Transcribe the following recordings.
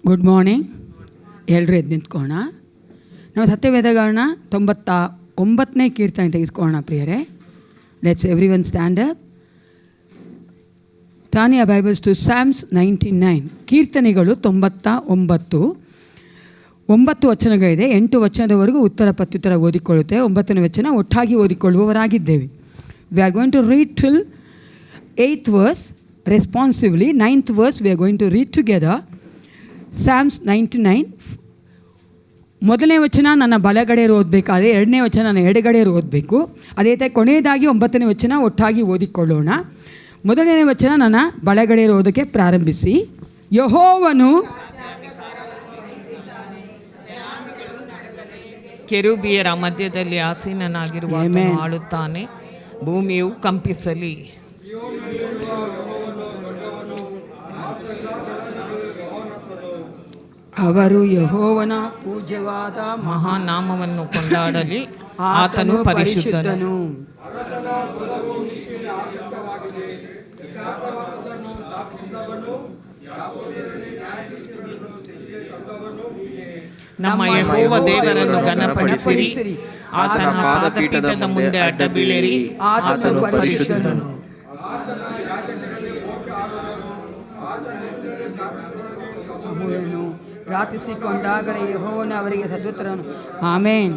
Good morning. ಎಲ್ಲರೂ ಎದ್ದು ನಿಂತ್ಕೋಣ. ನಾವು ಸತ್ಯವೇದಗಳನ್ನ 99ನೇ ಕೀರ್ತನೆ ತೆಗೆದುಕೊಳ್ಳೋಣ ಪ್ರಿಯರೇ. Let's every one stand up. Turn your Bibles to Psalms 99. ಕೀರ್ತನೆಗಳು 99. 9 ವಚನಗಳಿದೆ. 8 ವಚನದವರೆಗೂ ಉತ್ತರ ಪ್ರತ್ಯುತ್ತರ ಓದಿಕೊಳ್ಳುತ್ತೆ. 9ನೇ ವಚನ ಒಟ್ಟಾಗಿ ಓದಿಕೊಳ್ಳುವವರಾಗಿದ್ದೇವೆ. We are going to read till 8th verse responsively. 9th verse we are going to read together. Psalms 99. ಮೊದಲನೇ ವಚನ ನನ್ನ ಬಲಗಡೆಯರು ಓದಬೇಕಾದ್ರೆ 2ನೇ ವಚನ ನನ್ನ ಎಡಗಡೆಯರು ಓದಬೇಕು. ಅದೇ ರೀತಿ ಕೊನೆಯದಾಗಿ 9ನೇ ವಚನ ಒಟ್ಟಾಗಿ ಓದಿಕೊಳ್ಳೋಣ. ಮೊದಲನೇ ವಚನ ನನ್ನ ಬಲಗಡೆಯರು ಓದೋಕ್ಕೆ ಪ್ರಾರಂಭಿಸಿ. ಯೆಹೋವನು ಕೆರೂಬಿಯರ ಮಧ್ಯದಲ್ಲಿ ಆಸೀನನಾಗಿರುವಾತನು ಆಳುತ್ತಾನೆ, ಭೂಮಿಯು ಕಂಪಿಸಲಿ. ಅವರು ಯೆಹೋವನ ಪೂಜ್ಯವಾದ ಮಹಾನಾಮವನ್ನು ಕೊಂಡಾಡಲಿ, ಆತನು ಪರಿಶುದ್ಧನು. ನಮ್ಮ ಯೆಹೋವ ದೇವರನ್ನು ಘನಪಡಿಸಿರಿ, ಆತನ ಪಾದಪೀಠದ ಮುಂದೆ ಅಡ್ಡ ಬೀಳಿರಿ, ಆತನು ಪರಿಶುದ್ಧನು. ಪ್ರಾರ್ಥಿಸಿಕೊಂಡಾಗಲೇ ಯೆಹೋವನು ಅವರಿಗೆ ಸದುತ್ತರನು. ಆಮೇನ್.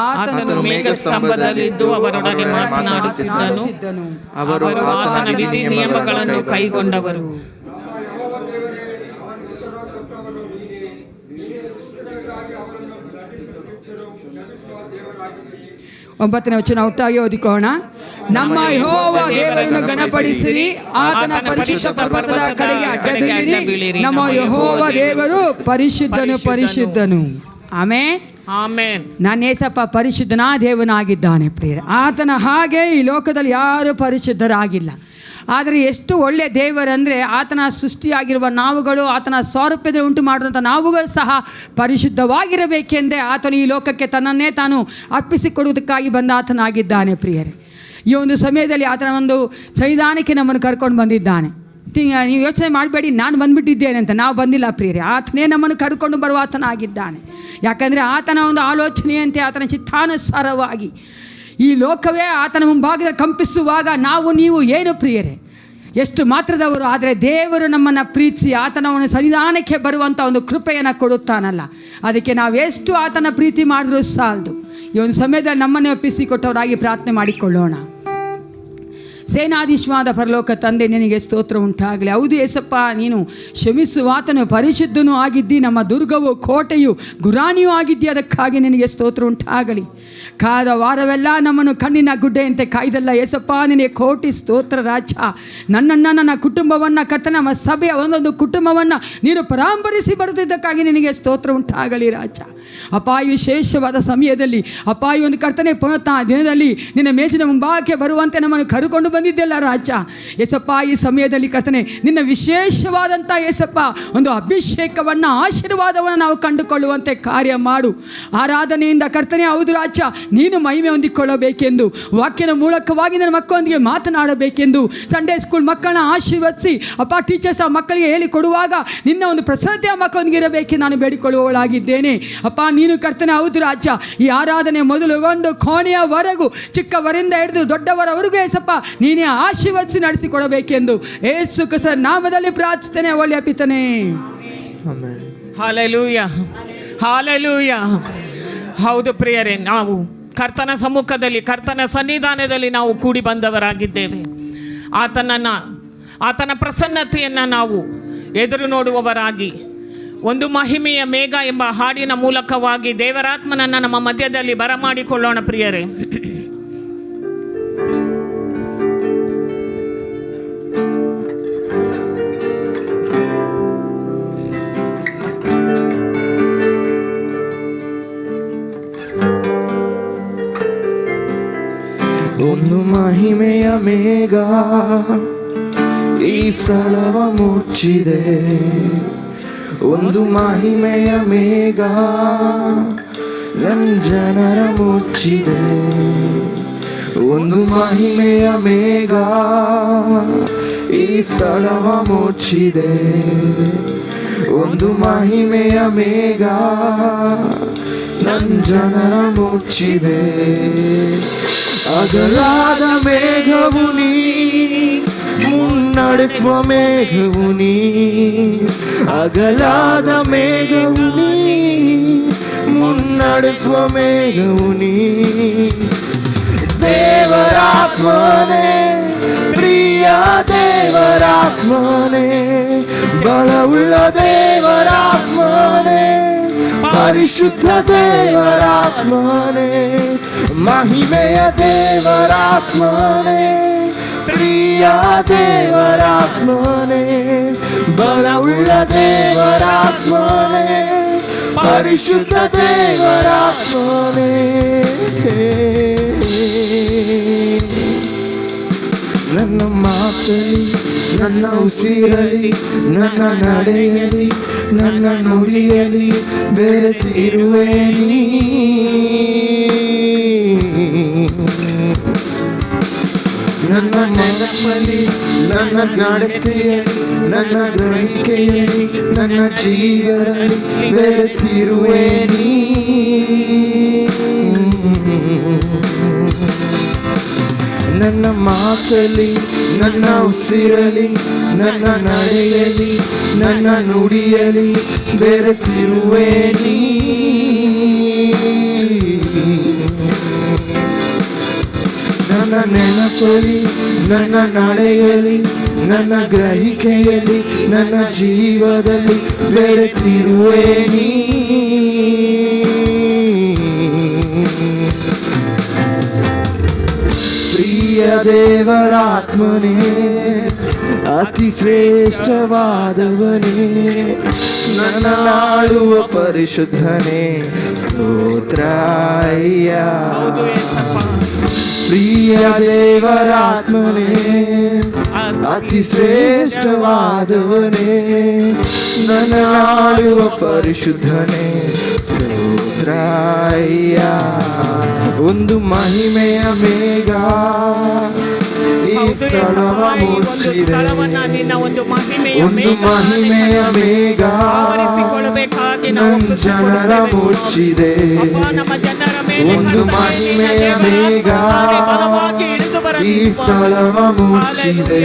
ಆತನು ಮೇಘಸ್ತಂಭದಲ್ಲಿದ್ದು ಅವರೊಡನೆ ಮಾತನಾಡುತ್ತಿದ್ದನು, ಅವರು ಆತನ ವಿಧಿ ನಿಯಮಗಳನ್ನು ಕೈಗೊಂಡವರು. ಒಂಬತ್ತನೇ ವಚನ ಒಟ್ಟಾಗಿ ಓದಿಕೋಣ. ನಮ್ಮ ಯೆಹೋವ ದೇವರನ್ನು ಘನಪಡಿಸಿರಿ, ಆತನ ಪರಿಶುದ್ಧ ಪರ್ವತದ ಕಡೆಗೆ ಅಡ್ಡಬೀಳಿರಿ. ನಮ್ಮ ಯೆಹೋವ ದೇವರು ಪರಿಶುದ್ಧನು ಪರಿಶುದ್ಧನು. ಆಮೇನ್. ಆಮೇನ್. ನನ್ನ ಯೇಸಪ್ಪ ಪರಿಶುದ್ಧನ ದೇವನಾಗಿದ್ದಾನೆ ಪ್ರಿಯರೇ. ಆತನ ಹಾಗೆ ಈ ಲೋಕದಲ್ಲಿ ಯಾರು ಪರಿಶುದ್ಧರಾಗಿಲ್ಲ. ಆದರೆ ಎಷ್ಟು ಒಳ್ಳೆಯ ದೇವರಂದರೆ, ಆತನ ಸೃಷ್ಟಿಯಾಗಿರುವ ನಾವುಗಳು, ಆತನ ಸಾರೂಪ್ಯದಲ್ಲಿ ಉಂಟು ಮಾಡಿರುವಂಥ ನಾವುಗಳು ಸಹ ಪರಿಶುದ್ಧವಾಗಿರಬೇಕೆಂದೇ ಆತನು ಈ ಲೋಕಕ್ಕೆ ತನ್ನನ್ನೇ ತಾನು ಅರ್ಪಿಸಿಕೊಡುವುದಕ್ಕಾಗಿ ಬಂದ ಆತನಾಗಿದ್ದಾನೆ ಪ್ರಿಯರೇ. ಈ ಒಂದು ಸಮಯದಲ್ಲಿ ಆತನ ಒಂದು ಸನ್ನಿಧಾನಕ್ಕೆ ನಮ್ಮನ್ನು ಕರ್ಕೊಂಡು ಬಂದಿದ್ದಾನೆ. ನೀವು ಯೋಚನೆ ಮಾಡಬೇಡಿ ನಾನು ಬಂದುಬಿಟ್ಟಿದ್ದೇನೆ ಅಂತ. ನಾವು ಬಂದಿಲ್ಲ ಪ್ರಿಯರೇ, ಆತನೇ ನಮ್ಮನ್ನು ಕರ್ಕೊಂಡು ಬರುವ ಆತನಾಗಿದ್ದಾನೆ. ಯಾಕಂದರೆ ಆತನ ಒಂದು ಆಲೋಚನೆಯಂತೆ, ಆತನ ಚಿತ್ತಾನುಸಾರವಾಗಿ ಈ ಲೋಕವೇ ಆತನ ಮುಂಭಾಗದಲ್ಲಿ ಕಂಪಿಸುವಾಗ ನಾವು ನೀವು ಏನು ಪ್ರಿಯರೇ, ಎಷ್ಟು ಮಾತ್ರದವರು. ಆದರೆ ದೇವರು ನಮ್ಮನ್ನು ಪ್ರೀತಿಸಿ ಆತನ ಒಂದು ಸನ್ನಿಧಾನಕ್ಕೆ ಬರುವಂಥ ಒಂದು ಕೃಪೆಯನ್ನು ಕೊಡುತ್ತಾನಲ್ಲ, ಅದಕ್ಕೆ ನಾವು ಎಷ್ಟು ಆತನ ಪ್ರೀತಿ ಮಾಡಿದ್ರೂ ಸಾಲದು. ಈ ಒಂದು ಸಮಯದಲ್ಲಿ ನಮ್ಮನ್ನೇ ಒಪ್ಪಿಸಿಕೊಟ್ಟವರಾಗಿ ಪ್ರಾರ್ಥನೆ ಮಾಡಿಕೊಳ್ಳೋಣ. ಸೇನಾಧೀಶ್ವಾದ ಪರಲೋಕ ತಂದೆ, ನಿನಗೆ ಸ್ತೋತ್ರ ಉಂಟಾಗಲಿ. ಹೌದು ಏಸಪ್ಪ, ನೀನು ಕ್ಷಮಿಸುವಾತನು ಪರಿಶುದ್ಧನೂ ಆಗಿದ್ದಿ, ನಮ್ಮ ದುರ್ಗವು ಕೋಟೆಯು ಗುರಾಣಿಯೂ ಆಗಿದ್ದಿ. ಅದಕ್ಕಾಗಿ ನಿನಗೆ ಸ್ತೋತ್ರ ಉಂಟಾಗಲಿ. ಕಾದ ವಾರವೆಲ್ಲ ನಮ್ಮನ್ನು ಕಣ್ಣಿನ ಗುಡ್ಡೆಯಂತೆ ಕಾಯ್ದಲ್ಲ ಏಸಪ್ಪ, ನಿನಗೆ ಕೋಟಿ ಸ್ತೋತ್ರ ರಾಜ. ನನ್ನನ್ನು, ನನ್ನ ಕುಟುಂಬವನ್ನು, ಕರ್ತನ ನಮ್ಮ ಸಭೆಯ ಒಂದೊಂದು ಕುಟುಂಬವನ್ನು ನೀನು ಪರಾಂಬರಿಸಿ ಬರುತ್ತಿದ್ದಕ್ಕಾಗಿ ನಿನಗೆ ಸ್ತೋತ್ರ ಉಂಟಾಗಲಿ ರಾಜ. ಅಪ್ಪ, ಈ ವಿಶೇಷವಾದ ಸಮಯದಲ್ಲಿ ಅಪ್ಪ, ಈ ಒಂದು ಕರ್ತನೆ ಪುನಃ ದಿನದಲ್ಲಿ ನಿನ್ನ ಮೇಜಿನ ಮುಂಭಾಗಕ್ಕೆ ಬರುವಂತೆ ನಮ್ಮನ್ನು ಕರುಕೊಂಡು ಬಂದಿದ್ದೆಲ್ಲ ರಾಜ. ಏಸಪ್ಪ, ಈ ಸಮಯದಲ್ಲಿ ಕರ್ತನೆ ನಿನ್ನ ವಿಶೇಷವಾದಂಥ ಏಸಪ್ಪ ಒಂದು ಅಭಿಷೇಕವನ್ನು, ಆಶೀರ್ವಾದವನ್ನು ನಾವು ಕಂಡುಕೊಳ್ಳುವಂತೆ ಕಾರ್ಯ ಮಾಡು. ಆರಾಧನೆಯಿಂದ ಕರ್ತನೆ, ಹೌದು ರಾಜ, ನೀನು ಮಹಿಮೆ ಹೊಂದಿಕೊಳ್ಳಬೇಕೆಂದು ವಾಕ್ಯದ ಮೂಲಕವಾಗಿ ನನ್ನ ಮಕ್ಕಳೊಂದಿಗೆ ಮಾತನಾಡಬೇಕೆಂದು, ಸಂಡೇ ಸ್ಕೂಲ್ ಮಕ್ಕಳನ್ನ ಆಶೀರ್ವದಿಸಿ ಅಪ್ಪ, ಟೀಚರ್ಸ್ ಆ ಮಕ್ಕಳಿಗೆ ಹೇಳಿಕೊಡುವಾಗ ನಿನ್ನ ಒಂದು ಪ್ರಸನ್ನತೆ ಆ ಮಕ್ಕಳೊಂದಿಗೆ ಇರಬೇಕೆಂದು ನಾನು ಬೇಡಿಕೊಳ್ಳುವವಳಾಗಿದ್ದೇನೆ. ಅಪ್ಪ, ನೀನು ಕರ್ತನೆ, ಹೌದು ರಾಜ, ಈ ಆರಾಧನೆ ಮೊದಲುಗೊಂಡು ಕೊನೆಯವರೆಗೂ, ಚಿಕ್ಕವರಿಂದ ಹಿಡಿದು ದೊಡ್ಡವರವರೆಗೂ ಏಸಪ್ಪ ನೀನೇ ಆಶೀರ್ವದಿಸಿ ನಡೆಸಿಕೊಡಬೇಕೆಂದು ಯೇಸು ಕ್ರಿಸ್ತನ ನಾಮದಲ್ಲಿ ಪ್ರಾರ್ಥಿಸ್ತೇನೆ, ಒಳ್ಳೆಯ ಪಿತನೇ. Hallelujah, hallelujah. ಹೌದು ಪ್ರಿಯರೇ, ನಾವು ಕರ್ತನ ಸಮ್ಮುಖದಲ್ಲಿ, ಕರ್ತನ ಸನ್ನಿಧಾನದಲ್ಲಿ ನಾವು ಕೂಡಿ ಬಂದವರಾಗಿದ್ದೇವೆ. ಆತನ ಪ್ರಸನ್ನತೆಯನ್ನು ನಾವು ಎದುರು ನೋಡುವವರಾಗಿ, ಒಂದು ಮಹಿಮೆಯ ಮೇಘ ಎಂಬ ಹಾಡಿನ ಮೂಲಕವಾಗಿ ದೇವರಾತ್ಮನನ್ನು ನಮ್ಮ ಮಧ್ಯದಲ್ಲಿ ಬರಮಾಡಿಕೊಳ್ಳೋಣ ಪ್ರಿಯರೇ. ಒಂದು ಮಹಿಮೆಯ ಮೇಘ ಈ ಸ್ಥಳವ ಮುಚ್ಚಿದೆ, ಒಂದು ಮಹಿಮೆಯ ಮೇಘ ನನ್ನ ಜನರ ಮುಚ್ಚಿದೆ, ಒಂದು ಮಹಿಮೆಯ ಮೇಘ ಈ ಸ್ಥಳವ ಮುಚ್ಚಿದೆ, ಒಂದು ಮಹಿಮೆಯ ಮೇಘ ನನ್ನ ಜನರ ಮುಚ್ಚಿದೆ. ಅಗಲಾದ ಮೇಘವು ನೀ, ಮುನ್ನಡೆಸುವ ಮೇಘವು ನೀ. ಅಗಲಾದ ಮೇಘವು ನೀ, ಮುನ್ನಡೆಸುವ ಮೇಘವು ನೀ. ದೇವರಾತ್ಮನೇ, ಪ್ರಿಯ ದೇವರಾತ್ಮನೇ, ಬಲವುಳ್ಳ ದೇವರಾತ್ಮನೇ, ಪರಿಶುದ್ಧ ದೇವರಾತ್ಮನೇ, ಮಹಿಮೆಯ ದೇವರಾತ್ಮನೇ, ಪ್ರಿಯ ದೇವರಾತ್ಮನೇ, ಬಲವುಳ್ಳ ದೇವರಾತ್ಮನೇ, ಪರಿಶುದ್ಧ ದೇವರಾತ್ಮನೇ. ನನ್ನ ಮಾತಲ್ಲಿ, ನನ್ನ ಉಸಿರಲಿ, ನನ್ನ ನಡೆಯಲಿ, ನನ್ನ ನುಡಿಯಲಿ ಬೆರೆತಿರುವೆ ನೀ. ನನ್ನ ನೆನಪಲ್ಲಿ, ನನ್ನ ನಡತೆಯಲ್ಲಿ, ನನ್ನ ಗ್ರಹಿಕೆಯಲ್ಲಿ, ನನ್ನ ಜೀವನದಲ್ಲಿ ಬೆರೆತಿರುವೆ ನೀ. ನನ್ನ ಮಾತಲ್ಲಿ, ನನ್ನ ಉಸಿರಲಿ, ನನ್ನ ನಡೆಯಲಿ, ನನ್ನ ನುಡಿಯಲಿ ಬೆರೆತಿರುವೆ ನೀ. ನನ್ನ ನೆನಪಲ್ಲಿ, ನನ್ನ ನಡೆಯಲಿ, ನನ್ನ ಗ್ರಹಿಕೆಯಲ್ಲಿ, ನನ್ನ ಜೀವದಲ್ಲಿ ಬೆರೆತಿರುವೆ ನೀ. ಪ್ರಿಯ ದೇವರಾತ್ಮನೇ, ಅತಿ ಶ್ರೇಷ್ಠವಾದವನೇ, ನನ್ನ ಆಳುವ ಪರಿಶುದ್ಧನೇ, ಸ್ತೋತ್ರಯ್ಯ. ಪ್ರಿಯ ದೇವರಾತ್ಮನೇ, ಅತಿ ಶ್ರೇಷ್ಠವಾದವನೇ, ನನ್ನ ಆಳುವ ಪರಿಶುದ್ಧನೇ, ಸ್ತೋತ್ರಯ್ಯ. ಒಂದು ಮಹಿಮೆಯ ಮೇಘ ಈ ಸ್ಥಳವ ಮುಚ್ಚಿದೆ. ಒಂದು ಮಹಿಮೆಯ ಮೇಘ ನನ್ನ ಜನರ ಮುಚ್ಚಿದೆ. ಒಂದು ಮಹಿಮೆಯ ಮೇಘ ಈ ಸ್ಥಳವ ಮುಚ್ಚಿದೆ.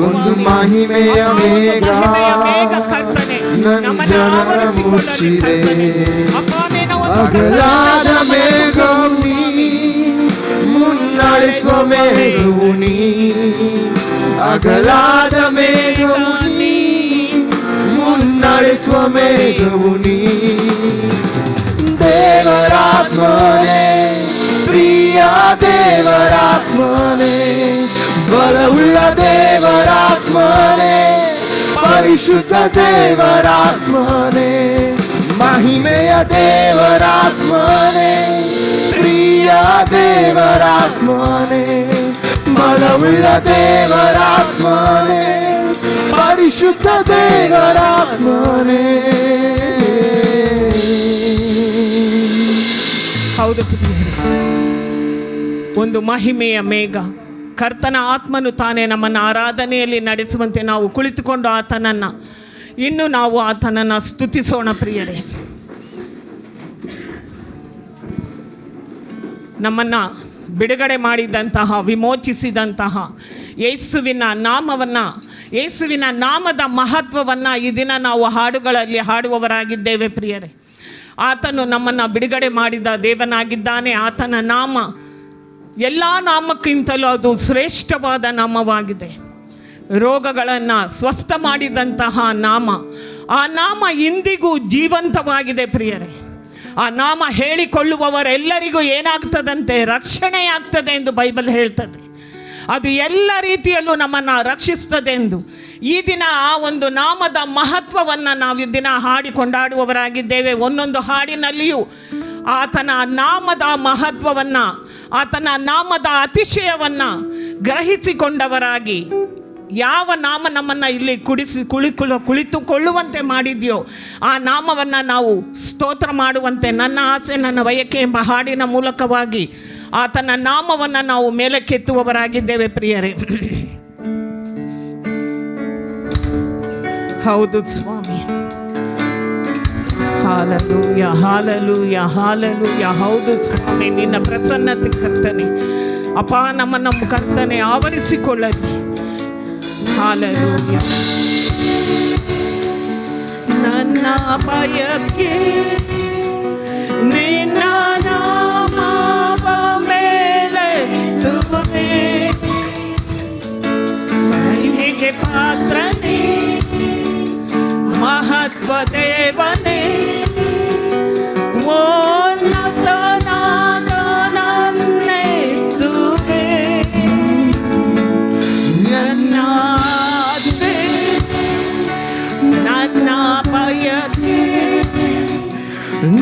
ಒಂದು ಮಹಿಮೆಯ ಮೇಘ ನನ್ನ ಜನರ ಮುಚ್ಚಿದೆ. ಅಗಲಾದ ಮೇಘವು ನೀ, ಮುನ್ನಡೆಸುವ ಮೇಘವು ನೀ. ಅಗಲಾದ ಮೇಘವು ನೀ, ಮುನ್ನಡೆಸುವ ಮೇಘವು ನೀ. ದೇವರಾತ್ಮನೇ, ಪ್ರಿಯ ದೇವರಾತ್ಮನೇ, ಬಲವುಳ್ಳ ದೇವರಾತ್ಮನೇ, ಪರಿಶುದ್ಧ ದೇವರಾತ್ಮನೇ, ಮಹಿಮೆಯ ದೇವರಾತ್ಮನೇ, ಪ್ರಿಯ ದೇವರಾತ್ಮನೇ, ಬಲವುಳ್ಳ ದೇವರಾತ್ಮನೇ, ಪರಿಶುದ್ಧ ದೇವರಾತ್ಮನೇ. ಹೌದು ಪ್ರಿಯರೇ, ಒಂದು ಮಹಿಮೆಯ ಮೇಘ, ಕರ್ತನ ಆತ್ಮನು ತಾನೇ ನಮ್ಮನ್ನು ಆರಾಧನೆಯಲ್ಲಿ ನಡೆಸುವಂತೆ ನಾವು ಕುಳಿತುಕೊಂಡು ಆತನನ್ನು ಇನ್ನು ನಾವು ಆತನನ್ನು ಸ್ತುತಿಸೋಣ. ಪ್ರಿಯರೇ, ನಮ್ಮನ್ನು ಬಿಡುಗಡೆ ಮಾಡಿದಂತಹ, ವಿಮೋಚಿಸಿದಂತಹ ಯೇಸುವಿನ ನಾಮವನ್ನು, ಯೇಸುವಿನ ನಾಮದ ಮಹತ್ವವನ್ನು ಈ ದಿನ ನಾವು ಹಾಡುಗಳಲ್ಲಿ ಹಾಡುವವರಾಗಿದ್ದೇವೆ. ಪ್ರಿಯರೇ, ಆತನು ನಮ್ಮನ್ನು ಬಿಡುಗಡೆ ಮಾಡಿದ ದೇವನಾಗಿದ್ದಾನೆ. ಆತನ ನಾಮ ಎಲ್ಲ ನಾಮಕ್ಕಿಂತಲೂ ಅದು ಶ್ರೇಷ್ಠವಾದ ನಾಮವಾಗಿದೆ. ರೋಗಗಳನ್ನು ಸ್ವಸ್ಥ ಮಾಡಿದಂತಹ ನಾಮ, ಆ ನಾಮ ಇಂದಿಗೂ ಜೀವಂತವಾಗಿದೆ. ಪ್ರಿಯರೇ, ಆ ನಾಮ ಹೇಳಿಕೊಳ್ಳುವವರೆಲ್ಲರಿಗೂ ಏನಾಗ್ತದಂತೆ? ರಕ್ಷಣೆಯಾಗ್ತದೆ ಎಂದು ಬೈಬಲ್ ಹೇಳ್ತದೆ. ಅದು ಎಲ್ಲ ರೀತಿಯಲ್ಲೂ ನಮ್ಮನ್ನು ರಕ್ಷಿಸ್ತದೆ ಎಂದು ಈ ದಿನ ಆ ಒಂದು ನಾಮದ ಮಹತ್ವವನ್ನು ನಾವು ಈ ದಿನ ಹಾಡಿ ಕೊಂಡಾಡುವವರಾಗಿದ್ದೇವೆ. ಒಂದೊಂದು ಹಾಡಿನಲ್ಲಿಯೂ ಆತನ ನಾಮದ ಮಹತ್ವವನ್ನು, ಆತನ ನಾಮದ ಅತಿಶಯವನ್ನು ಗ್ರಹಿಸಿಕೊಂಡವರಾಗಿ, ಯಾವ ನಾಮ ನಮ್ಮನ್ನು ಇಲ್ಲಿ ಕುಳಿತುಕೊಳ್ಳುವಂತೆ ಮಾಡಿದೆಯೋ ಆ ನಾಮವನ್ನು ನಾವು ಸ್ತೋತ್ರ ಮಾಡುವಂತೆ ನನ್ನ ಆಸೆ, ನನ್ನ ಬಯಕೆ ಎಂಬ ಹಾಡಿನ ಮೂಲಕವಾಗಿ ಆತನ ನಾಮವನ್ನು ನಾವು ಮೇಲಕ್ಕೆತ್ತುವವರಾಗಿದ್ದೇವೆ. ಪ್ರಿಯರೇ, ಹೌದು ಸ್ವಾಮಿ. Hallelujah, hallelujah, hallelujah. ಹೌದು ಸ್ವಾಮಿ, ನಿನ್ನ ಪ್ರಸನ್ನತೆ ಕರ್ತನೆ ಅಪ್ಪ ನಮ್ಮ ಕರ್ತನೆ ಆವರಿಸಿಕೊಳ್ಳಲಿ. ಹಾಲೆಲೂಯ. ನನ್ನ ಭಯಕ್ಕೆ ನಿನ್ನ ನಾಮವ ಮೇಲೆತ್ತುವೆ, ಮಹಿಮೆಗೆ ಪಾತ್ರನೇ ಮಹತ್ವ ದೇವನೇ, ಉನ್ನತನಾದ ನನ್ನೆಸುವೆ. ನನ್ನ ಆಸೆ, ನನ್ನ ಬಯಕೆ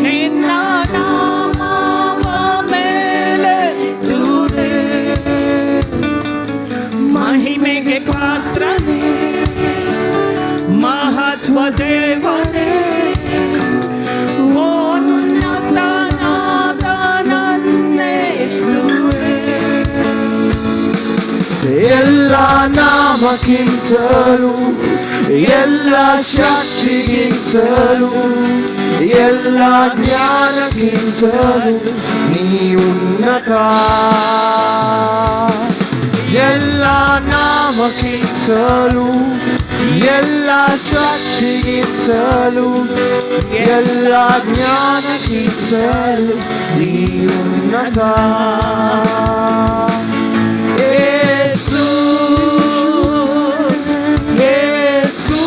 ನಿನ್ನ ನಾಮವ ಮೇಲೆತ್ತುವೆ, ಮಹಿಮೆಗೆ ಪಾತ್ರನೇ ಮಹತ್ವ ದೇವನೇ, ಉನ್ನತನಾದ ನನ್ನೆಸುವೆ. ಎಲ್ಲ ನಾಮಕ್ಕಿಂತಲೂ ಎಲ್ಲ ಶಕ್ತಿಗಿಂತಲೂ ಎಲ್ಲ ಜ್ಞಾನಕ್ಕಿಂತಲೂ ನೀ ಉನ್ನತ. ಎಲ್ಲ ನಾಮಕ್ಕಿಂತಲೂ ಎಲ್ಲ ಶಕ್ತಿಗಿಂತಲೂ ಎಲ್ಲ ಜ್ಞಾನಕ್ಕಿಂತಲೂ ನೀ ಉನ್ನತ. ಯೇಸು, ಯೇಸು,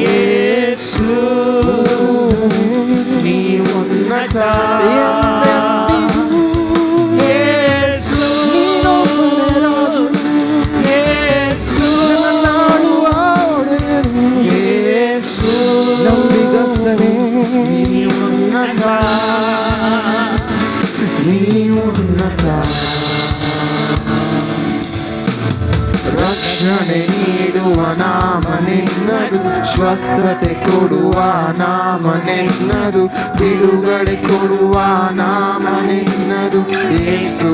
ಯೇಸು, ನೀ ಉನ್ನತ. ರಕ್ಷಣೆ ನೀಡುವ ನಾಮ ನಿನ್ನದು, ಸ್ವಸ್ಥತೆ ಕೊಡುವ ನಾಮ ನಿನ್ನದು, ಬಿಡುಗಡೆ ಕೊಡುವ ನಾಮ ನಿನ್ನದು ಯೇಸು.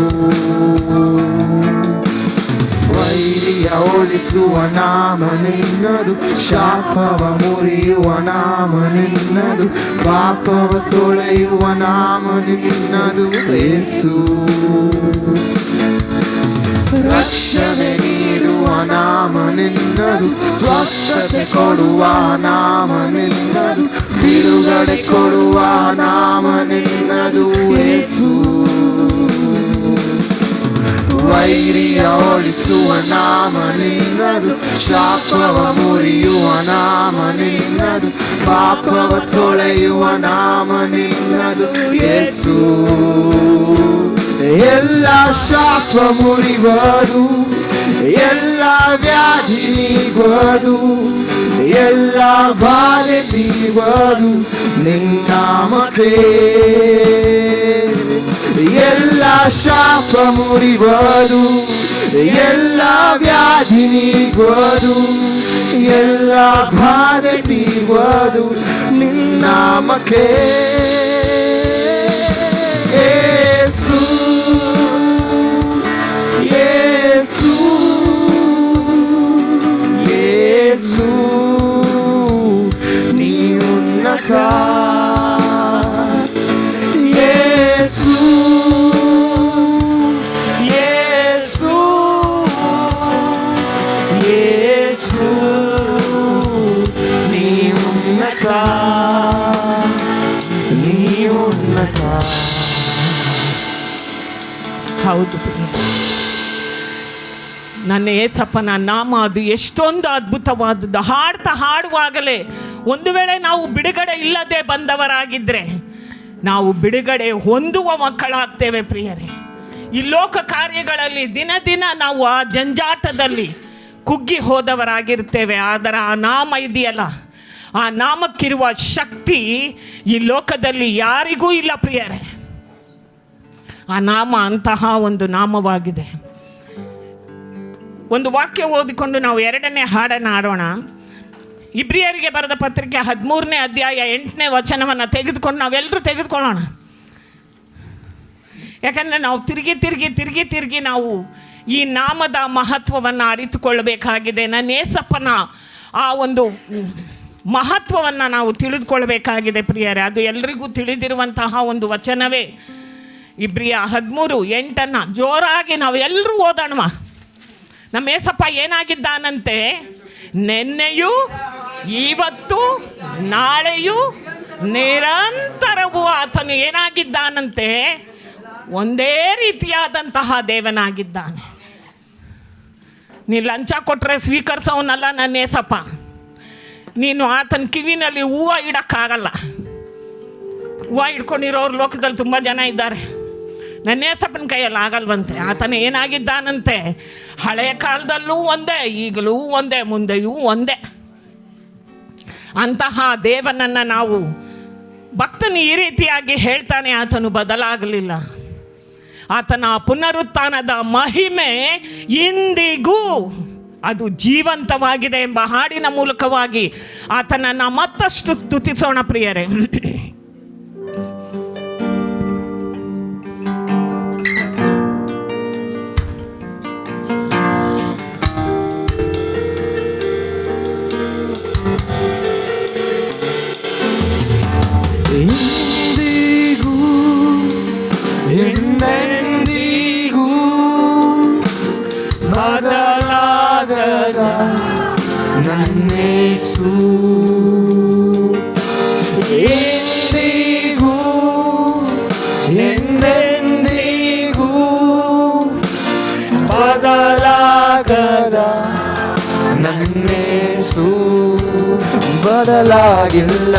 ವೈರಿಯ ಓಡಿಸುವ ನಾಮ ನಿನ್ನದು, ಶಾಪವ ಮುರಿಯುವ ನಾಮ ನಿನ್ನದು, ಪಾಪವ ತೊಳೆಯುವ ನಾಮ ನಿನ್ನದು ಯೇಸು. ರಕ್ಷಣೆ ನೀಡುವ ನಾಮ ನಿನ್ನದು, ಸ್ವಸ್ಥತೆ ಕೊಡುವ ನಾಮ ನಿನ್ನದು, ಬಿಡುಗಡೆ ಕೊಡುವ ನಾಮ ನಿನ್ನದು ಯೇಸು. ವೈರಿಯ ಓಡಿಸುವ ನಾಮ ನಿನ್ನದು, ಶಾಪವ ಮುರಿಯುವ ನಾಮ ನಿನ್ನದು, ಪಾಪವ ತೊಳೆಯುವ ನಾಮ ನಿನ್ನದು ಯೇಸು. ಎಲ್ಲ ಶಾಪ ಮುರಿಯುವುದು, ಎಲ್ಲ ವ್ಯಾಧಿ ನೀಗುವುದು, ಎಲ್ಲ ಬಾಧೆ ನೀಗುವುದು ನಿನ್ನಾಮಕ್ಕೆ. ಎಲ್ಲ ಶಾಪ ಮುರಿಯುವುದು, ಎಲ್ಲ ವ್ಯಾಧಿ ನೀಗುವುದು, ಎಲ್ಲ ಬಾಧೆ ನೀಗುವುದು ನಿನ್ನಾಮಕ್ಕೆ. ಯೇಸು, ಯೇಸು, ಯೇಸು, ನೀ ಉನ್ನತ. ಯೇಸು, ಯೇಸು, ಯೇಸು, ನೀ ಉನ್ನತ, ನೀ ಉನ್ನತ. ಹೌದು, ನನ್ನ ಏಸಪ್ಪನ ನಾಮ ಅದು ಎಷ್ಟೊಂದು ಅದ್ಭುತವಾದದ್ದು. ಹಾಡ್ತಾ ಹಾಡುವಾಗಲೇ ಒಂದು ವೇಳೆ ನಾವು ಬಿಡುಗಡೆ ಇಲ್ಲದೆ ಬಂದವರಾಗಿದ್ದರೆ ನಾವು ಬಿಡುಗಡೆ ಹೊಂದುವ ಮಕ್ಕಳಾಗ್ತೇವೆ ಪ್ರಿಯರೇ. ಈ ಲೋಕ ಕಾರ್ಯಗಳಲ್ಲಿ ದಿನ ದಿನ ನಾವು ಆ ಜಂಜಾಟದಲ್ಲಿ ಕುಗ್ಗಿ ಹೋದವರಾಗಿರ್ತೇವೆ. ಆದರೆ ಆ ನಾಮ ಇದೆಯಲ್ಲ, ಆ ನಾಮಕ್ಕಿರುವ ಶಕ್ತಿ ಈ ಲೋಕದಲ್ಲಿ ಯಾರಿಗೂ ಇಲ್ಲ ಪ್ರಿಯರೇ. ಆ ನಾಮ ಅಂತಹ ಒಂದು ನಾಮವಾಗಿದೆ. ಒಂದು ವಾಕ್ಯ ಓದಿಕೊಂಡು ನಾವು ಎರಡನೇ ಹಾಡನ್ನು ಹಾಡೋಣ. ಇಬ್ರಿಯರಿಗೆ ಬರೆದ ಪತ್ರಿಕೆ 13ನೇ ಅಧ್ಯಾಯ 8ನೇ ವಚನವನ್ನು ತೆಗೆದುಕೊಂಡು ನಾವೆಲ್ಲರೂ ತೆಗೆದುಕೊಳ್ಳೋಣ. ಯಾಕಂದರೆ ನಾವು ತಿರುಗಿ ನಾವು ಈ ನಾಮದ ಮಹತ್ವವನ್ನು ಅರಿತುಕೊಳ್ಳಬೇಕಾಗಿದೆ. ನನ್ನ ಏಸಪ್ಪನ ಆ ಒಂದು ಮಹತ್ವವನ್ನು ನಾವು ತಿಳಿದುಕೊಳ್ಬೇಕಾಗಿದೆ ಪ್ರಿಯರೇ. ಅದು ಎಲ್ರಿಗೂ ತಿಳಿದಿರುವಂತಹ ಒಂದು ವಚನವೇ. ಇಬ್ರಿಯ 13:8 ಜೋರಾಗಿ ನಾವು ಎಲ್ಲರೂ ಓದೋಣ. ನಮ್ಮ ಏಸಪ್ಪ ಏನಾಗಿದ್ದಾನಂತೆ? ನೆನ್ನೆಯೂ ಇವತ್ತು ನಾಳೆಯೂ ನಿರಂತರವೂ ಆತನು ಏನಾಗಿದ್ದಾನಂತೆ? ಒಂದೇ ರೀತಿಯಾದಂತಹ ದೇವನಾಗಿದ್ದಾನೆ. ನೀ ಲಂಚ ಕೊಟ್ಟರೆ ಸ್ವೀಕರಿಸೋನಲ್ಲ ನನ್ನ ಏಸಪ್ಪ. ನೀನು ಆತನ ಕಿವಿನಲ್ಲಿ ಹೂವು ಇಡೋಕ್ಕಾಗಲ್ಲ. ಹೂವು ಇಟ್ಕೊಂಡಿರೋರು ಲೋಕದಲ್ಲಿ ತುಂಬ ಜನ ಇದ್ದಾರೆ. ನನ್ನ ಏಸಪ್ಪನ ಕೈಯಲ್ಲಿ ಆಗಲ್ವಂತೆ. ಆತನ ಏನಾಗಿದ್ದಾನಂತೆ? ಹಳೆಯ ಕಾಲದಲ್ಲೂ ಒಂದೇ, ಈಗಲೂ ಒಂದೇ, ಮುಂದೆಯೂ ಒಂದೇ. ಅಂತಹ ದೇವನನ್ನು ನಾವು ಭಕ್ತನು ಈ ರೀತಿಯಾಗಿ ಹೇಳ್ತಾನೆ, ಆತನು ಬದಲಾಗಲಿಲ್ಲ. ಆತನ ಪುನರುತ್ಥಾನದ ಮಹಿಮೆ ಇಂದಿಗೂ ಅದು ಜೀವಂತವಾಗಿದೆ ಎಂಬ ಹಾಡಿನ ಮೂಲಕವಾಗಿ ಆತನನ್ನು ಮತ್ತಷ್ಟು ಸ್ತುತಿಸೋಣ ಪ್ರಿಯರೇ. ಎಂದಿಗೂ ಎಂದೆಂದಿಗೂ ಬದಲಾಗದ ನನ್ನೇಸು, ಎಂದಿಗೂ ಎಂದೆಂದಿಗೂ ಬದಲಾಗದ ನನ್ನೇಸು, ಬದಲಾಗಿಲ್ಲ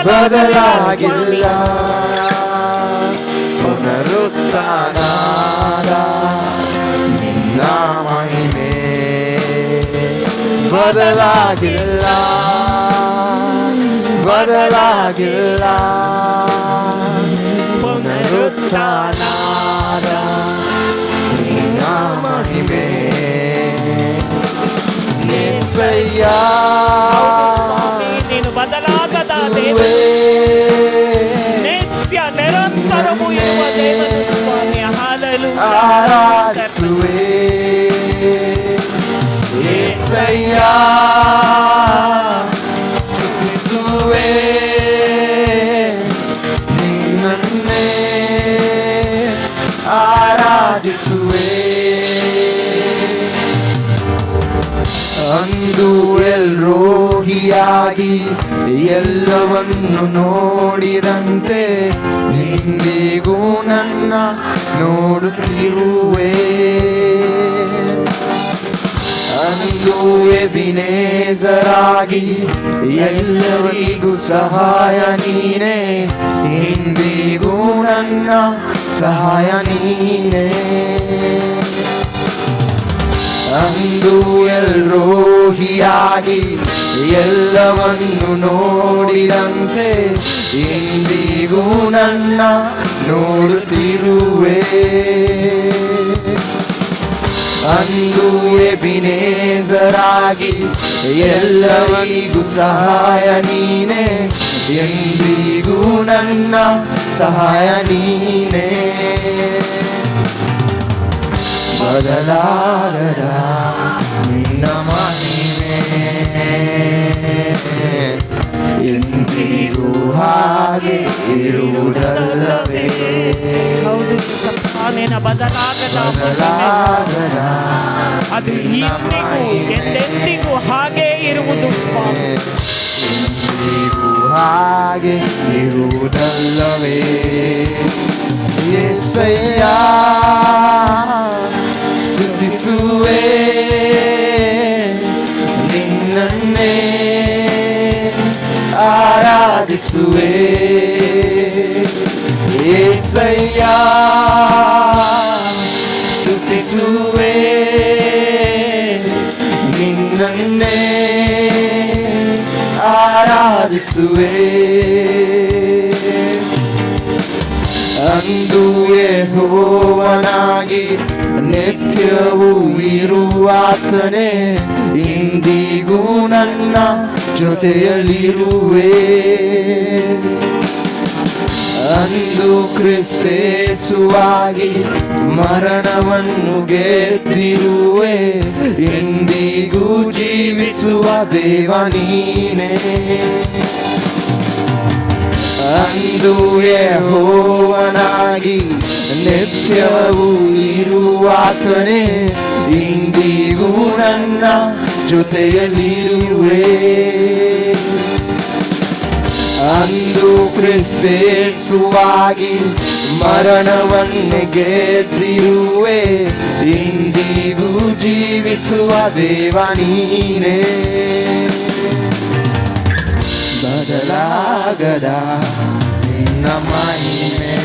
ಬದಲಾಗಿಲ್ಲ. ಪುನರುತ್ಥಾನದ ನಿನ್ನ ಮಹಿಮೆ ಬದಲಾಗಿಲ್ಲ ಬದಲಾಗಿಲ್ಲ. ಪುನರುತ್ಥಾನದ ನಿನ್ನ ಮಹಿಮೆ యేసయ్య ನೀನು ಬದಲಾಗದ ದೇವ, ನಿತ್ಯ ನಿರಂತರವೂ ಇರುವ ದೇವರು ಸ್ವಾಮಿ. ಹಲ್ಲೆಲೂಯಾ. ಆರಾಧಿಸುವೆ యేసయ్య, స్తుతిಸುವೆ ನಿನ್ನನ್ನೇ ಆರಾಧಿಸುವೆ. ಅಂದು ಎಲ್ರೋಹಿಯಾಗಿ ಎಲ್ಲವನ್ನು ನೋಡಿದಂತೆ ಇಂದಿಗೂ ನನ್ನ ನೋಡುತ್ತಿರುವೆ. ಅಂದು ಎಬಿನೇಜರಾಗಿ ಎಲ್ಲರಿಗೂ ಸಹಾಯ ನೀನೇ, ಇಂದಿಗೂ ನನ್ನ ಸಹಾಯ ನೀನೇ. ಅಂದು ಎಲ್ರೋಹಿಯಾಗಿ ಎಲ್ಲವನ್ನು ನೋಡಿದಂತೆ ಇಂದಿಗೂ ನನ್ನ ನೋಡುತ್ತಿರುವೆ. ಅಂದು ಎಬಿನೇಜರಾಗಿ ಎಲ್ಲರಿಗೂ ಸಹಾಯ ನೀನೇ, ಎಂದಿಗೂ ನನ್ನ ಸಹಾಯ ನೀನೇ. ಬದಲಾಗದ ನಿನ್ನ ಮಹಿಮೆ ಎಂದಿಗೂ ಹಾಗೆ ಇರುವುದಲ್ಲವೇ. ಹೌದು, ಬದಲಾಗದ ಅದು ಇಂದಿಗೂ ಎಂದೆಂದಿಗೂ ಹಾಗೆ ಇರುವುದು ಸ್ವಾಮಿ. ಎಂದಿಗೂ ಹಾಗೆ ಇರುವುದಲ್ಲವೇ. యేసయ్య, స్తుతిಸುವೆ ನಿನ್ನನ್ನೇ ಆರಾಧಿಸುವೆ. యేసయ్య, స్తుతిಸುವೆ ನಿನ್ನನ್ನೇ ಆರಾಧಿಸುವೆ. ಅಂದು ಯೆಹೋವನಾಗಿ ನಿತ್ಯವೂ ಇರುವಾತನೇ, ಇಂದಿಗೂ ನನ್ನ ಜೊತೆಯಲ್ಲಿರುವೆ. ಅಂದು ಕ್ರಿಸ್ತೇಸುವಾಗಿ ಮರಣವನ್ನು ಗೆದ್ದಿರುವೆ, ಎಂದಿಗೂ ಜೀವಿಸುವ ದೇವ ನೀನೇ. ಅಂದು ಯೆಹೋವನಾಗಿ ನಿತ್ಯವೂ ಇರುವಾತನೇ, ಇಂದಿಗೂ ನನ್ನ ಜೊತೆಯಲ್ಲಿರುವೆ. ಅಂದು ಕ್ರಿಸ್ತೇಸುವಾಗಿ ಮರಣವನ್ನೇ ಗೆದ್ದಿರುವೆ, ಇಂದಿಗೂ ಜೀವಿಸುವ ದೇವ ನೀನೇ. ಬದಲಾಗದ ನಿನ್ನ ಮಹಿಮೆ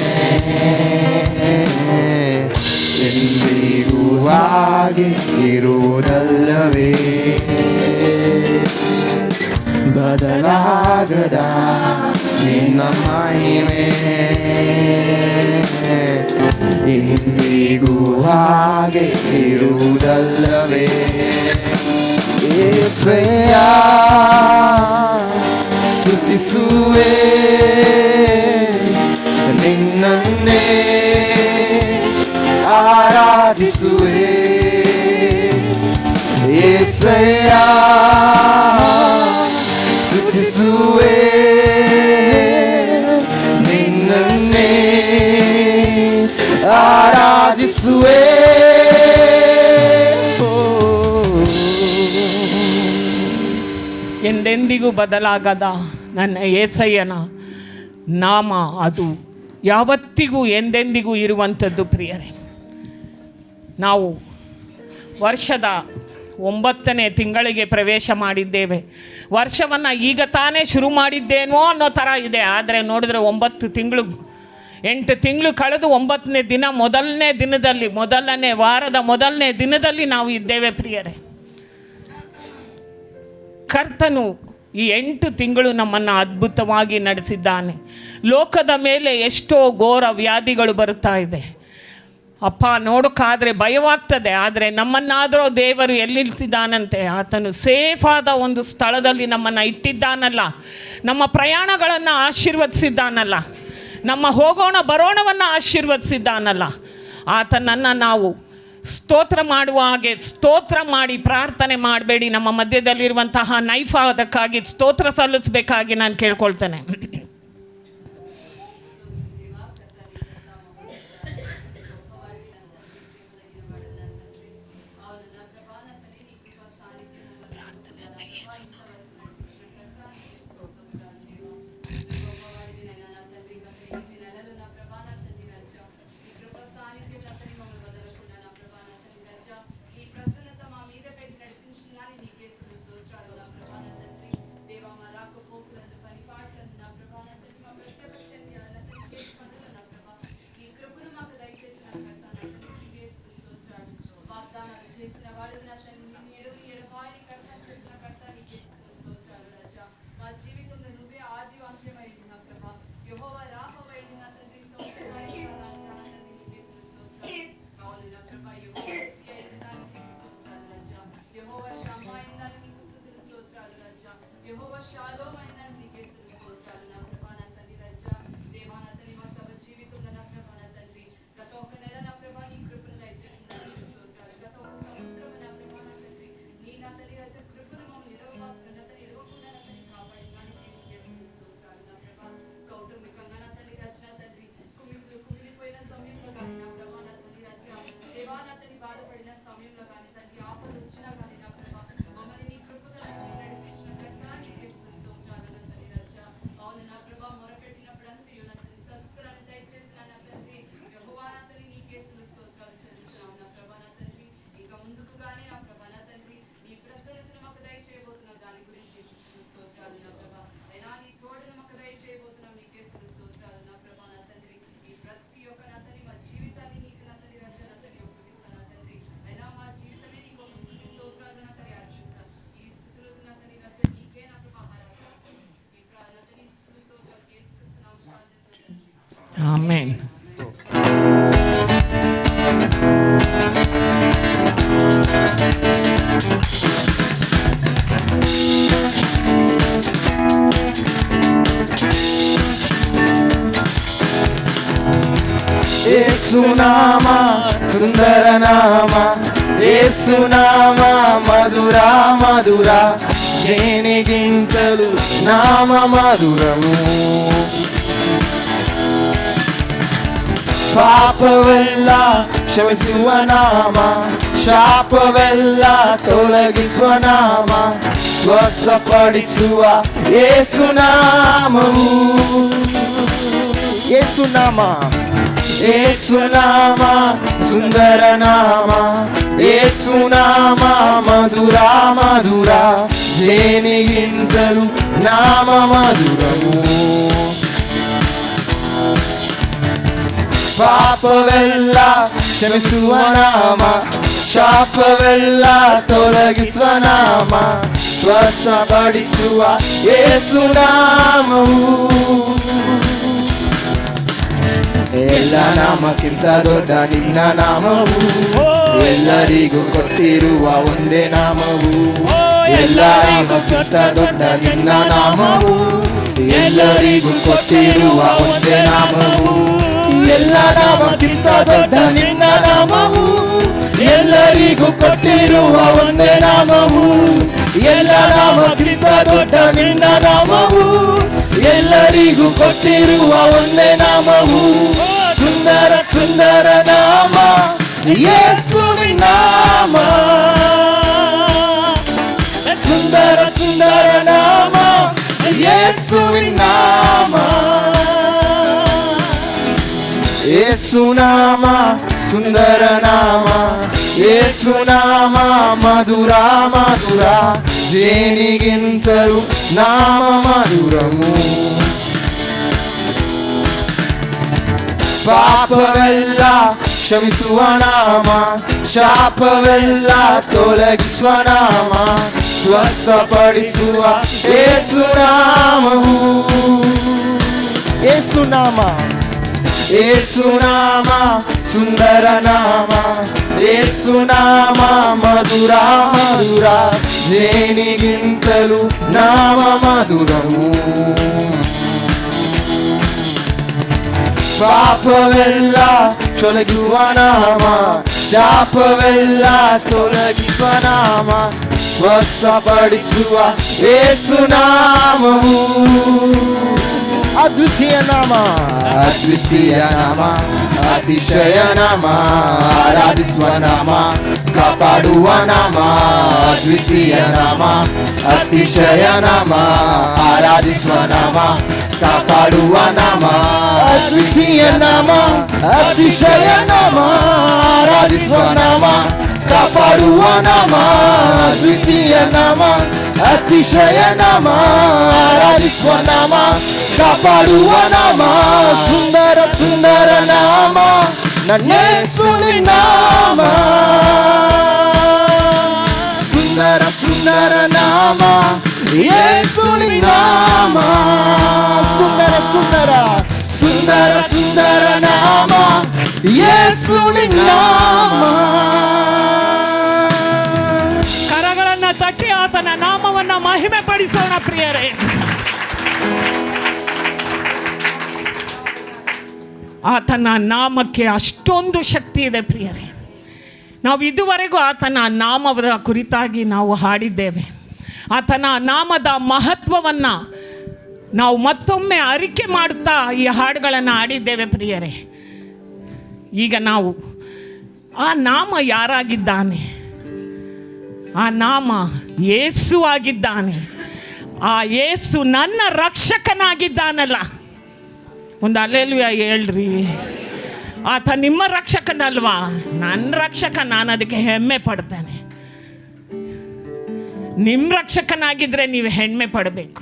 ಎಂದಿಗೂ ಹಾಗೆ ಇರುವುದಲ್ಲವೇ. ಬದಲಾಗದ ನಿನ್ನ ಮಹಿಮೆ ಇಂದಿಗೂ ಹಾಗೆ ಇರುವುದಲ್ಲವೇ. యేసయ్య స్తుతిಸುವೆ ನಿನ್ನನ್ನೇ ಆರಾಧಿಸುವೆ. యేసయ్య స్తుతిಸುವೆ ನಿನ್ನನ್ನೇ ಆರಾಧಿಸುವೆ. ಎಂದೆಂದಿಗೂ ಬದಲಾಗದ ನನ್ನ యేಸಯ್ಯನ ನಾಮ ಅದು ಯಾವತ್ತಿಗೂ ಎಂದೆಂದಿಗೂ ಇರುವಂಥದ್ದು. ಪ್ರಿಯರೇ, ನಾವು ವರ್ಷದ 9ನೇ ತಿಂಗಳಿಗೆ ಪ್ರವೇಶ ಮಾಡಿದ್ದೇವೆ. ವರ್ಷವನ್ನು ಈಗ ತಾನೇ ಶುರು ಮಾಡಿದ್ದೇನೋ ಅನ್ನೋ ಥರ ಇದೆ. ಆದರೆ ನೋಡಿದ್ರೆ 8 ತಿಂಗಳು ಕಳೆದು 9ನೇ ದಿನ ಮೊದಲನೇ ವಾರದ ಮೊದಲನೇ ದಿನದಲ್ಲಿ ನಾವು ಇದ್ದೇವೆ. ಪ್ರಿಯರೇ, ಕರ್ತನು ಈ 8 ತಿಂಗಳು ನಮ್ಮನ್ನು ಅದ್ಭುತವಾಗಿ ನಡೆಸಿದ್ದಾನೆ. ಲೋಕದ ಮೇಲೆ ಎಷ್ಟೋ ಘೋರ ವ್ಯಾಧಿಗಳು ಬರುತ್ತಾ ಇದೆ. ಅಪ್ಪ, ನೋಡೋಕ್ಕಾದರೆ ಭಯವಾಗ್ತದೆ. ಆದರೆ ನಮ್ಮನ್ನಾದರೂ ದೇವರು ಎಲ್ಲಿರ್ತಿದ್ದಾನಂತೆ, ಆತನು ಸೇಫ್ ಆದ ಒಂದು ಸ್ಥಳದಲ್ಲಿ ನಮ್ಮನ್ನು ಇಟ್ಟಿದ್ದಾನಲ್ಲ, ನಮ್ಮ ಪ್ರಯಾಣಗಳನ್ನು ಆಶೀರ್ವದಿಸಿದ್ದಾನಲ್ಲ, ನಮ್ಮ ಹೋಗೋಣ ಬರೋಣವನ್ನು ಆಶೀರ್ವದಿಸಿದ್ದಾನಲ್ಲ. ಆತನನ್ನು ನಾವು ಸ್ತೋತ್ರ ಮಾಡುವ ಹಾಗೆ ಸ್ತೋತ್ರ ಮಾಡಿ ಪ್ರಾರ್ಥನೆ ಮಾಡಬೇಡಿ. ನಮ್ಮ ಮಧ್ಯದಲ್ಲಿರುವಂತಹ ನೈಫ ಅದಕ್ಕಾಗಿ ಸ್ತೋತ್ರ ಸಲ್ಲಿಸಬೇಕಾಗಿ ನಾನು ಕೇಳ್ಕೊಳ್ತೇನೆ. ಆಮೆನ್. ಏಸುನಾಮ ಸುಂದರ ನಾಮ, ಏಸುನಾಮ ಮಧುರ ಮಧುರ, ಜೇನಿಗಿಂತಲೂ ನಾಮ ಮಧುರವು. ಪಾಪವೆಲ್ಲ ಕ್ಷಮಿಸುವ ನಾಮ, ಶಾಪವೆಲ್ಲ ತೊಲಗಿಸುವ ನಾಮ, ಸ್ವಸ್ಥಪಡಿಸುವ ಏಸುನಾಮವು. ಏಸುನಾಮ ಏಸುನಾಮ ಸುಂದರ ನಾಮ, ಏಸುನಾಮ ಮಧುರ ಮಧುರ, ಜೇನಿಗಿಂತಲೂ ನಾಮ ಮಧುರವು. ಪಾಪವೆಲ್ಲ ಕ್ಷಮಿಸುವ ನಾಮ, ಶಾಪವೆಲ್ಲ ತೊಲಗಿಸುವ ನಾಮ, ಸ್ವಸ್ಥಪಡಿಸುವ ಏಸುನಾಮವು. ಎಲ್ಲ ನಾಮಕ್ಕಿಂತ ದೊಡ್ಡ ನಿನ್ನ ನಾಮವು, ಎಲ್ಲರಿಗೂ ಕೊಟ್ಟಿರುವ ಒಂದೇ ನಾಮವು. ಎಲ್ಲ ನಾಮಕ್ಕಿಂತ ದೊಡ್ಡ ನಿನ್ನ ನಾಮವು, ಎಲ್ಲರಿಗೂ ಕೊಟ್ಟಿರುವ ಒಂದೇ ನಾಮವು. ಎಲ್ಲ ನಾಮಕ್ಕಿಂತ ದೊಡ್ಡ ನಿನ್ನ ನಾಮವು, ಎಲ್ಲರಿಗೂ ಕೊಟ್ಟಿರುವ ಒಂದೇ ನಾಮವು. ಎಲ್ಲ ನಾಮಕ್ಕಿಂತ ದೊಡ್ಡ ನಿನ್ನ ನಾಮವು, ಎಲ್ಲರಿಗೂ ಕೊಟ್ಟಿರುವ ಒಂದೇ ನಾಮವು. ಸುಂದರ ಸುಂದರ ನಾಮ ಯೇಸುವಿನ ನಾಮ, ಸುಂದರ ಸುಂದರ ನಾಮ ಯೇಸುವಿನ ನಾಮ. ಏಸುನಾಮ ಸುಂದರ ನಾಮ, ಏಸುನಾಮ ಮಧುರ ಮಧುರ, ಜೇನಿಗಿಂತಲೂ ನಾಮ ಮಧುರವು. ಪಾಪವೆಲ್ಲ ಕ್ಷಮಿಸುವ ನಾಮ, ಶಾಪವೆಲ್ಲ ತೊಲಗಿಸುವ ನಾಮ, ಸ್ವಸ್ಥಪಡಿಸುವ ಏಸುನಾಮವು. ಏಸುನಾಮ ಏಸುನಾಮ ಸುಂದರ ನಾಮ, ಏಸುನಾಮ ಮಧುರ ಮಧುರ, ಜೇನಿಗಿಂತಲೂ ನಾಮ ಮಧುರವು. ಪಾಪವೆಲ್ಲ ತೊಲಗಿಸುವ ನಾಮ, ಶಾಪವೆಲ್ಲ ತೊಲಗಿಸುವ ನಾಮ, ಸ್ವಸ್ಥಪಡಿಸುವ ಏಸುನಾಮವು. ಅದ್ವಿತೀಯ ನಾಮ, ಅದ್ವಿತೀಯ ನಾಮ, ಅತಿಶಯ ನಾಮ, ಆರಾಧಿಸುವ ನಾಮ, ಕಾಪಾಡುವ ನಾಮ. ಅದ್ವಿತೀಯ ನಾಮ, ಅತಿಶಯ ನಾಮ, ಆರಾಧಿಸುವ ನಾಮ, ಕಾಪಾಡುವ ನಾಮ. ಅದ್ವಿತೀಯ ನಾಮ, ಅತಿಶಯ ನಾಮ, ಆರಾಧಿಸುವ ನಾಮ, ಕಾಪಾಡುವ ನಾಮ. ಅದ್ವಿತೀಯ ನಾಮ, ಅತಿಶಯ ನಾಮ, ಆರಾಧಿಸುವ ನಾಮ, ಕಾಪಾಡುವ ನಾಮ. ಸುಂದರ ಸುಂದರ ನಾಮ ನನ್ನ ಯೇಸುವಿನ ನಾಮ, ಸುಂದರ ಸುಂದರ ನಾಮ ಯೇಸುವಿನ ನಾಮ. ಸುಂದರ ಸುಂದರ ಸುಂದರ ಸುಂದರ ನಾಮ ಯೇಸುವಿನ ನಾಮ. ಕರಗಳನ್ನ ತಟ್ಟಿ ಆತನ ನಾಮವನ್ನ ಮಹಿಮೆ ಪಡಿಸೋಣ ಪ್ರಿಯರೇ. ಆತನ ನಾಮಕ್ಕೆ ಅಷ್ಟೊಂದು ಶಕ್ತಿ ಇದೆ ಪ್ರಿಯರೇ. ನಾವು ಇದುವರೆಗೂ ಆತನ ನಾಮದ ಕುರಿತಾಗಿ ನಾವು ಹಾಡಿದ್ದೇವೆ. ಆತನ ನಾಮದ ಮಹತ್ವವನ್ನು ನಾವು ಮತ್ತೊಮ್ಮೆ ಅರಿಕೆ ಮಾಡುತ್ತಾ ಈ ಹಾಡುಗಳನ್ನು ಹಾಡಿದ್ದೇವೆ ಪ್ರಿಯರೇ. ಈಗ ನಾವು ಆ ನಾಮ ಯಾರಾಗಿದ್ದಾನೆ? ಆ ನಾಮ ಯೇಸು ಆಗಿದ್ದಾನೆ. ಆ ಯೇಸು ನನ್ನ ರಕ್ಷಕನಾಗಿದ್ದಾನಲ್ಲ. ಒಂದು ಅಲ್ಲೇಲುಯಾ ಹೇಳ್ರಿ. ಆತ ನಿಮ್ಮ ರಕ್ಷಕನಲ್ವಾ? ನನ್ನ ರಕ್ಷಕ, ನಾನು ಅದಕ್ಕೆ ಹೆಮ್ಮೆ ಪಡ್ತೇನೆ. ನಿಮ್ಮ ರಕ್ಷಕನಾಗಿದ್ದರೆ ನೀವು ಹೆಮ್ಮೆ ಪಡಬೇಕು.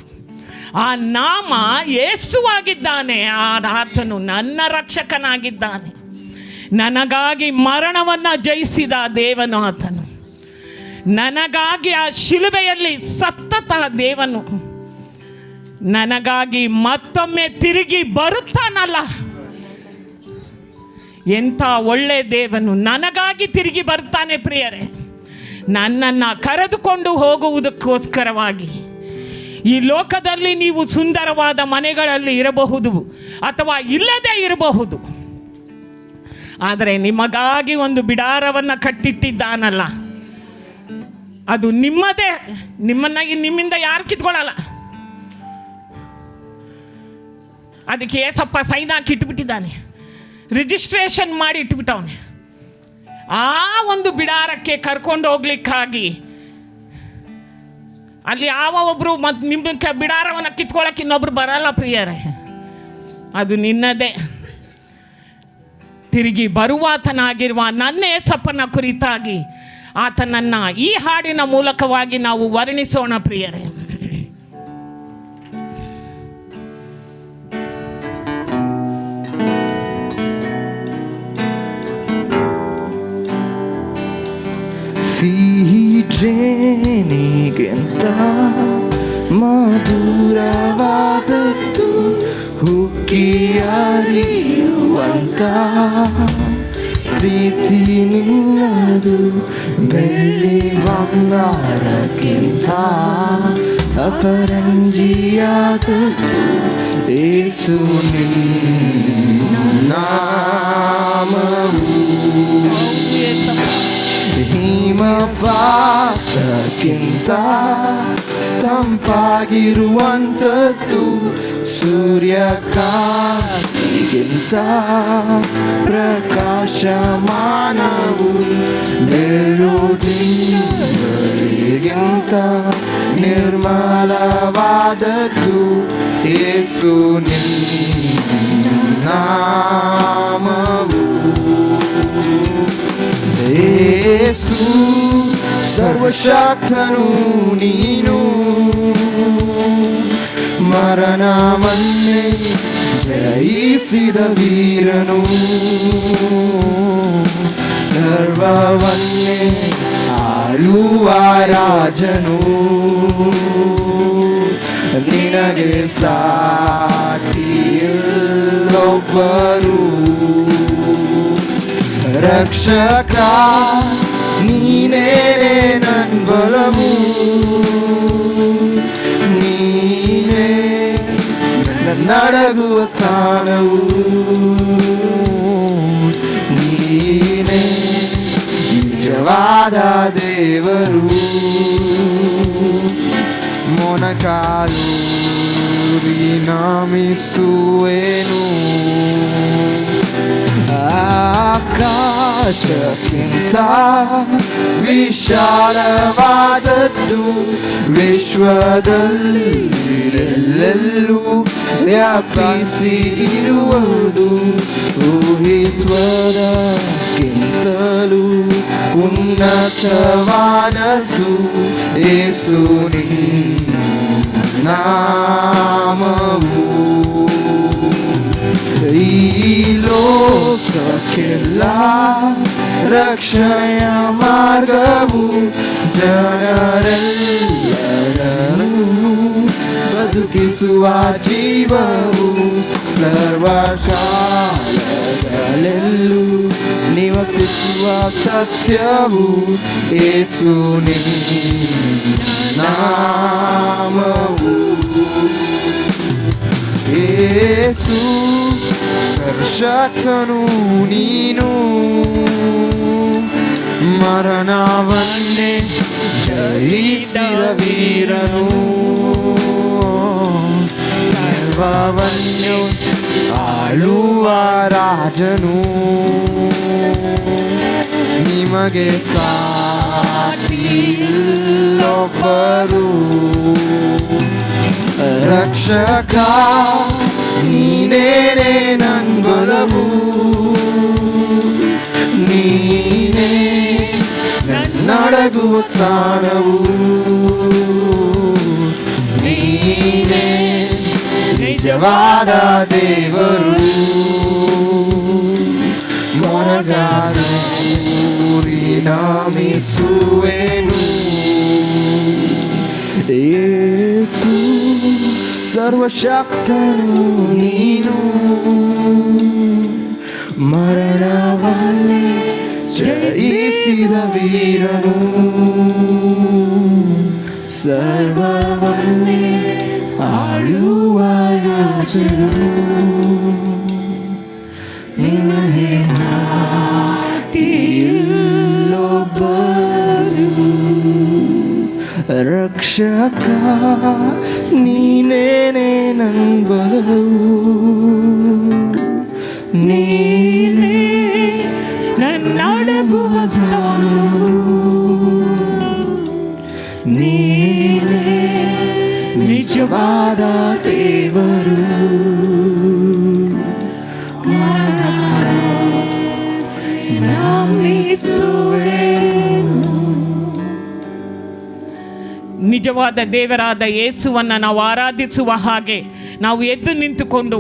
ಆ ನಾಮ ಯೇಸುವಾಗಿದ್ದಾನೆ. ಆತನು ನನ್ನ ರಕ್ಷಕನಾಗಿದ್ದಾನೆ. ನನಗಾಗಿ ಮರಣವನ್ನು ಜಯಿಸಿದ ದೇವನು ಆತನು. ನನಗಾಗಿ ಆ ಶಿಲುಬೆಯಲ್ಲಿ ಸತ್ತತ ದೇವನು. ನನಗಾಗಿ ಮತ್ತೊಮ್ಮೆ ತಿರುಗಿ ಬರುತ್ತಾನಲ್ಲ. ಎಂಥ ಒಳ್ಳೆ ದೇವನು ನನಗಾಗಿ ತಿರುಗಿ ಬರ್ತಾನೆ ಪ್ರಿಯರೇ. ನನ್ನನ್ನು ಕರೆದುಕೊಂಡು ಹೋಗುವುದಕ್ಕೋಸ್ಕರವಾಗಿ. ಈ ಲೋಕದಲ್ಲಿ ನೀವು ಸುಂದರವಾದ ಮನೆಗಳಲ್ಲಿ ಇರಬಹುದು ಅಥವಾ ಇಲ್ಲದೆ ಇರಬಹುದು. ಆದರೆ ನಿಮಗಾಗಿ ಒಂದು ಬಿಡಾರವನ್ನು ಕಟ್ಟಿಟ್ಟಿದ್ದಾನಲ್ಲ, ಅದು ನಿಮ್ಮದೇ. ನಿಮ್ಮಿಂದ ಯಾರು ಕಿತ್ಕೊಳ್ಳಲ್ಲ. ಅದಕ್ಕೆ ಏಸಪ್ಪ ಸೈನ್ ಹಾಕಿ ಇಟ್ಬಿಟ್ಟಿದ್ದಾನೆ, ರಿಜಿಸ್ಟ್ರೇಷನ್ ಮಾಡಿ ಇಟ್ಬಿಟ್ಟವನೆ. ಆ ಒಂದು ಬಿಡಾರಕ್ಕೆ ಕರ್ಕೊಂಡು ಹೋಗ್ಲಿಕ್ಕಾಗಿ ಅಲ್ಲಿ ಯಾವ ಒಬ್ಬರು ಮತ್ತು ನಿಮ್ಮ ಬಿಡಾರವನ್ನು ಕಿತ್ಕೊಳ್ಳೋಕೆ ಇನ್ನೊಬ್ರು ಬರಲ್ಲ ಪ್ರಿಯರೇ, ಅದು ನಿನ್ನದೇ. ತಿರುಗಿ ಬರುವಾತನಾಗಿರುವ ನನ್ನ ಏಸಪ್ಪನ ಕುರಿತಾಗಿ ಆತನನ್ನು ಈ ಹಾಡಿನ ಮೂಲಕವಾಗಿ ನಾವು ವರ್ಣಿಸೋಣ ಪ್ರಿಯರೇ. ಸಿಹಿ ಜೇನಿಗಿಂತ ಮಧುರವಾದದ್ದು ಹುಕ್ಕಿ ಹರಿಯುವಂತ ಪ್ರೀತಿ ನಿನ್ನದು. ಬೆಳ್ಳಿ ಬಂಗಾರಕ್ಕಿಂತ ಅಪರಂಜಿಯಾದದ್ದು ಯೇಸು ನಿನ್ನ ನಾಮವು. ಹಿಮಪಾತಕ್ಕಿಂತ ತಂಪಾಗಿರುವಂಥದ್ದು ಸೂರ್ಯಕಾಂತಿಗಿಂತ ಪ್ರಕಾಶಮಾನವು. ಬೆಳ್ಳುದಿಂಗಳಿಗಿಂತ ನಿರ್ಮಲವಾದದ್ದು ಯೇಸು ನಿನ್ನ ನಾಮವು. ಯೇಸು ಸರ್ವಶಕ್ತನು ನೀನು, ಮರಣವನ್ನೇ ಜಯಿಸಿದ ವೀರನು, ಸರ್ವವನ್ನೇ ಆಳುವ ರಾಜನು. ನಿನಗೆ ಸಾಟಿಯಲ್ಲೊಬ್ಬರು, ರಕ್ಷಕ ನೀನೇ ನನ್ ಬಲವು, ನೀನೇ ನಡಗುವ ತಾಣವು, ನೀನೇ ನಿಜವಾದ ದೇವರು. ಮೊಣಕಾಲು ನಮಿಸುವೆನು, ಆಕಾಶಕ್ಕಿಂತ ವಿಶಾಲವಾದದ್ದು ವಿಶ್ವದಲ್ಲೆಲ್ಲೂ ವ್ಯಾಪಿಸಿರುವುದು. ಊಹಿಸುವುದಕ್ಕಿಂತಲೂ ಉನ್ನತವಾದದ್ದು ಯೇಸು ನಿನ್ನ ನಾಮವು. ಈ ಲೋಕಕ್ಕೆಲ್ಲ ರಕ್ಷೆಯ ಮಾರ್ಗವು, ಜನರೆಲ್ಲರನ್ನೂ ಬದುಕಿಸುವ ಜೀವವು, ಸರ್ವಶಾಲೆಗಳಲ್ಲೂ ನಿವಸಿಸುವ ಸತ್ಯವು ಯೇಸು ನಿನ್ನ ನಾಮವು. ಯೇಸು ಸರ್ವಶಕ್ತನು ನೀನು, ಮರಣವನ್ನೇ ಜಯಿಸಿದ ವೀರನು, ಸರ್ವವನ್ನೂ ಆಳುವ ರಾಜನು. ನಿಮಗೆ ಸಾಟಿಯಲ್ಲೊಬ್ಬರು, ರಕ್ಷಕ ನೀನೇ ನನ್ ಬಲವು, ನೀನೇ ನಡಗುವ ಸ್ಥಾನವು, ನೀನೇ ನಿಜವಾದ ದೇವರು. ಮೊಣಗಾಲೂರಿ ನಮಿಸುವೆನು, ಯೇಸು ಸರ್ವಶಕ್ತನು ನೀನು, ಮರಣವನ್ನೇ ಜಯಿಸಿದ ವೀರನು, ಸರ್ವವನ್ನೇ ಆಳುವ ರಾಜನು. ನಿನಗೆ ರಕ್ಷಕ ನೀನೇನೇ ನನ್ ಬಲವು, ನೀನೇ ನನ್ನಡಗುವ ನೀನೇ ನಿಜವಾದ ದೇವರು. ನಿಜವಾದ ದೇವರಾದ ಯೇಸುವನ್ನು ನಾವು ಆರಾಧಿಸುವ ಹಾಗೆ ನಾವು ಎದ್ದು ನಿಂತುಕೊಂಡು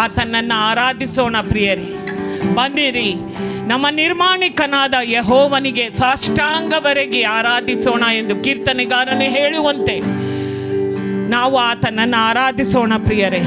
ಆತನನ್ನು ಆರಾಧಿಸೋಣ ಪ್ರಿಯರೇ. ಬನ್ನಿರಿ, ನಮ್ಮ ನಿರ್ಮಾಣಿಕನಾದ ಯೆಹೋವನಿಗೆ ಸಾಷ್ಟಾಂಗವರೆಗೆ ಆರಾಧಿಸೋಣ ಎಂದು ಕೀರ್ತನೆಗಾರನೇ ಹೇಳುವಂತೆ ನಾವು ಆತನನ್ನು ಆರಾಧಿಸೋಣ ಪ್ರಿಯರೇ.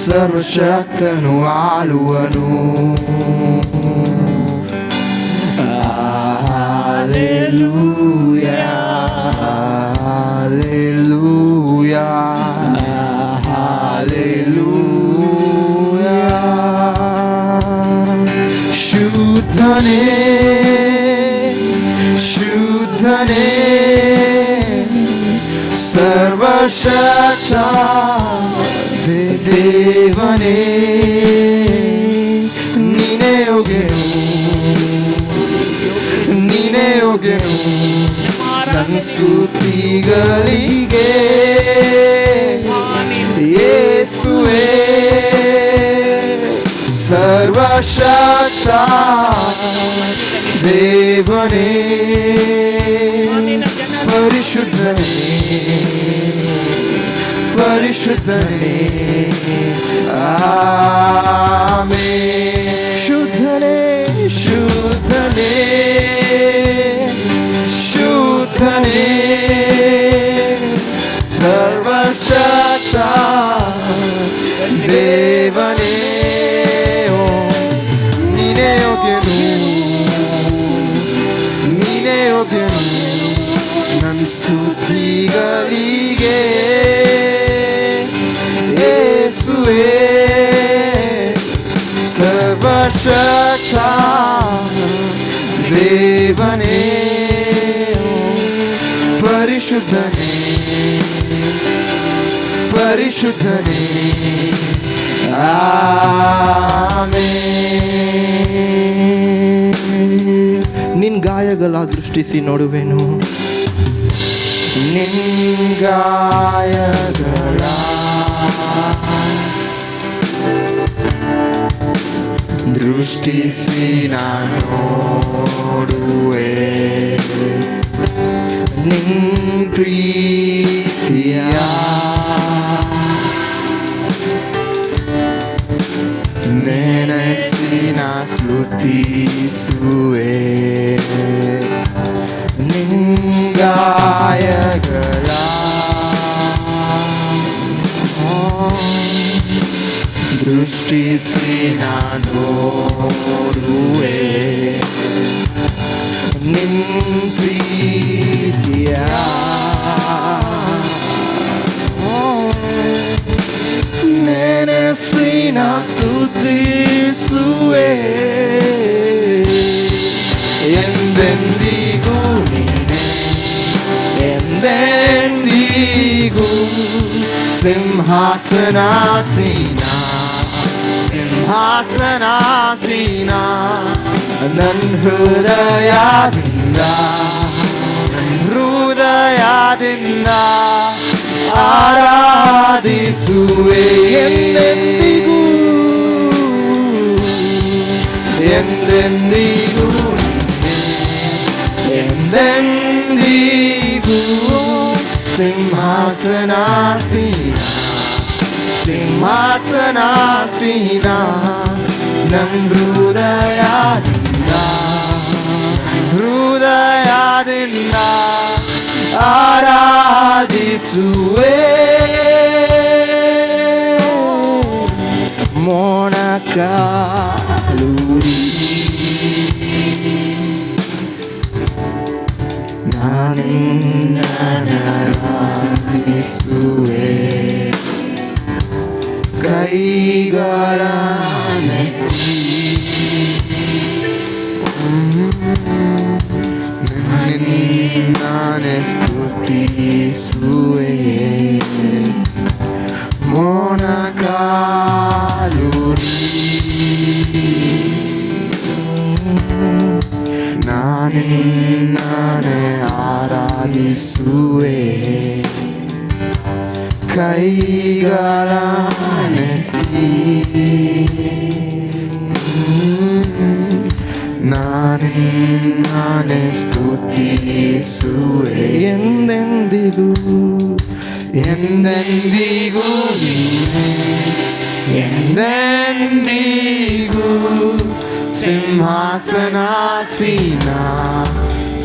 ಸರ್ವಶಕ್ತನು ಆಳುವನು. Hallelujah, hallelujah, hallelujah. ಶುದ್ಧನೇ ಶುದ್ಧನೇ ಸರ್ವಶಕ್ತ ದೇವನೇ ನೀನೇ ಹೋಗೆನು, ನೀನೇ ಹೋಗೆನು ನನ್ನ ಸ್ತುತಿಗಳಿಗೆ ಯೇಸುವೇ. ಸರ್ವಶಕ್ತ ದೇವನೇ ಪರಿಶುದ್ಧನೇ ಪರಿಶುದ್ಧನೇ ಆಮೆನ್. ಶುದ್ಧನೇ ಶುದ್ಧನೇ ಶುದ್ಧನೇ ಸರ್ವಶಕ್ತ ದೇವನೇ ನೀನೇ ಹೋಗೆನು, ನೀನೇ ಹೋಗೆನು ನನ್ನ ಸ್ತುತಿಗಳಿಗೆ ಯೇಸುವೇ. ಸರ್ವಶಕ್ತ ದೇವನೇ ಪರಿಶುದ್ಧನೇ ಪರಿಶುದ್ಧನೇ ಆಮೆನ್. ನಿನ್ ಗಾಯಗಳ ದೃಷ್ಟಿಸಿ ನೋಡುವೆನು, ನಿನ್ ಗಾಯಗಳ ದೃಷ್ಟಿಸಿ ನಾನು ನೋಡುವೆ, ನಿನ್ ಪ್ರೀತಿಯ ನೆನೆಸಿ ನಾ ಸ್ತುತಿಸುವೆ, ನಿನ್ ಗಾಯಗಳ ದೃಷ್ಟಿಸಿ ನಾನು ನೋಡುವೆ, ನಿನ್ ಪ್ರೀತಿಯ ನೆನೆಸಿ ನಾ ಸ್ತುತಿಸುವೆ, ಎಂದೆಂದಿಗೂ ನೀನೆ ಎಂದೆಂದಿಗೂ ಸಿಂಹಾಸನಾಸೀನ ಸಿಂಹಾಸನಾಸೀನ ನನ್ನ ಹೃದಯದಿಂದ ಹೃದಯದಿಂದ ಆರಾಧಿಸುವೆ, ಎಂದೆಂದಿಗೂ ಎಂದೆಂದಿಗೂ ಎಂದೆಂದಿಗೂ ಸಿಂಹಾಸನಾಸೀನ ಸಿಂಹಾಸನಾಸೀನ ನನ್ನ ಹೃದಯದಿಂದ ಹೃದಯದಿಂದ ಆರಾಧಿಸುವೆ, ಮೋನಕ ನಾನಿಸುವೆ ಕೈಗಳನ್ನೆತ್ತಿ ನಿನ್ನನ್ನೇ ಸ್ತುತಿಸುವೆ ಮೊಣಕಾಲೂರಿ ನಾನಿನ್ನನ್ನೇ ಆರಾಧಿಸುವೆ ಕೈಗಳನ್ನೆತ್ತಿ ನಾನಿನ್ನನ್ನೇ ಸ್ತುತಿಸುವೆ ಎಂದೆಂದಿಗೂ ಎಂದೆಂದಿಗೂ ನೀನೇ ಎಂದೆಂದಿಗೂ ಸಿಂಹಾಸನಾಸೀನ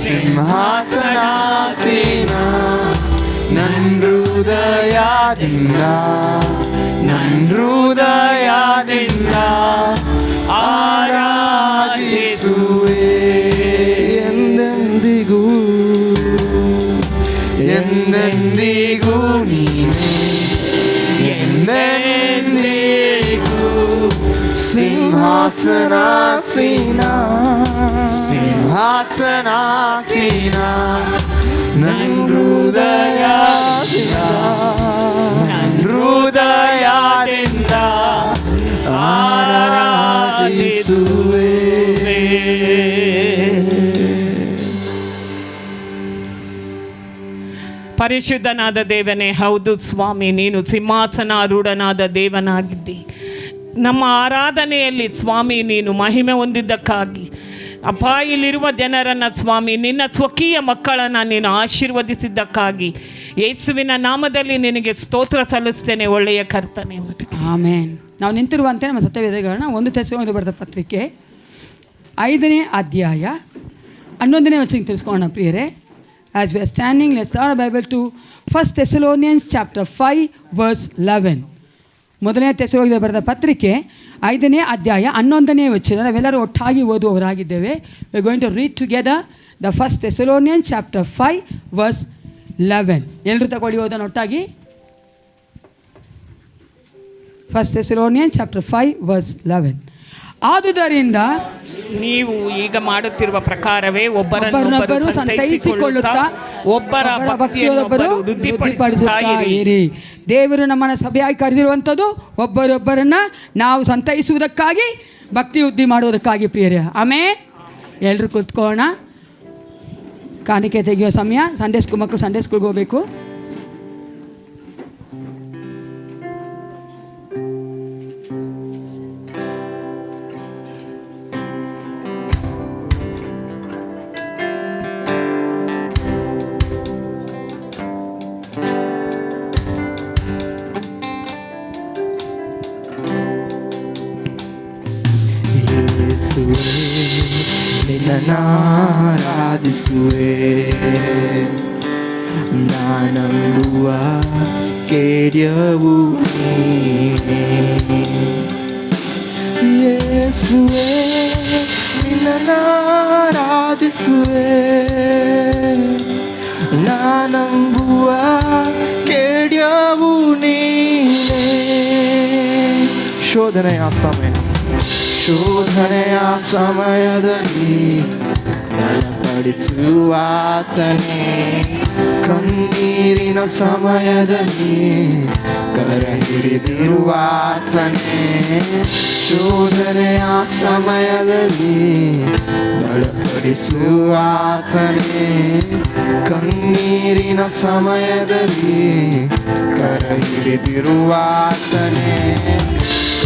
ಸಿಂಹಾಸನಾಸೀನ ನನ್ನ ಹೃದಯದಿಂದ ಆರಾಧಿಸುವೆ ಎಂದೆಂದಿಗೂ ಎಂದೆಂದಿಗೂ ನೀನೇ ಎಂದೆಂದಿಗೂ ಸಿಂಹಾಸನಾಸೀನ ಸಿಂಹಾಸನಾಸೀನ ನನ್ನ ಹೃದಯದಿಂದ ಆರಾಧಿಸುವೆ. ಪರಿಶುದ್ಧನಾದ ದೇವನೇ, ಹೌದು ಸ್ವಾಮಿ, ನೀನು ಸಿಂಹಾಸನಾರೂಢನಾದ ದೇವನಾಗಿದ್ದಿ. ನಮ್ಮ ಆರಾಧನೆಯಲ್ಲಿ ಸ್ವಾಮಿ ನೀನು ಮಹಿಮೆ ಹೊಂದಿದ್ದಕ್ಕಾಗಿ ಅಪ್ಪ, ಇಲ್ಲಿರುವ ಜನರನ್ನು ಸ್ವಾಮಿ ನಿನ್ನ ಸ್ವಕೀಯ ಮಕ್ಕಳನ್ನು ನೀನು ಆಶೀರ್ವದಿಸಿದ್ದಕ್ಕಾಗಿ ಯೇಸುವಿನ ನಾಮದಲ್ಲಿ ನಿನಗೆ ಸ್ತೋತ್ರ ಸಲ್ಲಿಸ್ತೇನೆ, ಒಳ್ಳೆಯ ಕರ್ತನೆ. ಆಮೇನ್. ನಾವು ನಿಂತಿರುವಂತೆ ನಮ್ಮ ಸತ್ಯವೇದಗಳನ್ನ 1 ತೆಸಲೋನಿಕರಿಗೆ ಬರೆದ ಪತ್ರಿಕೆ 5ನೇ ಅಧ್ಯಾಯ 11ನೇ ವಚನ ತಿಳಿಸ್ಕೊಳ್ಳೋಣ ಪ್ರಿಯರೇ. As we are standing, let's start our Bible to 1 Thessalonians chapter 5 verse 11. 1ನೇ ತೆಸಲೋನಿಕರಿಗೆ ಬರೆದ ಪತ್ರಿಕೆ 5ನೇ ಅಧ್ಯಾಯ 11ನೇ ವಚನ. ನಾವೆಲ್ಲರೂ ಒಟ್ಟಾಗಿ ಓದುವವರಾಗಿದ್ದೇವೆ. We are going to read together the 1 Thessalonians chapter 5 verse 11. ಎಲ್ಲರೂ ತಗೊಳ್ಳಿ ಓದೋಣ ಒಟ್ಟಾಗಿ. 1 Thessalonians chapter 5 verse 11. ಆದುದರಿಂದ ನೀವು ಈಗ ಮಾಡುತ್ತಿರುವ ಪ್ರಕಾರವೇ ಒಬ್ಬರನ್ನೊಬ್ಬರು ಸಂತೈಸಿಕೊಳ್ಳುತ್ತಾ ಒಬ್ಬರ ಭಕ್ತಿಯೊಬ್ಬರು ವೃದ್ಧಿಪಡಿಸುತ್ತಾ ಇರಿ. ದೇವರು ನಮ್ಮನ್ನು ಸಭೆಯಾಗಿ ಕರೆದಿರುವಂಥದ್ದು ಒಬ್ಬರೊಬ್ಬರನ್ನು ನಾವು ಸಂತೈಸುವುದಕ್ಕಾಗಿ, ಭಕ್ತಿ ವೃದ್ಧಿ ಮಾಡುವುದಕ್ಕಾಗಿ ಪ್ರಿಯರೇ. ಆಮೇಲೆ ಎಲ್ಲರೂ ಕುತ್ಕೋಣ. ಕಾಣಿಕೆ ತೆಗೆಯೋ ಸಮಯ. ಸಂಡೇ ಸ್ಕೂಲ್ ಮಕ್ಕಳು ಸಂಡೇ ಸ್ಕೂಲ್ಗೆ ಹೋಗಬೇಕು. ನಿನ್ನನ್ನಾರಾಧಿಸುವೆ, ನಾನಂಬುವ ಕೇಡ್ಯವು ನೀನೇ. ಯೇಸುವೇ, ನಿನ್ನನ್ನಾರಾಧಿಸುವೆ, ನಾನಂಬುವ ಕೇಡ್ಯವು ನೀನೇ. ಶೋಧನೆಯ ಸಮಯದಲ್ಲಿ ಬಲಪಡಿಸುವಾತನೇ, ಕಣ್ಣೀರಿನ ಸಮಯದಲ್ಲಿ ಕರ ಹಿಡಿದಿರುವಾತನೇ. ಶೋಧನೆಯ ಸಮಯದಲ್ಲಿ ಬಲಪಡಿಸುವಾತನೇ, ಕಣ್ಣೀರಿನ ಸಮಯದಲ್ಲಿ ಕರ ಹಿಡಿದಿರುವಾತನೇ.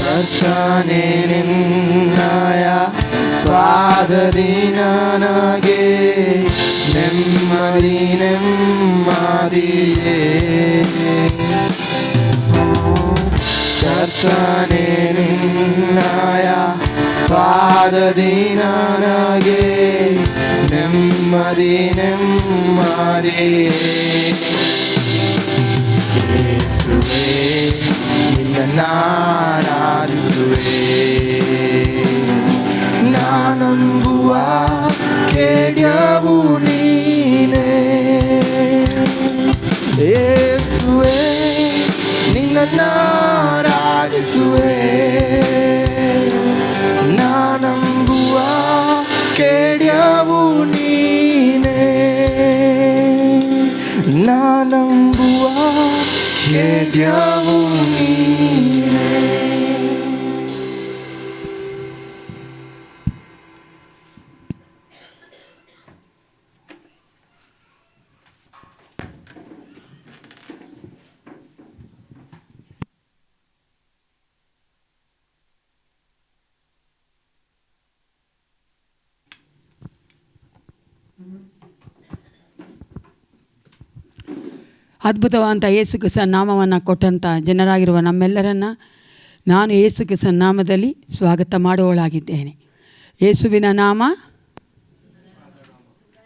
ಕರ್ತನೇ, ನಿನ್ನಯ ಪಾದದಿ ನನಗೆ ನೆಮ್ಮದಿ ನೆಮ್ಮದಿಯೇ. ಕರ್ತನೇ, ನಿನ್ನಯ ಪಾದದಿ ನನಗೆ ನೆಮ್ಮದಿ ನೆಮ್ಮದಿಯೇ. ಯೇಸುವೇ, ನಿನ್ನನ್ನಾರಾಧಿಸುವೆ, ನಾನಂಬುವ ಖೇಡ್ಯವು ನೀನೇ. ಅದ್ಭುತವಾದಂಥ ಯೇಸು ಕ್ರಿಸ್ತನ ನಾಮವನ್ನು ಕೊಟ್ಟಂಥ ಜನರಾಗಿರುವ ನಮ್ಮೆಲ್ಲರನ್ನು ನಾನು ಯೇಸು ಕ್ರಿಸ್ತನ ನಾಮದಲ್ಲಿ ಸ್ವಾಗತ ಮಾಡುವವಳಾಗಿದ್ದೇನೆ. ಯೇಸುವಿನ ನಾಮ,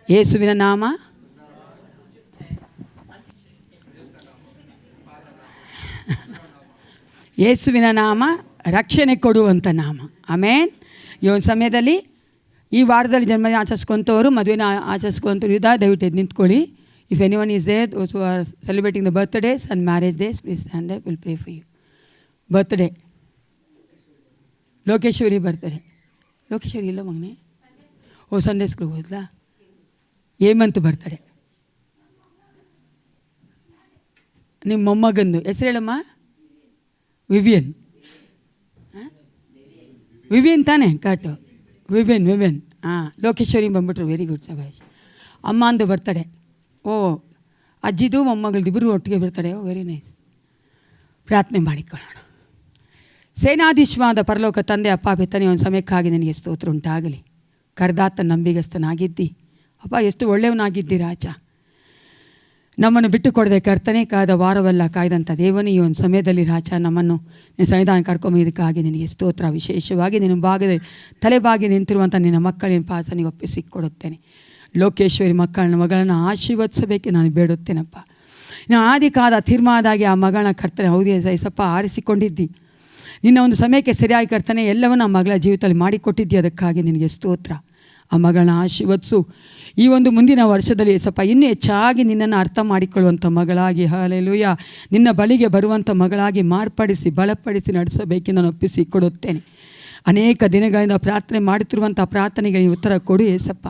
ಯೇಸುವಿನ ನಾಮ ಯೇಸುವಿನ ನಾಮ ರಕ್ಷಣೆ ಕೊಡುವಂಥ ನಾಮ. ಆಮೇನ್. ಈ ಒಂದು ಸಮಯದಲ್ಲಿ ಈ ವಾರದಲ್ಲಿ ಜನ್ಮದಿನ ಆಚರಿಸ್ಕೊಂಥವ್ರು, ಮದುವೆನ ಆಚರಿಸ್ಕೊಂಥವ್ರು ಇದ್ದ ದಯವಿಟ್ಟು ಎದ್ದು ನಿಂತ್ಕೊಳ್ಳಿ. If anyone is there, those who are celebrating the birthdays and marriage days, please stand up. We'll pray for you. Birthday. Lokeshwari ಬರ್ತಾರೆ. ಲೋಕೇಶ್ವರಿ ಇಲ್ಲ ಮಗನೆ? ಓ, ಸಂಡೇ ಸ್ಕೂಲ್ ಹೋದ್ಲಾ? ಹೇಮಂತ್ ಬರ್ತಾರೆ. ನಿಮ್ಮ ಮೊಮ್ಮಗಂದು ಹೆಸರು ಹೇಳಮ್ಮ? ವಿವಿಯನ್. ವಿವಿಯನ್ ತಾನೇ? ಕರೆಕ್ಟು. ವಿವಿಯನ್. ಹಾಂ, ಲೋಕೇಶ್ವರಿ ಬಂದ್ಬಿಟ್ರು. Very good, ಸಭಾಷ್. ಅಮ್ಮ ಅಂದು ಬರ್ತಾರೆ. ಓ, ಅಜ್ಜಿದು ಮೊಮ್ಮಗಳದ್ದು ಇಬ್ಬರು ಒಟ್ಟಿಗೆ ಬರ್ತಾರೆ. ಓ, ವೆರಿ ನೈಸ್. ಪ್ರಾರ್ಥನೆ ಮಾಡಿಕೊಳ್ಳೋಣ. ಸೇನಾಧೀಶ್ವಾದ ಪರಲೋಕ ತಂದೆ, ಅಪ್ಪ ಬೆತ್ತನೆ ಒಂದು ಸಮಯಕ್ಕಾಗಿ ನನಗೆ ಸ್ತೋತ್ರ ಉಂಟಾಗಲಿ. ಕರ್ದಾತ ನಂಬಿಗಸ್ತನಾಗಿದ್ದಿ ಅಪ್ಪ, ಎಷ್ಟು ಒಳ್ಳೆಯವನಾಗಿದ್ದಿ ರಾಜ. ನಮ್ಮನ್ನು ಬಿಟ್ಟು ಕೊಡದೆ ಕರ್ತನೆ ಕಾದ ವಾರವೆಲ್ಲ ಕಾಯ್ದಂಥ ದೇವನೇ ಈ ಒಂದು ಸಮಯದಲ್ಲಿ ರಾಜ ನಮ್ಮನ್ನು ನಿನ್ನ ಸನ್ನಿಧಾನ ಕರ್ಕೊಂಬೊಯ್ದಕ್ಕಾಗಿ ನಿನಗೆ ಸ್ತೋತ್ರ. ವಿಶೇಷವಾಗಿ ನಿನ್ನ ಭಾಗದ ತಲೆಬಾಗಿ ನಿಂತಿರುವಂಥ ನಿನ್ನ ಮಕ್ಕಳಿನ ಪಾಸನಿಗೆ ಒಪ್ಪಿಸಿಕೊಡುತ್ತೇನೆ. ಲೋಕೇಶ್ವರಿ ಮಗಳನ್ನು ಆಶೀರ್ವದಿಸಬೇಕೆ ನಾನು ಬೇಡುತ್ತೇನಪ್ಪ. ನಾನು ಆದಿಕಾದ ತೀರ್ಮಾನದಾಗಿ ಆ ಮಗಳನ್ನ ಕರ್ತನೆ ಹೌದು ಏಸಪ್ಪ ಆರಿಸಿಕೊಂಡಿದ್ದಿ. ನಿನ್ನ ಒಂದು ಸಮಯಕ್ಕೆ ಸರಿಯಾಗಿ ಕರ್ತನೆ ಎಲ್ಲವನ್ನೂ ಆ ಮಗಳ ಜೀವಿತದಲ್ಲಿ ಮಾಡಿಕೊಟ್ಟಿದ್ದಿ. ಅದಕ್ಕಾಗಿ ನಿನಗೆ ಸ್ತೋತ್ರ. ಆ ಮಗಳನ್ನ ಆಶೀರ್ವದಿಸು. ಈ ಒಂದು ಮುಂದಿನ ವರ್ಷದಲ್ಲಿ ಏಸಪ್ಪ ಇನ್ನೂ ಹೆಚ್ಚಾಗಿ ನಿನ್ನನ್ನು ಅರ್ಥ ಮಾಡಿಕೊಳ್ಳುವಂಥ ಮಗಳಾಗಿ, ಹಲ್ಲೆಲೂಯಾ, ನಿನ್ನ ಬಳಿಗೆ ಬರುವಂಥ ಮಗಳಾಗಿ ಮಾರ್ಪಡಿಸಿ ಬಲಪಡಿಸಿ ನಡೆಸಬೇಕೆಂದು ನಾನು ಒಪ್ಪಿಸಿಕೊಡುತ್ತೇನೆ. ಅನೇಕ ದಿನಗಳಿಂದ ಪ್ರಾರ್ಥನೆ ಮಾಡುತ್ತಿರುವಂಥ ಪ್ರಾರ್ಥನೆಗೆ ಉತ್ತರ ಕೊಡು ಏಸಪ್ಪ.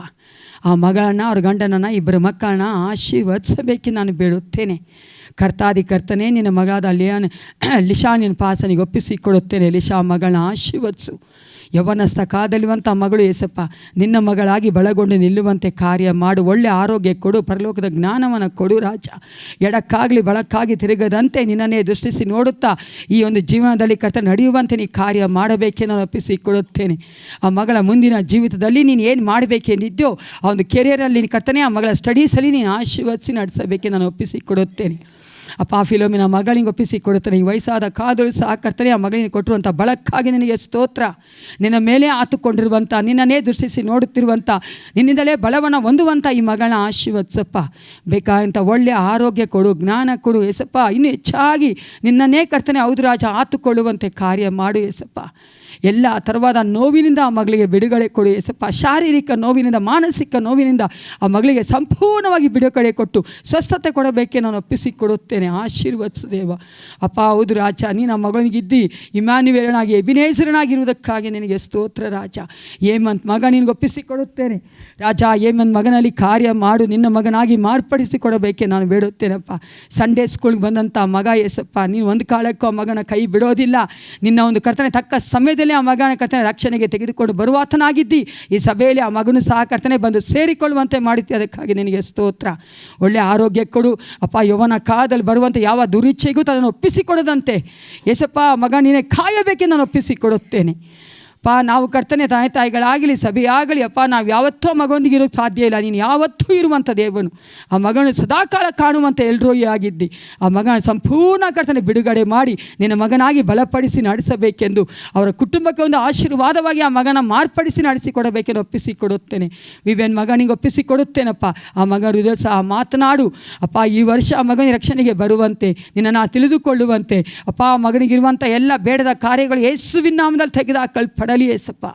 ಆ ಮಗಳನ್ನ, ಅವ್ರ ಗಂಡನನ್ನು, ಇಬ್ಬರು ಮಕ್ಕಳನ್ನ ಆಶೀರ್ವದಿಸಬೇಕೆ ನಾನು ಬೇಡುತ್ತೇನೆ. ಕರ್ತನೇ ನಿನ್ನ ಮಗಾದ ಲಿಶಾ ನಿನ್ನ ಪಾಸನಿಗೆ ಒಪ್ಪಿಸಿಕೊಡುತ್ತೇನೆ. ಲಿಶಾ ಮಗಳನ್ನ ಆಶೀರ್ವದಿಸು. ಯವನಸ್ಥ ಕಾದಲಿರುವಂಥ ಮಗಳು ಏಸಪ್ಪ ನಿನ್ನ ಮಗಳಾಗಿ ಬಲಗೊಂಡು ನಿಲ್ಲುವಂತೆ ಕಾರ್ಯ ಮಾಡು. ಒಳ್ಳೆ ಆರೋಗ್ಯ ಕೊಡು. ಪರಲೋಕದ ಜ್ಞಾನವನ್ನು ಕೊಡು ರಾಜ. ಎಡಕ್ಕಾಗಲಿ ಬಳಕ್ಕಾಗಿ ತಿರುಗದಂತೆ ನಿನ್ನನ್ನೇ ದೃಷ್ಟಿಸಿ ನೋಡುತ್ತಾ ಈ ಒಂದು ಜೀವನದಲ್ಲಿ ನಡೆಯುವಂತೆ ನೀ ಕಾರ್ಯ ಮಾಡಬೇಕೆ ನಾನು ಒಪ್ಪಿಸಿಕೊಡುತ್ತೇನೆ. ಆ ಮಗಳ ಮುಂದಿನ ಜೀವಿತದಲ್ಲಿ ನೀನು ಏನು ಮಾಡಬೇಕೆಂದಿದ್ದೋ ಆ ಒಂದು ಕೆರಿಯರಲ್ಲಿ ಕರ್ತನೆ ಆ ಮಗಳ ಸ್ಟಡೀಸಲ್ಲಿ ನೀನು ಆಶೀರ್ವದಿಸಿ ನಡೆಸಬೇಕೆ ನಾನು ಒಪ್ಪಿಸಿಕೊಡುತ್ತೇನೆ. ಅಪ್ಪ ಫಿಲೋಮಿನ ಮಗಳಿಗೆ ಒಪ್ಪಿಸಿಕೊಡುತ್ತೇನೆ. ಈ ವಯಸ್ಸಾದ ಕಾದಳು ಸಹ ಕರ್ತನೆ ಆ ಮಗಳಿಗೆ ಕೊಟ್ಟಿರುವಂಥ ಬಳಕ್ಕಾಗಿ ನಿನಗೆ ಸ್ತೋತ್ರ. ನಿನ್ನ ಮೇಲೆ ಆತುಕೊಂಡಿರುವಂಥ, ನಿನ್ನನ್ನೇ ದೃಷ್ಟಿಸಿ ನೋಡುತ್ತಿರುವಂಥ, ನಿನ್ನಿಂದಲೇ ಬಲವನ್ನು ಹೊಂದುವಂಥ ಈ ಮಗಳನ್ನ ಆಶೀರ್ವದಿಸಪ್ಪ. ಬೇಕಾದಂಥ ಒಳ್ಳೆಯ ಆರೋಗ್ಯ ಕೊಡು, ಜ್ಞಾನ ಕೊಡು ಏಸಪ್ಪ. ಇನ್ನೂ ಹೆಚ್ಚಾಗಿ ನಿನ್ನನ್ನೇ ಕರ್ತನೆ ಹೌದು ರಾಜ ಆತುಕೊಳ್ಳುವಂತೆ ಕಾರ್ಯ ಮಾಡು ಏಸಪ್ಪ. ಎಲ್ಲ ಥರವಾದ ನೋವಿನಿಂದ ಆ ಮಗಳಿಗೆ ಬಿಡುಗಡೆ ಕೊಡು ಏಸಪ್ಪ. ಶಾರೀರಿಕ ನೋವಿನಿಂದ, ಮಾನಸಿಕ ನೋವಿನಿಂದ ಆ ಮಗಳಿಗೆ ಸಂಪೂರ್ಣವಾಗಿ ಬಿಡುಗಡೆ ಕೊಟ್ಟು ಸ್ವಸ್ಥತೆ ಕೊಡಬೇಕೆ ನಾನು ಒಪ್ಪಿಸಿಕೊಡುತ್ತೇನೆ. ಆಶೀರ್ವದಿಸು ದೇವ. ಅಪ್ಪ ಹೌದು ರಾಜ, ನೀನು ಆ ಮಗನಿಗಿದ್ದಿ ಇಮ್ಯಾನ್ಯುವೇಲನಾಗಿ ಎಬಿನೇಸರನಾಗಿರುವುದಕ್ಕಾಗಿ ನಿನಗೆ ಸ್ತೋತ್ರ ರಾಜ. ಹೇಮಂತ್ ಮಗ ನಿನಗೆ ಒಪ್ಪಿಸಿಕೊಡುತ್ತೇನೆ ರಾಜ. ಹೇಮಂತ್ ಮಗನಲ್ಲಿ ಕಾರ್ಯ ಮಾಡು. ನಿನ್ನ ಮಗನಾಗಿ ಮಾರ್ಪಡಿಸಿಕೊಡಬೇಕೆ ನಾನು ಬೇಡುತ್ತೇನಪ್ಪ. ಸಂಡೇ ಸ್ಕೂಲ್ಗೆ ಬಂದಂಥ ಮಗ ಏಸಪ್ಪ, ನೀನು ಒಂದು ಕಾಲಕ್ಕೂ ಆ ಮಗನ ಕೈ ಬಿಡೋದಿಲ್ಲ. ನಿನ್ನ ಒಂದು ಕರ್ತನೆ ತಕ್ಕ ಸಮಯದಲ್ಲಿ ಆ ಮಗನ ಕರ್ತನೆ ರಕ್ಷಣೆಗೆ ತೆಗೆದುಕೊಂಡು ಬರುವಾತನಾಗಿದ್ದಿ. ಈ ಸಭೆಯಲ್ಲಿ ಆ ಮಗನು ಸಹ ಕರ್ತನೆ ಬಂದು ಸೇರಿಕೊಳ್ಳುವಂತೆ ಮಾಡುತ್ತಿ. ಅದಕ್ಕಾಗಿ ನಿನಗೆ ಸ್ತೋತ್ರ. ಒಳ್ಳೆಯ ಆರೋಗ್ಯ ಕೊಡು ಅಪ್ಪ. ಯವನ ಕಾಲದಲ್ಲಿ ಬರುವಂತೆ ಯಾವ ದುರಿಚ್ಛೆಗೂ ತನ್ನನ್ನು ಒಪ್ಪಿಸಿಕೊಡದಂತೆ ಏಸಪ್ಪ ಮಗ ನೀನೇ ಕಾಯಬೇಕೆ ನಾನು ಒಪ್ಪಿಸಿಕೊಡುತ್ತೇನೆ. ಅಪ್ಪ ನಾವು ಕರ್ತನೆ ತಾಯಿಗಳಾಗಲಿ ಸಭೆಯಾಗಲಿ ಅಪ್ಪ ನಾವು ಯಾವತ್ತೂ ಮಗನೊಂದಿಗೆ ಇರೋಕ್ಕೆ ಸಾಧ್ಯ ಇಲ್ಲ. ನೀನು ಯಾವತ್ತೂ ಇರುವಂಥ ದೇವನು. ಆ ಮಗನು ಸದಾಕಾಲ ಕಾಣುವಂಥ ಎಲ್ರೋಯಿ ಆಗಿದ್ದಿ. ಆ ಮಗನ ಸಂಪೂರ್ಣ ಕರ್ತನೆ ಬಿಡುಗಡೆ ಮಾಡಿ ನಿನ್ನ ಮಗನಾಗಿ ಬಲಪಡಿಸಿ ನಡೆಸಬೇಕೆಂದು ಅವರ ಕುಟುಂಬಕ್ಕೆ ಒಂದು ಆಶೀರ್ವಾದವಾಗಿ ಆ ಮಗನ ಮಾರ್ಪಡಿಸಿ ನಡೆಸಿಕೊಡಬೇಕೆಂದು ಒಪ್ಪಿಸಿಕೊಡುತ್ತೇನೆ. ವಿವೇನ್ ಮಗನಿಗೆ ಒಪ್ಪಿಸಿಕೊಡುತ್ತೇನಪ್ಪ. ಆ ಮಗ ಹೃದಯ ಸಹ ಮಾತನಾಡು ಅಪ್ಪ. ಈ ವರ್ಷ ಆ ಮಗನ ರಕ್ಷಣೆಗೆ ಬರುವಂತೆ, ನಿನ್ನನ್ನು ತಿಳಿದುಕೊಳ್ಳುವಂತೆ ಅಪ್ಪ. ಆ ಮಗನಿಗಿರುವಂಥ ಎಲ್ಲ ಬೇಡದ ಕಾರ್ಯಗಳು ಯೇಸುವಿನ ನಾಮದಲ್ಲಿ ತೆಗೆದುಹಾಕಲ್ಪಡಲಿ ಏಸಪ್ಪ.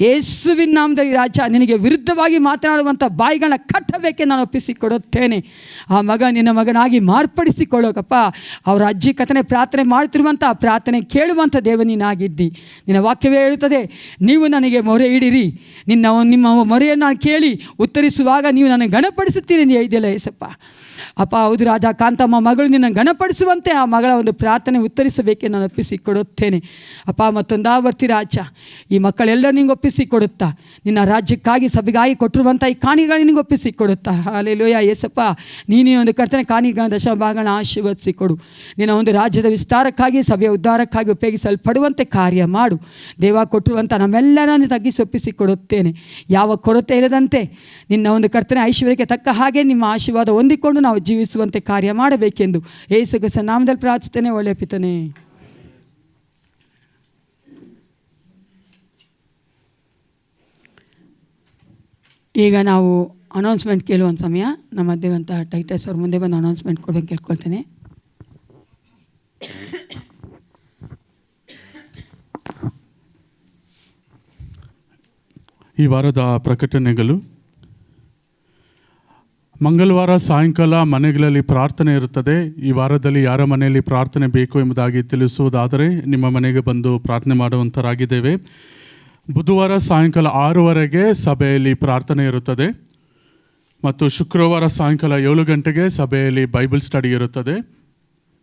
ಯೇಸುವಿನ ನಾಮದಲ್ಲಿ ರಾಜ ನಿನಗೆ ವಿರುದ್ಧವಾಗಿ ಮಾತನಾಡುವಂಥ ಬಾಯಿಗಳನ್ನ ಕಟ್ಟಬೇಕೆ ನಾನು ಒಪ್ಪಿಸಿಕೊಡುತ್ತೇನೆ. ಆ ಮಗ ನಿನ್ನ ಮಗನಾಗಿ ಮಾರ್ಪಡಿಸಿಕೊಳ್ಳೋಕಪ್ಪ. ಅವರ ಅಜ್ಜಿ ಕಥನೆ ಪ್ರಾರ್ಥನೆ ಮಾಡ್ತಿರುವಂಥ ಪ್ರಾರ್ಥನೆ ಕೇಳುವಂಥ ದೇವನೀನಾಗಿದ್ದಿ. ನಿನ್ನ ವಾಕ್ಯವೇ ಹೇಳುತ್ತದೆ, ನೀವು ನನಗೆ ಮೊರೆ ಇಡಿರಿ, ನಿಮ್ಮ ಮೊರೆಯನ್ನು ನಾನು ಕೇಳಿ ಉತ್ತರಿಸುವಾಗ ನೀವು ನನಗೆ ಗಣಪಡಿಸುತ್ತೀರಿ ಎಂದು ಹೇಳಿದೆಯಲ್ಲ ಏಸಪ್ಪ. ಅಪ್ಪ ಹೌದು ರಾಜ, ಕಾಂತಮ್ಮ ಮಗಳು ನಿನ್ನ ಘನಪಡಿಸುವಂತೆ ಆ ಮಗಳ ಒಂದು ಪ್ರಾರ್ಥನೆ ಉತ್ತರಿಸಬೇಕೆ ನಾನು ಒಪ್ಪಿಸಿಕೊಡುತ್ತೇನೆ ಅಪ್ಪ. ಮತ್ತೊಂದಾವರ್ತಿ ರಾಜ, ಈ ಮಕ್ಕಳೆಲ್ಲ ನಿಂಗೆ ಒಪ್ಪಿಸಿಕೊಡುತ್ತಾ, ನಿನ್ನ ರಾಜ್ಯಕ್ಕಾಗಿ ಸಭೆಗಾಗಿ ಕೊಟ್ಟಿರುವಂಥ ಈ ಕಾಣಿಗಳು ನಿನಗೆ ಒಪ್ಪಿಸಿಕೊಡುತ್ತಾ. ಹಲ್ಲೆಲೂಯಾ ಯೇಸಪ್ಪ, ನೀನೇ ಒಂದು ಕರ್ತನೆ ಕಾಣಿಗಳ ದಶಭಾಗಗಳನ್ನ ಆಶೀರ್ವದಿಸಿಕೊಡು. ನಿನ್ನ ಒಂದು ರಾಜ್ಯದ ವಿಸ್ತಾರಕ್ಕಾಗಿ, ಸಭೆಯ ಉದ್ಧಾರಕ್ಕಾಗಿ ಉಪಯೋಗಿಸಲ್ಪಡುವಂತೆ ಕಾರ್ಯ ಮಾಡು ದೇವ. ಕೊಟ್ಟಿರುವಂಥ ನಮ್ಮೆಲ್ಲರನ್ನು ತಗ್ಗಿಸಿ ಒಪ್ಪಿಸಿಕೊಡುತ್ತೇನೆ. ಯಾವ ಕೊರತೆ ಇರದಂತೆ ನಿನ್ನ ಒಂದು ಕರ್ತನೆ ಐಶ್ವರ್ಯಕ್ಕೆ ತಕ್ಕ ಹಾಗೆ ನಿಮ್ಮ ಆಶೀರ್ವಾದ ಹೊಂದಿಕೊಂಡು ನಾವು ಜೀವಿಸುವಂತೆ ಕಾರ್ಯ ಮಾಡಬೇಕೆಂದು ಯೇಸು ಕ್ರಿಸ್ತನ ನಾಮದಲ್ಲಿ ಪ್ರಾರ್ಥಿಸ್ತೇನೆ, ಒಳ್ಳೆಯ ಪಿತನೇ. ಈಗ ನಾವು ಅನೌನ್ಸ್ಮೆಂಟ್ ಕೇಳುವಂಥ ಸಮಯ. ನಮ್ಮ ಮಧ್ಯವಂತ ಟೈಟಸ್ ಅವ್ರ ಮುಂದೆ ಬಂದು ಅನೌನ್ಸ್ಮೆಂಟ್ ಕೊಡಬೇಕು ಕೇಳ್ಕೊಳ್ತೇನೆ. ಈ ವಾರದ ಪ್ರಕಟಣೆಗಳು: ಮಂಗಳವಾರ ಸಾಯಂಕಾಲ ಮನೆಗಳಲ್ಲಿ ಪ್ರಾರ್ಥನೆ ಇರುತ್ತದೆ. ಈ ವಾರದಲ್ಲಿ ಯಾರ ಮನೆಯಲ್ಲಿ ಪ್ರಾರ್ಥನೆ ಬೇಕು ಎಂಬುದಾಗಿ ತಿಳಿಸುವುದಾದರೆ ನಿಮ್ಮ ಮನೆಗೆ ಬಂದು ಪ್ರಾರ್ಥನೆ ಮಾಡುವಂಥರಾಗಿದ್ದೇವೆ. ಬುಧವಾರ ಸಾಯಂಕಾಲ 6:15 ಸಭೆಯಲ್ಲಿ ಪ್ರಾರ್ಥನೆ ಇರುತ್ತದೆ ಮತ್ತು ಶುಕ್ರವಾರ ಸಾಯಂಕಾಲ 7 ಗಂಟೆಗೆ ಸಭೆಯಲ್ಲಿ ಬೈಬಲ್ ಸ್ಟಡಿ ಇರುತ್ತದೆ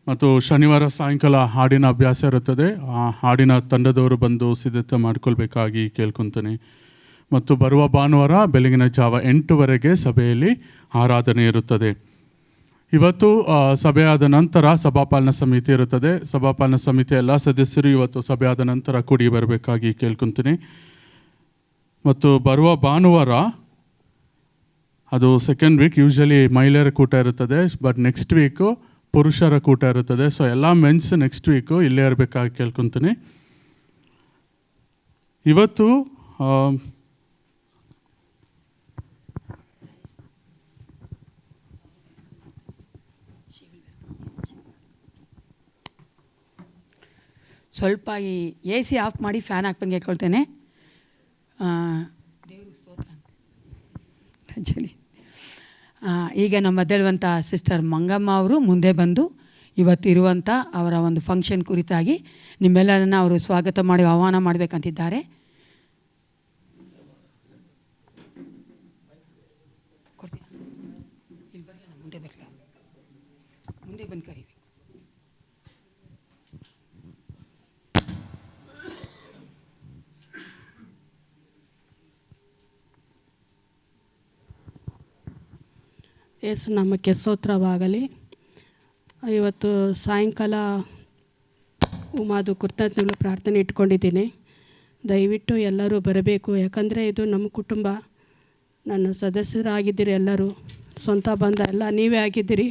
ಮತ್ತು ಶನಿವಾರ ಸಾಯಂಕಾಲ ಹಾಡಿನ ಅಭ್ಯಾಸ ಇರುತ್ತದೆ. ಆ ಹಾಡಿನ ತಂಡದವರು ಬಂದು ಸಿದ್ಧತೆ ಮಾಡಿಕೊಳ್ಬೇಕಾಗಿ ಕೇಳ್ಕೊತಾನೆ. ಮತ್ತು ಬರುವ ಭಾನುವಾರ ಬೆಳಗಿನ ಜಾವ 8 ಸಭೆಯಲ್ಲಿ ಆರಾಧನೆ ಇರುತ್ತದೆ. ಇವತ್ತು ಸಭೆಯಾದ ನಂತರ ಸಭಾಪಾಲನಾ ಸಮಿತಿ ಇರುತ್ತದೆ. ಸಭಾಪಾಲನಾ ಸಮಿತಿಯ ಎಲ್ಲ ಸದಸ್ಯರು ಇವತ್ತು ಸಭೆಯಾದ ನಂತರ ಕೂಡಿ ಬರಬೇಕಾಗಿ ಕೇಳ್ಕೊತೀನಿ. ಮತ್ತು ಬರುವ ಭಾನುವಾರ ಅದು ಸೆಕೆಂಡ್ ವೀಕ್, ಯೂಶಲಿ ಮಹಿಳೆಯರ ಕೂಟ ಇರುತ್ತದೆ, ಬಟ್ ನೆಕ್ಸ್ಟ್ ವೀಕು ಪುರುಷರ ಕೂಟ ಇರುತ್ತದೆ. ಸೊ ಎಲ್ಲ ಮೆನ್ಸ್ ನೆಕ್ಸ್ಟ್ ವೀಕು ಇಲ್ಲೇ ಇರಬೇಕಾಗಿ ಕೇಳ್ಕೊತೀನಿ. ಇವತ್ತು ಸ್ವಲ್ಪ ಈ ಎ ಸಿ ಆಫ್ ಮಾಡಿ ಫ್ಯಾನ್ ಹಾಕ್ಬಂಗೆ ಹೇಳ್ಕೊಳ್ತೇನೆ. ದೇವರು ಸ್ತೋತ್ರ. ಈಗ ನಮ್ಮ ಮಧ್ಯವಂಥ ಸಿಸ್ಟರ್ ಮಂಗಮ್ಮ ಅವರು ಮುಂದೆ ಬಂದು ಇವತ್ತಿರುವಂಥ ಅವರ ಒಂದು ಫಂಕ್ಷನ್ ಕುರಿತಾಗಿ ನಿಮ್ಮೆಲ್ಲರನ್ನ ಅವರು ಸ್ವಾಗತ ಮಾಡಿ ಆಹ್ವಾನ ಮಾಡಬೇಕಂತಿದ್ದಾರೆ. ಮುಂದೆ ಬಂದು ಕರೀವಿ. ಯೇಸು ನಾಮಕ್ಕೆ ಸ್ತೋತ್ರವಾಗಲಿ. ಇವತ್ತು ಸಾಯಂಕಾಲ ಉಮಾದು ಕೃತಜ್ಞತೆಗಳು ಪ್ರಾರ್ಥನೆ ಇಟ್ಕೊಂಡಿದ್ದೀನಿ. ದಯವಿಟ್ಟು ಎಲ್ಲರೂ ಬರಬೇಕು. ಯಾಕಂದರೆ ಇದು ನಮ್ಮ ಕುಟುಂಬ, ನನ್ನ ಸದಸ್ಯರಾಗಿದ್ದೀರಿ, ಎಲ್ಲರೂ ಸ್ವಂತ ಬಂದ ಎಲ್ಲ ನೀವೇ ಆಗಿದ್ದೀರಿ.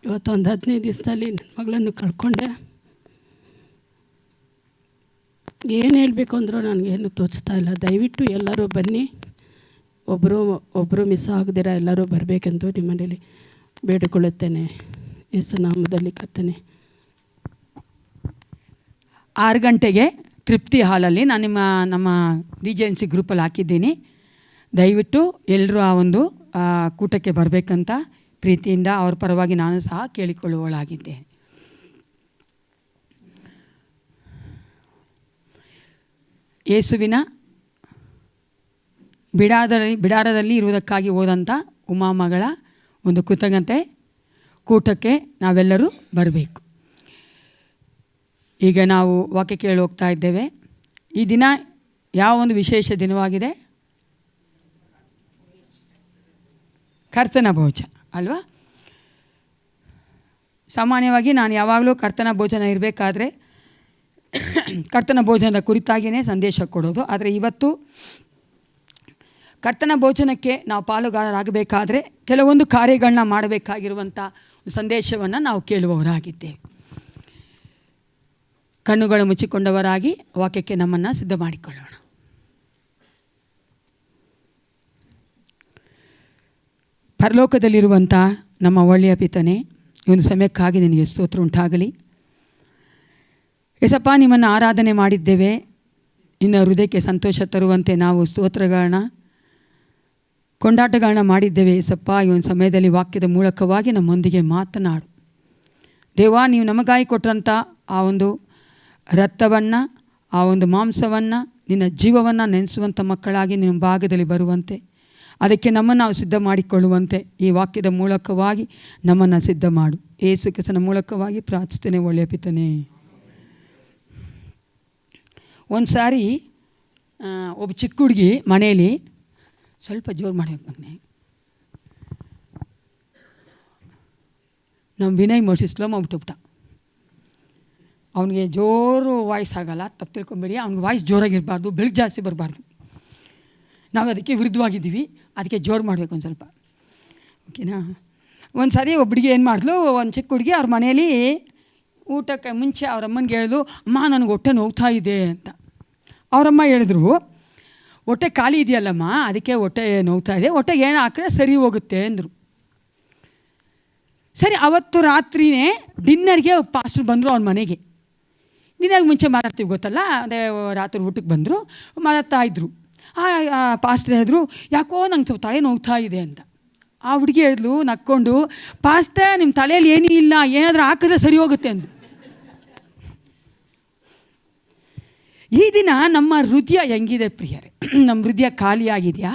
ಇವತ್ತು ಒಂದು 15 ದಿವಸದಲ್ಲಿ ನನ್ನ ಮಗಳನ್ನು ಕಳ್ಕೊಂಡೆ. ಏನು ಹೇಳಬೇಕು ಅಂದರೂ ನನಗೇನು ತೋಚ್ತಾ ಇಲ್ಲ. ದಯವಿಟ್ಟು ಎಲ್ಲರೂ ಬನ್ನಿ. ಒಬ್ಬರು ಮಿಸ್ ಆಗದಿರ ಎಲ್ಲರೂ ಬರಬೇಕೆಂದು ನಿಮ್ಮನೇಲಿ ಬೇಡಿಕೊಳ್ಳುತ್ತೇನೆ. ಯೇಸು ನಾಮದಲ್ಲಿ ಕರ್ತನೆ. 6 ಗಂಟೆಗೆ ತೃಪ್ತಿ ಹಾಲಲ್ಲಿ ನಾನು ನಮ್ಮ DJNC ಗ್ರೂಪಲ್ಲಿ ಹಾಕಿದ್ದೀನಿ. ದಯವಿಟ್ಟು ಎಲ್ಲರೂ ಆ ಒಂದು ಕೂಟಕ್ಕೆ ಬರಬೇಕಂತ ಪ್ರೀತಿಯಿಂದ ಅವ್ರ ಪರವಾಗಿ ನಾನು ಸಹ ಕೇಳಿಕೊಳ್ಳುವಳಾಗಿದ್ದೆ. ಯೇಸುವಿನ ಬಿಡಾರದಲ್ಲಿ ಇರುವುದಕ್ಕಾಗಿ ಹೋದಂಥ ಉಮಾ ಮಗಳ ಒಂದು ಕೃತಜ್ಞತೆ ಕೂಟಕ್ಕೆ ನಾವೆಲ್ಲರೂ ಬರಬೇಕು. ಈಗ ನಾವು ವಾಕ್ಯ ಕೇಳಿ ಹೋಗ್ತಾ ಇದ್ದೇವೆ. ಈ ದಿನ ಯಾವ ಒಂದು ವಿಶೇಷ ದಿನವಾಗಿದೆ? ಕರ್ತನ ಭೋಜನ ಅಲ್ವಾ? ಸಾಮಾನ್ಯವಾಗಿ ನಾನು ಯಾವಾಗಲೂ ಕರ್ತನ ಭೋಜನ ಇರಬೇಕಾದ್ರೆ ಕರ್ತನ ಭೋಜನದ ಕುರಿತಾಗಿಯೇ ಸಂದೇಶ ಕೊಡೋದು. ಆದರೆ ಇವತ್ತು ಕರ್ತನ ಭೋಜನಕ್ಕೆ ನಾವು ಪಾಲುಗಾರರಾಗಬೇಕಾದ್ರೆ ಕೆಲವೊಂದು ಕಾರ್ಯಗಳನ್ನ ಮಾಡಬೇಕಾಗಿರುವಂಥ ಸಂದೇಶವನ್ನು ನಾವು ಕೇಳುವವರಾಗಿದ್ದೇವೆ. ಕಣ್ಣುಗಳು ಮುಚ್ಚಿಕೊಂಡವರಾಗಿ ವಾಕ್ಯಕ್ಕೆ ನಮ್ಮನ್ನು ಸಿದ್ಧ ಮಾಡಿಕೊಳ್ಳೋಣ. ಪರಲೋಕದಲ್ಲಿರುವಂಥ ನಮ್ಮ ಒಳ್ಳೆಯ ಪಿತನೇ, ಈ ಒಂದು ಸಮಯಕ್ಕಾಗಿ ನಿನಗೆ ಸ್ತೋತ್ರ ಉಂಟಾಗಲಿ. ಯೇಸಪ್ಪ, ನಿಮ್ಮನ್ನು ಆರಾಧನೆ ಮಾಡಿದ್ದೇವೆ. ನಿನ್ನ ಹೃದಯಕ್ಕೆ ಸಂತೋಷ ತರುವಂತೆ ನಾವು ಸ್ತೋತ್ರಗಳನ್ನ ಕೊಂಡಾಟಗಳನ್ನ ಮಾಡಿದ್ದೇವೆ. ಯೇಸಪ್ಪ, ಈ ಒಂದು ಸಮಯದಲ್ಲಿ ವಾಕ್ಯದ ಮೂಲಕವಾಗಿ ನಮ್ಮೊಂದಿಗೆ ಮಾತನಾಡು ದೇವಾ. ನೀವು ನಮಗಾಗಿ ಕೊಟ್ಟಂಥ ಆ ಒಂದು ರಕ್ತವನ್ನು, ಆ ಒಂದು ಮಾಂಸವನ್ನು, ನಿನ್ನ ಜೀವವನ್ನು ನೆನೆಸುವಂಥ ಮಕ್ಕಳಾಗಿ ನಿಮ್ಮ ಭಾಗದಲ್ಲಿ ಬರುವಂತೆ ಅದಕ್ಕೆ ನಮ್ಮನ್ನು ನಾವು ಸಿದ್ಧ ಮಾಡಿಕೊಳ್ಳುವಂತೆ ಈ ವಾಕ್ಯದ ಮೂಲಕವಾಗಿ ನಮ್ಮನ್ನು ಸಿದ್ಧ ಮಾಡು. ಯೇಸು ಕ್ರಿಸ್ತನ ಮೂಲಕವಾಗಿ ಪ್ರಾರ್ಥಿಸ್ತೇನೆ ಒಳ್ಳೆಯ ಪಿತನೇ. ಒಂದು ಸಾರಿ ಒಬ್ಬ ಚಿಕ್ಕ ಹುಡುಗಿ ಮನೆಯಲ್ಲಿ ಸ್ವಲ್ಪ ಜೋರು ಮಾಡಬೇಕು ಮಗನೆ, ನಮ್ಮ ವಿನಯ್ ಮೋಸಿ ಸ್ಲೋ ಮಾಡಿಬಿಟ್ಟ. ಅವನಿಗೆ ಜೋರು ವಾಯ್ಸ್ ಆಗಲ್ಲ, ತಪ್ಪು ತಿಳ್ಕೊಂಬೇಡಿ. ಅವ್ನಿಗೆ ವಾಯ್ಸ್ ಜೋರಾಗಿರಬಾರ್ದು, ಬೆಳಕು ಜಾಸ್ತಿ ಬರಬಾರ್ದು. ನಾವು ಅದಕ್ಕೆ ವಿರುದ್ಧವಾಗಿದ್ದೀವಿ, ಅದಕ್ಕೆ ಜೋರು ಮಾಡಬೇಕು ಒಂದು ಸ್ವಲ್ಪ, ಓಕೆನಾ. ಒಂದು ಸಾರಿ ಒಬ್ಬಳಿಗೆ ಏನು ಮಾಡಿದ್ಲು, ಒಂದು ಚಿಕ್ಕ ಹುಡುಗಿ ಅವ್ರ ಮನೇಲಿ ಊಟಕ್ಕೆ ಮುಂಚೆ ಅವ್ರ ಅಮ್ಮನಿಗೆ ಹೇಳಿದ್ಲು, ಅಮ್ಮ ನನಗೆ ಹೊಟ್ಟೆ ನೋವ್ತಾ ಇದೆ ಅಂತ. ಅವರಮ್ಮ ಹೇಳಿದ್ರು, ಹೊಟ್ಟೆ ಖಾಲಿ ಇದೆಯಲ್ಲಮ್ಮ, ಅದಕ್ಕೆ ಹೊಟ್ಟೆ ನೋವ್ತಾ ಇದೆ, ಹೊಟ್ಟೆಗೆ ಏನು ಹಾಕಿದ್ರೆ ಸರಿ ಹೋಗುತ್ತೆ ಅಂದರು. ಸರಿ, ಅವತ್ತು ರಾತ್ರಿಯೇ ಡಿನ್ನರ್ಗೆ ಪಾಸ್ಟ್ರು ಬಂದರು ಅವ್ರ ಮನೆಗೆ. ಡಿನ್ನರ್ಗೆ ಮುಂಚೆ ಮಾತಾಡ್ತೀವಿ ಗೊತ್ತಲ್ಲ, ಅದೇ ರಾತ್ರಿ ಊಟಕ್ಕೆ ಬಂದರು, ಮಾತಾಡ್ತಾಯಿದ್ರು. ಪಾಸ್ಟ್ರು ಹೇಳಿದ್ರು, ಯಾಕೋ ನಂಗೆ ಸ್ವಲ್ಪ ತಲೆ ನೋವ್ತಾ ಇದೆ ಅಂತ. ಆ ಹುಡುಗಿ ಹೇಳಿದ್ಲು ನಕ್ಕೊಂಡು, ಪಾಸ್ಟೇ ನಿಮ್ಮ ತಲೆಯಲ್ಲಿ ಏನೂ ಇಲ್ಲ, ಏನಾದರೂ ಹಾಕಿದ್ರೆ ಸರಿ ಹೋಗುತ್ತೆ ಅಂದರು. ಈ ದಿನ ನಮ್ಮ ಹೃದಯ ಹೆಂಗಿದೆ ಪ್ರಿಯರೇ? ನಮ್ಮ ಹೃದಯ ಖಾಲಿಯಾಗಿದೆಯಾ,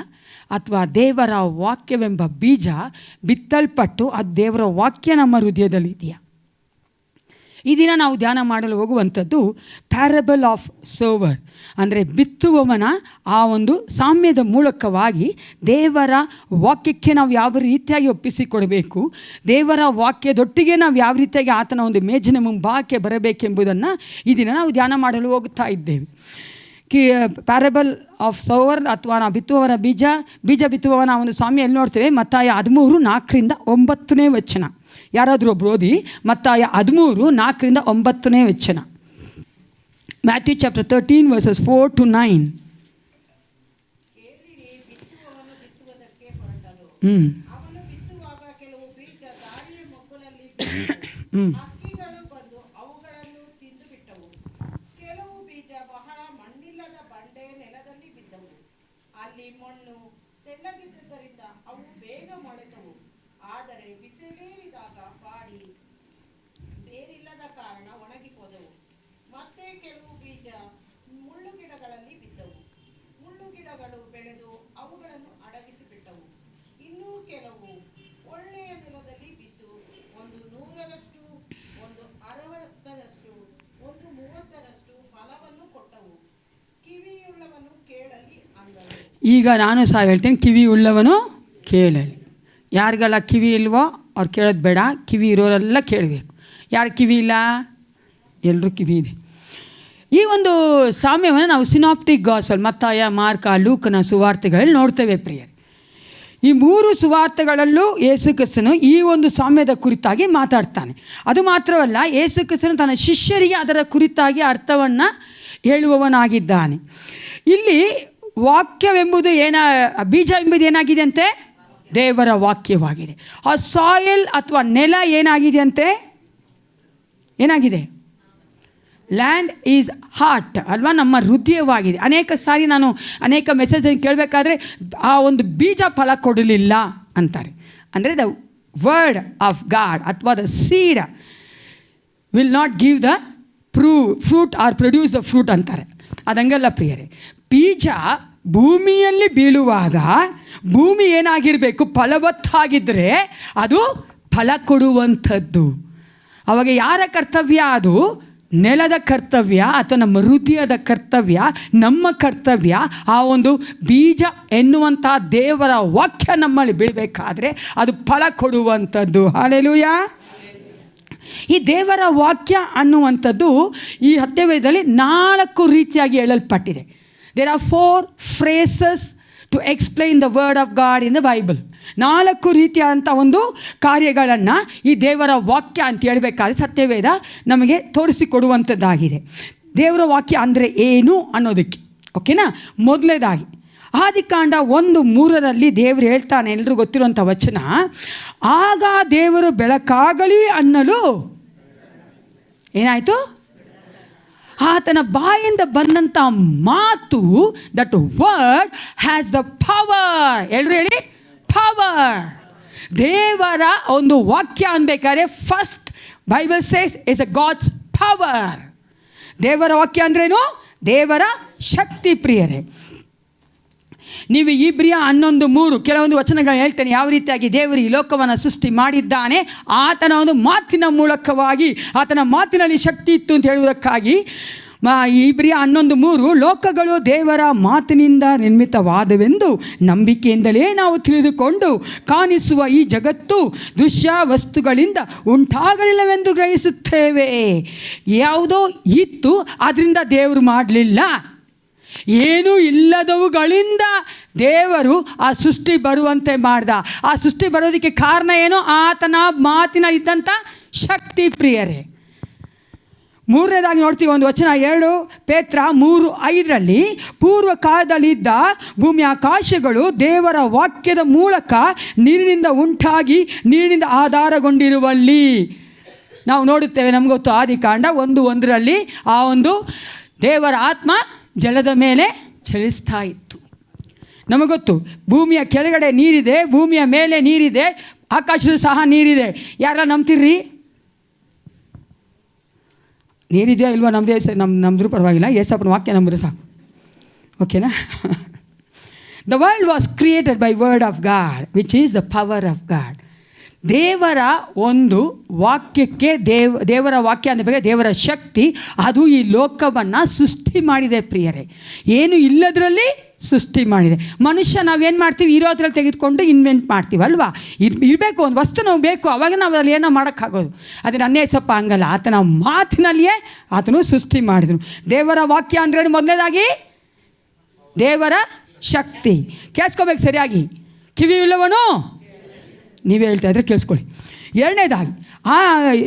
ಅಥವಾ ದೇವರ ವಾಕ್ಯವೆಂಬ ಬೀಜ ಬಿತ್ತಲ್ಪಟ್ಟು ಅದು ದೇವರ ವಾಕ್ಯ ನಮ್ಮ ಹೃದಯದಲ್ಲಿ ಇದೆಯಾ? ಈ ದಿನ ನಾವು ಧ್ಯಾನ ಮಾಡಲು ಹೋಗುವಂಥದ್ದು ಪ್ಯಾರಬಲ್ ಆಫ್ ಸೋವರ್, ಅಂದರೆ ಬಿತ್ತುವವನ ಆ ಒಂದು ಸಾಮ್ಯದ ಮೂಲಕವಾಗಿ ದೇವರ ವಾಕ್ಯಕ್ಕೆ ನಾವು ಯಾವ ರೀತಿಯಾಗಿ ಒಪ್ಪಿಸಿಕೊಡಬೇಕು, ದೇವರ ವಾಕ್ಯದೊಟ್ಟಿಗೆ ನಾವು ಯಾವ ರೀತಿಯಾಗಿ ಆತನ ಒಂದು ಮೇಜಿನ ಮುಂಭಾಗಕ್ಕೆ ಬರಬೇಕೆಂಬುದನ್ನು ಈ ದಿನ ನಾವು ಧ್ಯಾನ ಮಾಡಲು ಹೋಗ್ತಾ ಇದ್ದೇವೆ. ಪ್ಯಾರಬಲ್ ಆಫ್ ಸೋವರ್ ಅಥವಾ ನಾವು ಬಿತ್ತುವವರ ಬೀಜ ಬಿತ್ತುವವನ ಒಂದು ಸಾಮ್ಯ ಎಲ್ಲಿ ನೋಡ್ತೇವೆ? ಮತ್ತಾಯ 13:4-9 ವಚನ. ಯಾರಾದರೂ ಒಬ್ರು ಓದಿ ಮತ್ತಾಯ 13:4-9 ವಚನ. Matthew chapter 13 verses 4-9. ಅಲ್ಲಿ ಮಣ್ಣು ತೆಳ್ಳಗಿದ್ದರಿಂದ ಅವು ಬೇಗ ಮೊಳೆತವು, ಆದರೆ ಬಿಸಿಲೇರಿದಾಗ ಬಾಡಿ ಬೇರಿಲ್ಲದ ಕಾರಣ ಒಣಗಿ ಹೋದವು. ಮತ್ತೆ ಕೆಲವು ಬೀಜ ಮುಳ್ಳು ಗಿಡಗಳಲ್ಲಿ ಬಿದ್ದವು, ಮುಳ್ಳು ಗಿಡಗಳು ಬೆಳೆದು ಅವುಗಳನ್ನು ಅಡಗಿಸಿ ಬಿಟ್ಟವು. ಇನ್ನೂ ಕೆಲವು ಒಳ್ಳೆಯ ನೆಲದಲ್ಲಿ ಬಿದ್ದು, ಒಂದು 100ರಷ್ಟು, ಒಂದು 60ರಷ್ಟು, ಒಂದು 30ರಷ್ಟು ಫಲವನ್ನು ಕೊಟ್ಟವು. ಕಿವಿಯುಳ್ಳವನು ಕೇಳಲಿ ಅಂದರು. ಈಗ ನಾನು ಸಹ ಹೇಳ್ತೇನೆ, ಕಿವಿ ಉಳ್ಳವನು ಕೇಳಲಿ. ಯಾರಿಗೆಲ್ಲ ಕಿವಿ ಇಲ್ವೋ ಅವ್ರು ಕೇಳೋದು ಬೇಡ, ಕಿವಿ ಇರೋರೆಲ್ಲ ಕೇಳಬೇಕು. ಯಾರು ಕಿವಿ ಇಲ್ಲ? ಎಲ್ಲರೂ ಕಿವಿ ಇದೆ. ಈ ಒಂದು ಸಾಮ್ಯವನ್ನು ನಾವು ಸಿನಾಪ್ಟಿಕ್ ಗಾಸ್ಪಲ್, ಮತ್ತಾಯ, ಮಾರ್ಕ, ಲೂಕನ ಸುವಾರ್ತೆಗಳಲ್ಲಿ ನೋಡ್ತೇವೆ ಪ್ರಿಯರೇ. ಈ 3 ಸುವಾರ್ತೆಗಳಲ್ಲೂ ಯೇಸು ಕ್ರಿಸ್ತನು ಈ ಒಂದು ಸಾಮ್ಯದ ಕುರಿತಾಗಿ ಮಾತಾಡ್ತಾನೆ. ಅದು ಮಾತ್ರವಲ್ಲ, ಯೇಸು ಕ್ರಿಸ್ತನು ತನ್ನ ಶಿಷ್ಯರಿಗೆ ಅದರ ಕುರಿತಾಗಿ ಅರ್ಥವನ್ನು ಹೇಳುವವನಾಗಿದ್ದಾನೆ. ಇಲ್ಲಿ ವಾಕ್ಯವೆಂಬುದು ಬೀಜ ಎಂಬುದು ಏನಾಗಿದೆ ಅಂತೆ? ದೇವರ ವಾಕ್ಯವಾಗಿದೆ. ಆ ಸಾಯಿಲ್ ಅಥವಾ ನೆಲ ಏನಾಗಿದೆ ಅಂತೆ? ಏನಾಗಿದೆ? ಲ್ಯಾಂಡ್ ಈಸ್ ಹಾರ್ಟ್ ಅಲ್ವಾ, ನಮ್ಮ ಹೃದಯವಾಗಿದೆ. ಅನೇಕ ಸಾರಿ ನಾನು ಅನೇಕ ಮೆಸೇಜನ್ನು ಕೇಳಬೇಕಾದ್ರೆ ಆ ಒಂದು ಬೀಜ ಫಲ ಕೊಡಲಿಲ್ಲ ಅಂತಾರೆ. ಅಂದರೆ ದ ವರ್ಡ್ ಆಫ್ ಗಾಡ್ ಅಥವಾ the seed will not give the fruit or produce the fruit ಅಂತಾರೆ. ಅದಂಗಲ್ಲ ಪ್ರಿಯರೇ. ಬೀಜ ಭೂಮಿಯಲ್ಲಿ ಬೀಳುವಾಗ ಭೂಮಿ ಏನಾಗಿರಬೇಕು? ಫಲವತ್ತಾಗಿದ್ದರೆ ಅದು ಫಲ ಕೊಡುವಂಥದ್ದು. ಅವಾಗ ಯಾರ ಕರ್ತವ್ಯ? ಅದು ನೆಲದ ಕರ್ತವ್ಯ ಅಥವಾ ನಮ್ಮ ಹೃದಯದ ಕರ್ತವ್ಯ, ನಮ್ಮ ಕರ್ತವ್ಯ. ಆ ಒಂದು ಬೀಜ ಎನ್ನುವಂಥ ದೇವರ ವಾಕ್ಯ ನಮ್ಮಲ್ಲಿ ಬೀಳಬೇಕಾದ್ರೆ ಅದು ಫಲ ಕೊಡುವಂಥದ್ದು. ಹಲ್ಲೆಲೂಯಾ. ಈ ದೇವರ ವಾಕ್ಯ ಅನ್ನುವಂಥದ್ದು ಈ ಸತ್ಯವೇದದಲ್ಲಿ 4 ರೀತಿಯಾಗಿ ಹೇಳಲ್ಪಟ್ಟಿದೆ. There are 4 phrases to explain the word of God in the Bible. 4 ರೀತಿಯಾದಂಥ ಒಂದು ಕಾರ್ಯಗಳನ್ನು ಈ ದೇವರ ವಾಕ್ಯ ಅಂತ ಹೇಳಬೇಕಾದ್ರೆ ಸತ್ಯವೇದ ನಮಗೆ ತೋರಿಸಿಕೊಡುವಂಥದ್ದಾಗಿದೆ. ದೇವರ ವಾಕ್ಯ ಅಂದರೆ ಏನು ಅನ್ನೋದಕ್ಕೆ, ಓಕೆನಾ. ಮೊದಲನೇದಾಗಿ ಆದಿಕಾಂಡ 1:3 ದೇವರು ಹೇಳ್ತಾನೆ, ಎಲ್ಲರೂ ಗೊತ್ತಿರುವಂಥ ವಚನ, ಆಗ ದೇವರು ಬೆಳಕಾಗಲಿ ಅನ್ನಲು ಏನಾಯಿತು? ಆತನ ಬಾಯಿಂದ ಬಂದಂಥ ಮಾತು, that word has the power. ಎಲ್ಲರೂ ಹೇಳಿ, ಪವರ್. ದೇವರ ಒಂದು ವಾಕ್ಯ ಅನ್ಬೇಕಾದ್ರೆ first Bible says is a God's power. ದೇವರ ವಾಕ್ಯ ಅಂದ್ರೇನು? ದೇವರ ಶಕ್ತಿ ಪ್ರಿಯರೇ. ನೀವು ಇಬ್ರಿಯ 11:3 ಕೆಲವೊಂದು ವಚನಗಳು ಹೇಳ್ತೇನೆ, ಯಾವ ರೀತಿಯಾಗಿ ದೇವರು ಈ ಲೋಕವನ್ನು ಸೃಷ್ಟಿ ಮಾಡಿದ್ದಾನೆ, ಆತನ ಒಂದು ಮಾತಿನ ಮೂಲಕವಾಗಿ, ಆತನ ಮಾತಿನಲ್ಲಿ ಶಕ್ತಿ ಇತ್ತು ಅಂತ ಹೇಳುವುದಕ್ಕಾಗಿ ಇಬ್ರಿಯ 11:3 ಲೋಕಗಳು ದೇವರ ಮಾತಿನಿಂದ ನಿರ್ಮಿತವಾದವೆಂದು ನಂಬಿಕೆಯಿಂದಲೇ ನಾವು ತಿಳಿದುಕೊಂಡು ಕಾಣಿಸುವ ಈ ಜಗತ್ತು ದೃಶ್ಯ ವಸ್ತುಗಳಿಂದ ಉಂಟಾಗಲಿಲ್ಲವೆಂದು ಗ್ರಹಿಸುತ್ತೇವೆ. ಯಾವುದೋ ಇತ್ತು, ಅದರಿಂದ ದೇವರು ಮಾಡಲಿಲ್ಲ. ಏನೂ ಇಲ್ಲದವುಗಳಿಂದ ದೇವರು ಆ ಸೃಷ್ಟಿ ಬರುವಂತೆ ಮಾಡ್ದ. ಆ ಸೃಷ್ಟಿ ಬರೋದಕ್ಕೆ ಕಾರಣ ಏನು? ಆತನ ಮಾತಿನಲ್ಲಿದ್ದಂಥ ಶಕ್ತಿ ಪ್ರಿಯರೇ. ಮೂರನೇದಾಗಿ ನೋಡ್ತೀವಿ ಒಂದು ವಚನ 2 ಪೇತ್ರ 3:5 ಪೂರ್ವ ಕಾಲದಲ್ಲಿದ್ದ ಭೂಮಿ ಆಕಾಶಗಳು ದೇವರ ವಾಕ್ಯದ ಮೂಲಕ ನೀರಿನಿಂದ ಉಂಟಾಗಿ ನೀರಿನಿಂದ ಆಧಾರಗೊಂಡಿರುವಲ್ಲಿ ನಾವು ನೋಡುತ್ತೇವೆ. ನಮಗೊತ್ತು ಆದಿಕಾಂಡ 1:1 ಆ ಒಂದು ದೇವರ ಆತ್ಮ ಜಲದ ಮೇಲೆ ಚಲಿಸ್ತಾ ಇತ್ತು. ನಮಗೊತ್ತು ಭೂಮಿಯ ಕೆಳಗಡೆ ನೀರಿದೆ, ಭೂಮಿಯ ಮೇಲೆ ನೀರಿದೆ, ಆಕಾಶದ ಸಹ ನೀರಿದೆ. ಯಾರೆಲ್ಲ ನಂಬ್ತಿರ್ರಿ? ನೀರಿದೆಯೋ ಇಲ್ವೋ ನಮ್ಮದೇ ನಮ್ಮದ್ರ ಪರವಾಗಿಲ್ಲ, ಏಸಪ್ಪನ ವಾಕ್ಯ ನಂಬಿದ್ರೆ ಸಾಕು, ಓಕೆನಾ? The world was created by word of god which is the power of god. ದೇವರ ಒಂದು ವಾಕ್ಯಕ್ಕೆ ದೇವರ ವಾಕ್ಯ ಅಂದ ಬಗ್ಗೆ ದೇವರ ಶಕ್ತಿ, ಅದು ಈ ಲೋಕವನ್ನು ಸೃಷ್ಟಿ ಮಾಡಿದೆ ಪ್ರಿಯರೇ. ಏನು ಇಲ್ಲದರಲ್ಲಿ ಸೃಷ್ಟಿ ಮಾಡಿದೆ. ಮನುಷ್ಯ ನಾವೇನು ಮಾಡ್ತೀವಿ, ಇರೋದ್ರಲ್ಲಿ ತೆಗೆದುಕೊಂಡು ಇನ್ವೆಂಟ್ ಮಾಡ್ತೀವಿ ಅಲ್ವಾ? ಇರಬೇಕು, ಒಂದು ವಸ್ತು ನಾವು ಬೇಕು, ಅವಾಗ ನಾವು ಅದ್ರಲ್ಲಿ ಏನೋ ಮಾಡೋಕ್ಕಾಗೋದು. ಆದರೆ ನನ್ನೇ ಸ್ವಲ್ಪ ಹಂಗಲ್ಲ, ಆತನ ಮಾತಿನಲ್ಲಿಯೇ ಆತನು ಸೃಷ್ಟಿ ಮಾಡಿದನು. ದೇವರ ವಾಕ್ಯ ಅಂದರೆ ಮೊದಲನೇದಾಗಿ ದೇವರ ಶಕ್ತಿ. ಕೇಳಿಸ್ಕೋಬೇಕು ಸರಿಯಾಗಿ, ಕಿವಿ ಇಲ್ಲವನು ನೀವೇ ಹೇಳ್ತಾ ಇದ್ರೆ ಕೇಳಿಸ್ಕೊಳ್ಳಿ. ಎರಡನೇದಾಗಿ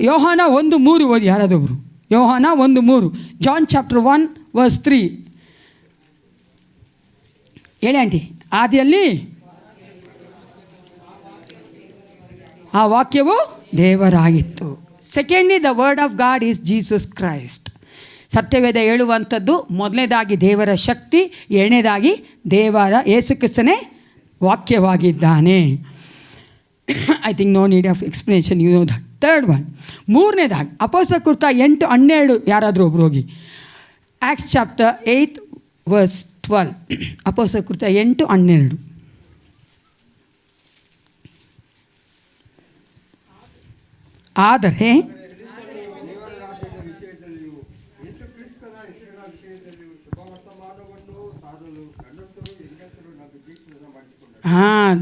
ಯೋಹಾನ 1:3 ಓದಿ ಯಾರಾದೊಬ್ರು. ಯೋಹಾನ 1:3, ಜಾನ್ ಚಾಪ್ಟರ್ 1:3 ಹೇಳಿ ಆಂಟಿ. ಆದಿಯಲ್ಲಿ ಆ ವಾಕ್ಯವು ದೇವರಾಗಿತ್ತು. Secondly the word of God is Jesus Christ. ಸತ್ಯವೇದ ಹೇಳುವಂಥದ್ದು ಮೊದಲನೇದಾಗಿ ದೇವರ ಶಕ್ತಿ, ಎರಡನೇದಾಗಿ ದೇವರ ಯೇಸು ಕ್ರಿಸ್ತನೇ ವಾಕ್ಯವಾಗಿದ್ದಾನೆ. I think no need of explanation, you know that. Third one, ಮೂರನೇದಾಗಿ ಅಪೊಸ್ತಲರ ಕೃತ್ಯ 8:12 ಯಾರಾದರೂ ಒಬ್ರು ಹೋಗಿ. ಆಕ್ಟ್ಸ್ ಚಾಪ್ಟರ್ 8:12 ಅಪೊಸ್ತಲರ ಕೃತ್ಯ 8:12. ಆದರೆ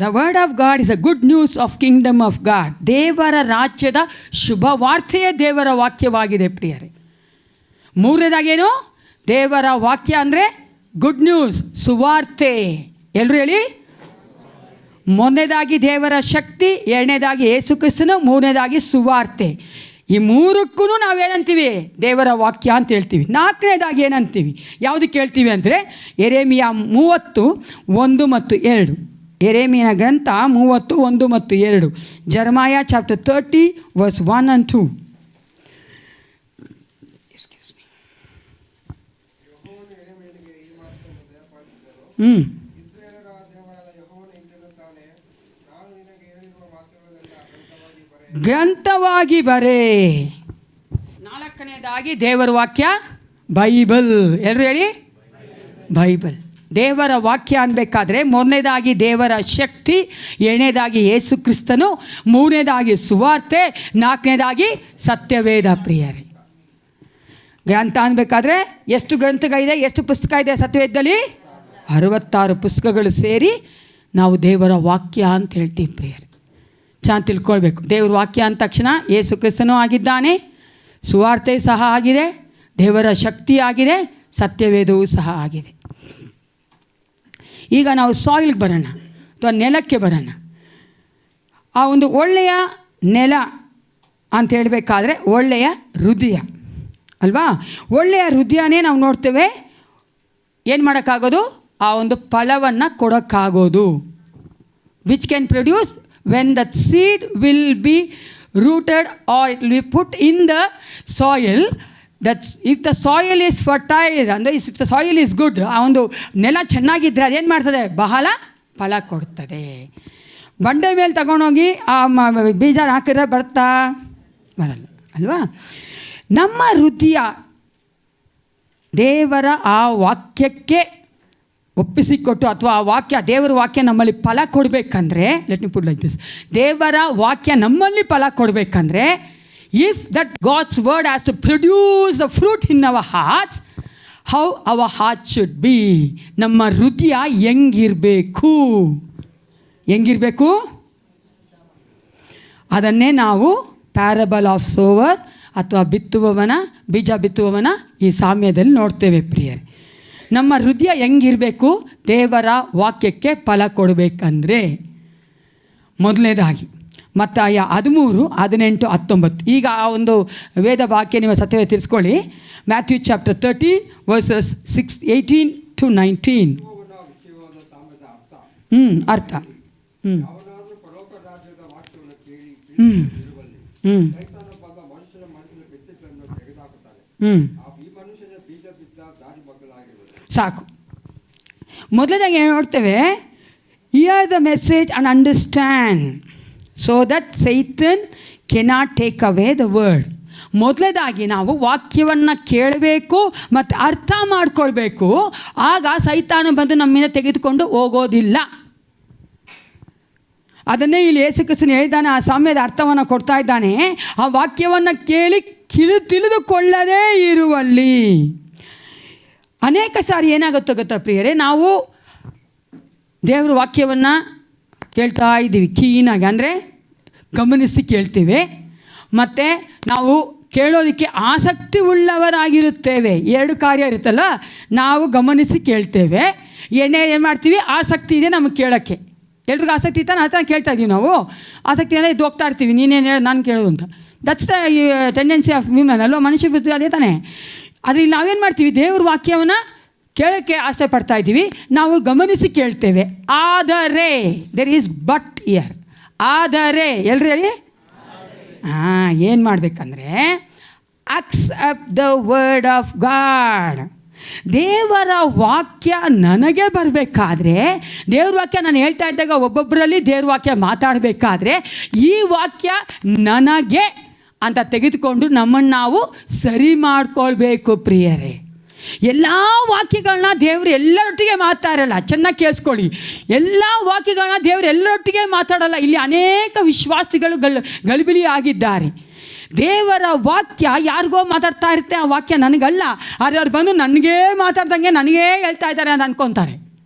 the word of god is a good news of Kingdom of god. ದೇವರ ರಾಜ್ಯದ ಶುಭ ವಾರ್ತೆಯೇ ದೇವರ ವಾಕ್ಯವಾಗಿದೆ ಪ್ರಿಯರೇ. ಮೂರನೇದಾಗೇನು? ದೇವರ ವಾಕ್ಯ ಅಂದರೆ ಗುಡ್ ನ್ಯೂಸ್, ಸುವಾರ್ತೆ. ಎಲ್ಲರೂ ಹೇಳಿ. ಮೊದಲನೇದಾಗಿ ದೇವರ ಶಕ್ತಿ, ಎರಡನೇದಾಗಿ ಯೇಸು ಕ್ರಿಸ್ತನು, ಮೂರನೇದಾಗಿ ಸುವಾರ್ತೆ. ಈ ಮೂರಕ್ಕೂ ನಾವೇನಂತೀವಿ? ದೇವರ ವಾಕ್ಯ ಅಂತ ಹೇಳ್ತೀವಿ. ನಾಲ್ಕನೇದಾಗಿ ಏನಂತೀವಿ, ಯಾವುದಕ್ಕೆ ಹೇಳ್ತೀವಿ ಅಂದರೆ ಯೆರೆಮೀಯ 30:1 ಮತ್ತು 2. ಯೆರೆಮೀಯನ ಗ್ರಂಥ 30:1 ಮತ್ತು 2. ಜೆರೆಮಯ ಚಾಪ್ಟರ್ 30:1 and 2. ಗ್ರಂಥವಾಗಿ ಬರೇ. ನಾಲ್ಕನೇದಾಗಿ ದೇವರ ವಾಕ್ಯ ಬೈಬಲ್. ಎಲ್ಲರೂ ಹೇಳಿ ಬೈಬಲ್. ದೇವರ ವಾಕ್ಯ ಅನ್ಬೇಕಾದ್ರೆ ಮೊದಲನೇದಾಗಿ ದೇವರ ಶಕ್ತಿ, ಎರಡನೇದಾಗಿ ಯೇಸು ಕ್ರಿಸ್ತನು, ಮೂರನೇದಾಗಿ ಸುವಾರ್ತೆ, ನಾಲ್ಕನೇದಾಗಿ ಸತ್ಯವೇದ ಪ್ರಿಯರೇ. ಗ್ರಂಥ ಅನ್ಬೇಕಾದ್ರೆ ಎಷ್ಟು ಗ್ರಂಥಗಳಿದೆ, ಎಷ್ಟು ಪುಸ್ತಕ ಇದೆ ಸತ್ಯವೇದದಲ್ಲಿ? 66 ಪುಸ್ತಕಗಳು ಸೇರಿ ನಾವು ದೇವರ ವಾಕ್ಯ ಅಂತ ಹೇಳ್ತೀವಿ ಪ್ರಿಯರೇ. ಚೆನ್ನಾಗಿ ತಿಳ್ಕೊಳ್ಬೇಕು. ದೇವರ ವಾಕ್ಯ ಅಂದ ತಕ್ಷಣ ಯೇಸು ಕ್ರಿಸ್ತನೂ ಆಗಿದ್ದಾನೆ, ಸುವಾರ್ತೆ ಸಹ ಆಗಿದೆ, ದೇವರ ಶಕ್ತಿ ಆಗಿದೆ, ಸತ್ಯವೇದವೂ ಸಹ ಆಗಿದೆ. ಈಗ ನಾವು ಸಾಯಿಲ್ಗೆ ಬರೋಣ, ಅಥವಾ ನೆಲಕ್ಕೆ ಬರೋಣ. ಆ ಒಂದು ಒಳ್ಳೆಯ ನೆಲ ಅಂತ ಹೇಳಬೇಕಾದ್ರೆ ಒಳ್ಳೆಯ ಹೃದಯ ಅಲ್ವಾ? ಒಳ್ಳೆಯ ಹೃದಯನೇ ನಾವು ನೋಡ್ತೇವೆ ಏನು ಮಾಡೋಕ್ಕಾಗೋದು? ಆ ಒಂದು ಫಲವನ್ನು ಕೊಡೋಕ್ಕಾಗೋದು. Which can produce when the seed will be rooted or it will be put in the soil. That's if the soil is fertile, ಅಂದರೆ if the soil is good, ಆ ಒಂದು ನೆಲ ಚೆನ್ನಾಗಿದ್ದರೆ ಅದೇನು ಮಾಡ್ತದೆ? ಬಹಳ ಫಲ ಕೊಡ್ತದೆ. ಬಂಡೆ ಮೇಲೆ ತಗೊಂಡೋಗಿ ಆ ಬೀಜ ಹಾಕಿದ್ರೆ ಬರ್ತಾ ಬರಲ್ಲ ಅಲ್ವಾ? ನಮ್ಮ ಹೃದಯ ದೇವರ ಆ ವಾಕ್ಯಕ್ಕೆ ಒಪ್ಪಿಸಿಕೊಟ್ಟು ಅಥವಾ ಆ ವಾಕ್ಯ, ದೇವರ ವಾಕ್ಯ ನಮ್ಮಲ್ಲಿ ಫಲ ಕೊಡಬೇಕಂದ್ರೆ, let me put like this, ದೇವರ ವಾಕ್ಯ ನಮ್ಮಲ್ಲಿ ಫಲ ಕೊಡಬೇಕಂದ್ರೆ, if that God's word has to produce the fruit in our hearts, how our heart should be, ನಮ್ಮ ಹೃದಯ ಹೆಂಗಿರಬೇಕು, ಅದನ್ನೇ ನಾವು ಪ್ಯಾರಬಲ್ ಆಫ್ ಸೋವರ್ ಅಥವಾ ಬೀಜ ಬಿತ್ತುವವನ ಈ ಸಾಮ್ಯದಲ್ಲಿ ನೋಡ್ತೇವೆ ಪ್ರಿಯರೇ. ನಮ್ಮ ಹೃದಯ ಹೆಂಗಿರಬೇಕು ದೇವರ ವಾಕ್ಯಕ್ಕೆ ಫಲ ಕೊಡಬೇಕಂದ್ರೆ, ಮೊದಲನೇದಾಗಿ ಮತ್ತಾಯ 13, 18, 19. ಈಗ ಆ ಒಂದು ವೇದ ವಾಕ್ಯ ನೀವು ಸತ್ಯವೇ ತಿಳಿಸ್ಕೊಳ್ಳಿ. Matthew chapter 13 verses 18 to 19. ಅರ್ಥ ಸಾಕು. ಮೊದಲನೇದಾಗಿ ಏನು ನೋಡ್ತೇವೆ, hear the message and understand so that Satan cannot take away the word. ಮೊದಲನೇದಾಗಿ ನಾವು ವಾಕ್ಯವನ್ನು ಕೇಳಬೇಕು ಮತ್ತು ಅರ್ಥ ಮಾಡ್ಕೊಳ್ಬೇಕು. ಆಗ ಸೈತಾನ ಬಂದು ನಮ್ಮಿಂದ ತೆಗೆದುಕೊಂಡು ಹೋಗೋದಿಲ್ಲ. ಅದನ್ನೇ ಇಲ್ಲಿ ಯೇಸು ಕ್ರಿಸ್ತನು ಹೇಳಿದ್ದಾನೆ, ಆ ಸಾಮ್ಯದ ಅರ್ಥವನ್ನು ಕೊಡ್ತಾ ಇದ್ದಾನೆ. ಆ ವಾಕ್ಯವನ್ನು ಕೇಳಿ ತಿಳಿದುಕೊಳ್ಳದೇ ಇರುವಲ್ಲಿ ಅನೇಕ ಸಾರಿ ಏನಾಗುತ್ತೋ ಗೊತ್ತಾ ಪ್ರಿಯರೇ, ನಾವು ದೇವರ ವಾಕ್ಯವನ್ನು ಕೇಳ್ತಾ ಇದ್ದೀವಿ ಕೀನಾಗಿ, ಅಂದರೆ ಗಮನಿಸಿ ಕೇಳ್ತೀವಿ, ಮತ್ತು ನಾವು ಕೇಳೋದಕ್ಕೆ ಆಸಕ್ತಿ ಉಳ್ಳವರಾಗಿರುತ್ತೇವೆ. ಎರಡು ಕಾರ್ಯ ಇರುತ್ತಲ್ಲ, ನಾವು ಗಮನಿಸಿ ಕೇಳ್ತೇವೆ, ಏನು ಮಾಡ್ತೀವಿ, ಆಸಕ್ತಿ ಇದೆ ನಮಗೆ ಕೇಳೋಕ್ಕೆ. ಎಲ್ರಿಗೂ ಆಸಕ್ತಿ ಇತ್ತಾನೆ, ಆ ಥರ ಕೇಳ್ತಾ ಇದ್ದೀವಿ ನಾವು. ಆಸಕ್ತಿ ಅಂದರೆ ಇದು ಹೋಗ್ತಾ ಇರ್ತೀವಿ, ನೀನೇನು ಹೇಳಿ ನಾನು ಕೇಳೋದು ಅಂತ. That's the tendency of women ಅಲ್ವ, ಮನುಷ್ಯ ಬುದ್ಧಿ ಅದೇ ತಾನೆ. ಆದರೆ ಇಲ್ಲಿ ನಾವೇನು ಮಾಡ್ತೀವಿ, ದೇವ್ರ ವಾಕ್ಯವನ್ನು ಕೇಳೋಕ್ಕೆ ಆಸೆ ಪಡ್ತಾ ಇದ್ದೀವಿ, ನಾವು ಗಮನಿಸಿ ಕೇಳ್ತೇವೆ. ಆದರೆ ದೇರ್ ಈಸ್ ಬಟ್ ಇಯರ್, ಆದರೆ ಎಲ್ರು ಹೇಳಿ, ಏನು ಮಾಡಬೇಕಂದ್ರೆ accept the word of god. ದೇವರ ವಾಕ್ಯ ನನಗೆ ಬರಬೇಕಾದ್ರೆ, ದೇವ್ರ ವಾಕ್ಯ ನಾನು ಹೇಳ್ತಾ ಇದ್ದಾಗ ಒಬ್ಬೊಬ್ಬರಲ್ಲಿ ದೇವ್ರ ವಾಕ್ಯ ಮಾತಾಡಬೇಕಾದ್ರೆ, ಈ ವಾಕ್ಯ ನನಗೆ ಅಂತ ತೆಗೆದುಕೊಂಡು ನಮ್ಮನ್ನು ನಾವು ಸರಿ ಮಾಡ್ಕೊಳ್ಬೇಕು ಪ್ರಿಯರೇ. ಎಲ್ಲ ವಾಕ್ಯಗಳನ್ನ ದೇವರು ಎಲ್ಲರೊಟ್ಟಿಗೆ ಮಾತಾಡಲ್ಲ, ಚೆನ್ನಾಗಿ ಕೇಳಿಸ್ಕೊಳ್ಳಿ. ಎಲ್ಲ ವಾಕ್ಯಗಳನ್ನ ದೇವರು ಎಲ್ಲರೊಟ್ಟಿಗೆ ಮಾತಾಡಲ್ಲ. ಇಲ್ಲಿ ಅನೇಕ ವಿಶ್ವಾಸಿಗಳು ಗಲಿಬಿಲಿ ಆಗಿದ್ದಾರೆ. ದೇವರ ವಾಕ್ಯ ಯಾರಿಗೋ ಮಾತಾಡ್ತಾ ಇರುತ್ತೆ, ಆ ವಾಕ್ಯ ನನಗಲ್ಲ. ಆದರೆ ಅವ್ರು ಬಂದು ನನಗೇ ಮಾತಾಡ್ದಂಗೆ ನನಗೇ ಹೇಳ್ತಾ ಇದ್ದಾರೆ ಅಂತ ಅನ್ಕೊತಾರೆ.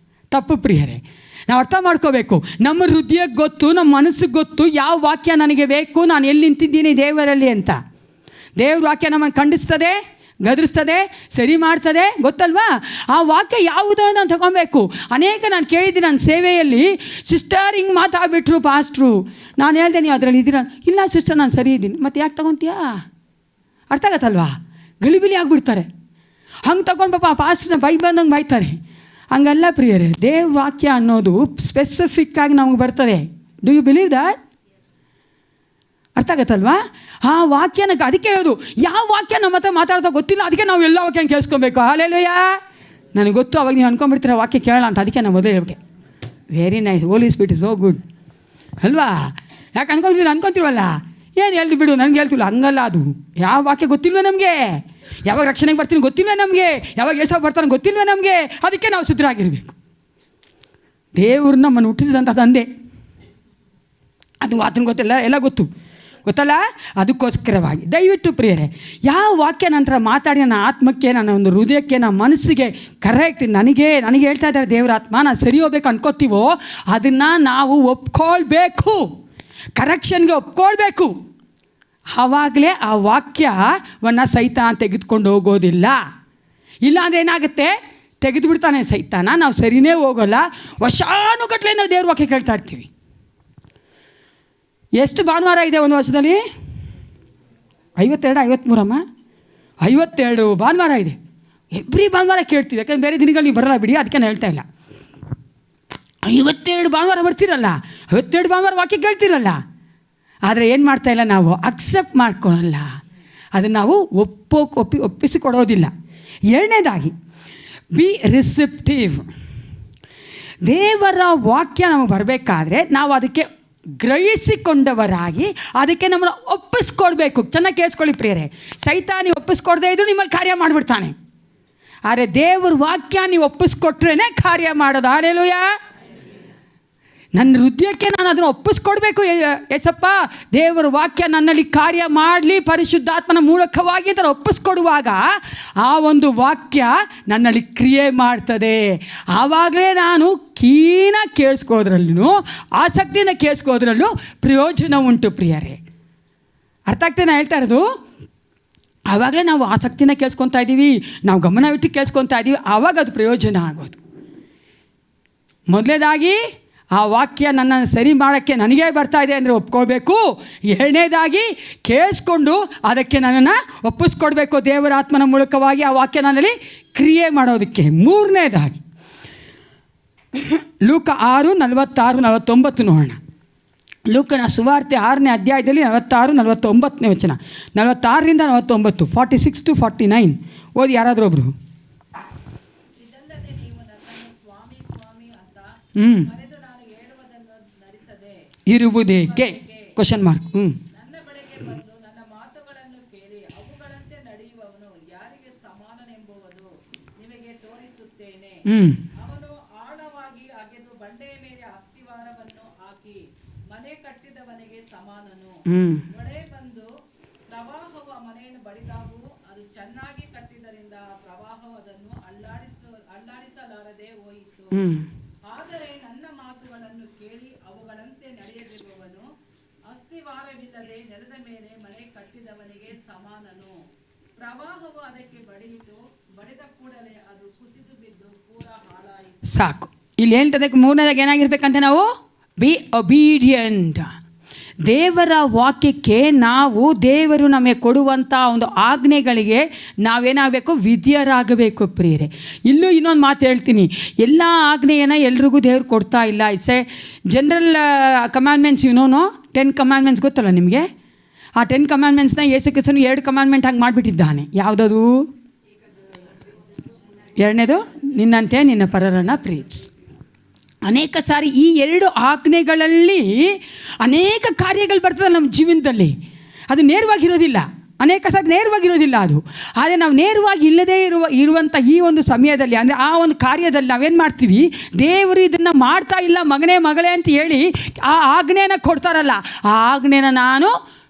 ತಪ್ಪು ಪ್ರಿಯರೇ. ನಾವು ಅರ್ಥ ಮಾಡ್ಕೋಬೇಕು, ನಮ್ಮ ಹೃದಯಕ್ಕೆ ಗೊತ್ತು, ನಮ್ಮ ಮನಸ್ಸಿಗೆ ಗೊತ್ತು ಯಾವ ವಾಕ್ಯ ನನಗೆ ಬೇಕು, ನಾನು ಎಲ್ಲಿ ನಿಂತಿದ್ದೀನಿ ದೇವರಲ್ಲಿ ಅಂತ. ದೇವ್ರ ವಾಕ್ಯ ನಮ್ಮನ್ನು ಖಂಡಿಸ್ತದೆ, ಗದರಿಸ್ತದೆ, ಸರಿ ಮಾಡ್ತದೆ, ಗೊತ್ತಲ್ವಾ? ಆ ವಾಕ್ಯ ಯಾವುದೋ ನಾನು ತಗೊಬೇಕು. ಅನೇಕ ನಾನು ಕೇಳಿದ್ದೀನಿ ನನ್ನ ಸೇವೆಯಲ್ಲಿ, ಸಿಸ್ಟರ್ ಹಿಂಗೆ ಮಾತಾಡ್ಬಿಟ್ರು ಪಾಸ್ಟ್ರು. ನಾನು ಹೇಳ್ದೆ, ನೀವು ಅದರಲ್ಲಿ ಇದ್ದೀರ? ಇಲ್ಲ ಸಿಸ್ಟರ್ ನಾನು ಸರಿ ಇದ್ದೀನಿ. ಮತ್ತು ಯಾಕೆ ತಗೊತೀಯಾ? ಅರ್ಥ ಆಗತ್ತಲ್ವಾ? ಗಲಿಬಿಲಿ ಆಗಿಬಿಡ್ತಾರೆ. ಹಂಗೆ ತಗೊಂಡು ಪಾಪ ಪಾಸ್ಟ್ರನ್ನ ಬಂದಂಗೆ ಬೈತಾರೆ. ಹಂಗಲ್ಲ ಪ್ರಿಯರೇ, ದೇವ್ರ ವಾಕ್ಯ ಅನ್ನೋದು ಸ್ಪೆಸಿಫಿಕ್ಕಾಗಿ ನಮಗೆ ಬರ್ತದೆ. Do you believe that? ಅರ್ಥ ಆಗತ್ತಲ್ವಾ? ಆ ವಾಕ್ಯನ ಅದಕ್ಕೆ ಹೇಳೋದು, ಯಾವ ವಾಕ್ಯ ನಮ್ಮ ಹತ್ರ ಮಾತಾಡ್ತಾ ಗೊತ್ತಿಲ್ಲ, ಅದಕ್ಕೆ ನಾವು ಎಲ್ಲ ವಾಕ್ಯನ ಕೇಳಿಸ್ಕೊಬೇಕು. ಹಾಲೆಲೂಯ, ನನಗೆ ಗೊತ್ತು. ಅವಾಗ ನೀವು ಅನ್ಕೊಂಡ್ಬಿಡ್ತೀರ ವಾಕ್ಯ ಕೇಳೋಣ ಅಂತ, ಅದಕ್ಕೆ ನಾನು ಮೊದಲೇ ಹೇಳ್ಬಿಟ್ಟೆ. Very nice, Holy Spirit is so good ಅಲ್ವಾ? ಯಾಕೆ ಅನ್ಕೊಂತೀವಲ್ಲ, ಏನು ಹೇಳಿ ಬಿಡು ನನಗೆ ಹೇಳ್ತಿಲ್ಲ. ಹಂಗಲ್ಲ, ಅದು ಯಾವ ವಾಕ್ಯ ಗೊತ್ತಿಲ್ವೇ ನಮಗೆ, ಯಾವಾಗ ರಕ್ಷಣೆಗೆ ಬರ್ತೀನಿ ಗೊತ್ತಿಲ್ವೇ ನಮಗೆ, ಯಾವಾಗ ಏಸಾವ್ ಬರ್ತಾನೆ ಗೊತ್ತಿಲ್ವೇ ನಮಗೆ. ಅದಕ್ಕೆ ನಾವು ಸಿದ್ಧರಾಗಿರಬೇಕು. ದೇವ್ರು ನಮ್ಮನ್ನು ಹುಟ್ಟಿಸಿದಂಥ ತಂದೆ, ಅದು ಆತನ ಗೊತ್ತಿಲ್ಲ, ಎಲ್ಲ ಗೊತ್ತಲ್ಲ. ಅದಕ್ಕೋಸ್ಕರವಾಗಿ ದಯವಿಟ್ಟು ಪ್ರಿಯರೇ, ಯಾವ ವಾಕ್ಯ ನಂತರ ಮಾತಾಡಿ ನನ್ನ ಆತ್ಮಕ್ಕೆ, ನನ್ನ ಒಂದು ಹೃದಯಕ್ಕೆ, ನನ್ನ ಮನಸ್ಸಿಗೆ ಕರೆಕ್ಟ್ ನನಗೆ ಹೇಳ್ತಾ ಇದ್ದಾರೆ ದೇವರ ಆತ್ಮ, ನಾನು ಸರಿ ಹೋಗ್ಬೇಕು ಅನ್ಕೋತೀವೋ ಅದನ್ನು ನಾವು ಒಪ್ಕೊಳ್ಬೇಕು, ಕರೆಕ್ಷನ್ಗೆ ಒಪ್ಕೊಳ್ಬೇಕು. ಆವಾಗಲೇ ಆ ವಾಕ್ಯವನ್ನು ಸೈತಾನ ತೆಗೆದುಕೊಂಡು ಹೋಗೋದಿಲ್ಲ. ಇಲ್ಲಾಂದರೆ ಏನಾಗುತ್ತೆ, ತೆಗೆದುಬಿಡ್ತಾನೆ ಸೈತಾನ, ನಾವು ಸರಿನೇ ಹೋಗೋಲ್ಲ. ವರ್ಷಾನುಗಟ್ಟಲೆ ನಾವು ದೇವ್ರ ವಾಕ್ಯ ಕೇಳ್ತಾ ಇರ್ತೀವಿ. ಎಷ್ಟು ಭಾನುವಾರ ಇದೆ ಒಂದು ವರ್ಷದಲ್ಲಿ? 52, 53 52 ಭಾನುವಾರ ಇದೆ. ಎವ್ರಿ ಭಾನುವಾರ ಕೇಳ್ತೀವಿ, ಯಾಕಂದ್ರೆ ಬೇರೆ ದಿನಗಳು ನೀವು ಬರಲ್ಲ ಬಿಡಿ, ಅದಕ್ಕೆ ನಾನು ಹೇಳ್ತಾ ಇಲ್ಲ. 52 ಭಾನುವಾರ ಬರ್ತಿರಲ್ಲ, 52 ಭಾನುವಾರ ವಾಕ್ಯ ಕೇಳ್ತಿರಲ್ಲ. ಆದರೆ ಏನು ಮಾಡ್ತಾಯಿಲ್ಲ, ನಾವು ಅಕ್ಸೆಪ್ಟ್ ಮಾಡ್ಕೊಳ್ಳಲ್ಲ, ಅದನ್ನು ನಾವು ಒಪ್ಪಿಸಿಕೊಡೋದಿಲ್ಲ. ಎರಡನೇದಾಗಿ ಬಿ ರಿಸೆಪ್ಟಿವ್. ದೇವರ ವಾಕ್ಯ ನಮಗೆ ಬರಬೇಕಾದ್ರೆ ನಾವು ಅದಕ್ಕೆ ಗ್ರಹಿಸಿಕೊಂಡವರಾಗಿ ಅದಕ್ಕೆ ನಮ್ಮನ್ನು ಒಪ್ಪಿಸ್ಕೊಡ್ಬೇಕು. ಚೆನ್ನಾಗಿ ಕೇಳಿಸ್ಕೊಳ್ಳಿ ಪ್ರಿಯರೇ, ಸೈತಾನಿ ಒಪ್ಪಿಸ್ಕೊಡದೇ ಇದ್ರೂ ನಿಮ್ಮಲ್ಲಿ ಕಾರ್ಯ ಮಾಡಿಬಿಡ್ತಾನೆ. ಆದರೆ ದೇವ್ರ ವಾಕ್ಯ ನೀವು ಒಪ್ಪಿಸ್ಕೊಟ್ರೇ ಕಾರ್ಯ ಮಾಡೋದು. ಹಲ್ಲೆಲೂಯಾ. ನನ್ನ ಹೃದಯಕ್ಕೆ ನಾನು ಅದನ್ನು ಒಪ್ಪಿಸ್ಕೊಡ್ಬೇಕು. ಏಸಪ್ಪ, ದೇವರ ವಾಕ್ಯ ನನ್ನಲ್ಲಿ ಕಾರ್ಯ ಮಾಡಲಿ ಪರಿಶುದ್ಧಾತ್ಮನ ಮೂಲಕವಾಗಿ ಅದನ್ನು ಒಪ್ಪಿಸ್ಕೊಡುವಾಗ ಆ ಒಂದು ವಾಕ್ಯ ನನ್ನಲ್ಲಿ ಕ್ರಿಯೆ ಮಾಡ್ತದೆ. ಆವಾಗಲೇ ನಾನು ಕೇಳಿಸ್ಕೋದ್ರಲ್ಲೂ ಆಸಕ್ತಿಯಿಂದ ಕೇಳಿಸ್ಕೋದ್ರಲ್ಲೂ ಪ್ರಯೋಜನ ಉಂಟು ಪ್ರಿಯರೇ. ಅರ್ಥ ಆಗ್ತದೆ ನಾನು ಹೇಳ್ತಾ ಇರೋದು? ಆವಾಗಲೇ ನಾವು ಆಸಕ್ತಿನ ಕೇಳಿಸ್ಕೊತಾ ಇದ್ದೀವಿ, ನಾವು ಗಮನವಿಟ್ಟು ಕೇಳಿಸ್ಕೊತಾ ಇದ್ದೀವಿ, ಆವಾಗ ಅದು ಪ್ರಯೋಜನ ಆಗೋದು. ಮೊದಲನೇದಾಗಿ ಆ ವಾಕ್ಯ ನನ್ನನ್ನು ಸರಿ ಮಾಡೋಕ್ಕೆ ನನಗೇ ಬರ್ತಾ ಇದೆ ಅಂದರೆ ಒಪ್ಕೊಳ್ಬೇಕು. ಎರಡನೇದಾಗಿ ಕೇಳಿಸ್ಕೊಂಡು ಅದಕ್ಕೆ ನನ್ನನ್ನು ಒಪ್ಪಿಸ್ಕೊಡ್ಬೇಕು ದೇವರ ಆತ್ಮನ ಮೂಲಕವಾಗಿ ಆ ವಾಕ್ಯ ನನ್ನಲ್ಲಿ ಕ್ರಿಯೆ ಮಾಡೋದಕ್ಕೆ. ಮೂರನೇದಾಗಿ ಲೂಕ 6:46-49 ನೋಡೋಣ. ಲೂಕನ ಸುವಾರ್ತೆ 6ನೇ ಅಧ್ಯಾಯದಲ್ಲಿ 46-49 ವಚನ, 46-49, 46-49 ಓದಿ ಯಾರಾದರೂ ಒಬ್ಬರು. ಇರುವುದೇಕೆ ಕ್ವಶನ್ ಮಾರ್ಕ್. ನನ್ನ ಬಳಿಗೆ ಬಂದು ನನ್ನ ಮಾತುಗಳನ್ನು ಕೇಳಿ ಅವುಗಳಂತೆ ನಡೆಯುವವನು ಯಾರಿಗೆ ಸಮಾನನೆಂಬುವುದು ನಿಮಗೆ ತೋರಿಸುತ್ತೇನೆ. ಅವನು ಆಳವಾಗಿ ಅಗೆದು ಬಂಡೆಯ ಮೇಲೆ ಅಸ್ತಿವಾರವನ್ನು ಹಾಕಿ ಮನೆ ಕಟ್ಟಿದವನಿಗೆ ಸಮಾನನು. ಮಳೆ ಬಂದು ಪ್ರವಾಹವು ಆ ಮನೆಯನ್ನು ಬಡಿದಾಗೂ ಅದು ಚೆನ್ನಾಗಿ ಕಟ್ಟಿದ್ದರಿಂದ ಪ್ರವಾಹವು ಅದನ್ನು ಅಲ್ಲಾಡಿಸಲಾರದೆ ಹೋಯಿತು. ಆದರೆ ನನ್ನ ಮಾತುಗಳನ್ನು ಕೇಳಿ ಅವುಗಳಂತೆ ನಡೆಯದಿರುವವನು ಅಸ್ತಿವಾರವಿಲ್ಲದೆ ನೆಲದ ಮೇಲೆ ಮನೆ ಕಟ್ಟಿದವನಿಗೆ ಸಮಾನನು. ಪ್ರವಾಹವು ಅದಕ್ಕೆ ಬಡಿಯಿತು, ಬಡಿದ ಕೂಡಲೇ ಅದು ಕುಸಿದು ಬಿದ್ದು ಪೂರ ಹಾಳಾಯಿತು. ಸಾಕು. ಇಲ್ಲಿ ಹೇಳ್ತದೆ ಮೂರನೇದಾಗ ಏನಾಗಿರ್ಬೇಕಂತ ನಾವು ಬಿ ಒಬೀಡಿಯಂಟ್. ದೇವರ ವಾಕ್ಯಕ್ಕೆ ನಾವು ದೇವರು ನಮಗೆ ಕೊಡುವಂಥ ಒಂದು ಆಜ್ಞೆಗಳಿಗೆ ನಾವೇನಾಗಬೇಕು? ವಿಧಿಯರಾಗಬೇಕು ಪ್ರಿಯರೇ. ಇಲ್ಲೂ ಇನ್ನೊಂದು ಮಾತು ಹೇಳ್ತೀನಿ, ಎಲ್ಲ ಆಜ್ಞೆಯನ್ನು ಎಲ್ರಿಗೂ ದೇವ್ರು ಕೊಡ್ತಾ ಇಲ್ಲ. It's A general commandments. 10 commandments ಗೊತ್ತಲ್ಲ ನಿಮಗೆ? ಆ 10 ಕಮ್ಯಾಂಡ್ಮೆಂಟ್ಸ್ನ ಯೇಸು ಕ್ರಿಸ್ತನು 2 ಕಮ್ಯಾಂಡ್ಮೆಂಟ್ ಹಾಗೆ ಮಾಡಿಬಿಟ್ಟಿದ್ದಾನೆ. ಯಾವುದದು? ಎರಡನೇದು ನಿನ್ನಂತೆ ನಿನ್ನ ಪರರನ್ನು ಪ್ರೀತಿಸು. ಅನೇಕ ಸಾರಿ ಈ 2 ಆಜ್ಞೆಗಳಲ್ಲಿ ಅನೇಕ ಕಾರ್ಯಗಳು ಬರ್ತದೆ ನಮ್ಮ ಜೀವನದಲ್ಲಿ. ಅದು ನೇರವಾಗಿರೋದಿಲ್ಲ, ಅನೇಕ ಸಾರಿ ನೇರವಾಗಿರೋದಿಲ್ಲ ಅದು. ಆದರೆ ನಾವು ನೇರವಾಗಿ ಇಲ್ಲದೇ ಇರುವಂಥ ಈ ಒಂದು ಸಮಯದಲ್ಲಿ, ಅಂದರೆ ಆ ಒಂದು ಕಾರ್ಯದಲ್ಲಿ ನಾವೇನು ಮಾಡ್ತೀವಿ? ದೇವರು ಇದನ್ನು ಮಾಡ್ತಾ ಇಲ್ಲ ಮಗನೇ ಮಗಳೇ ಅಂತ ಹೇಳಿ ಆ ಆಜ್ಞೆನ ಕೊಡ್ತಾರಲ್ಲ, ಆ ಆಜ್ಞೆನ ನಾನು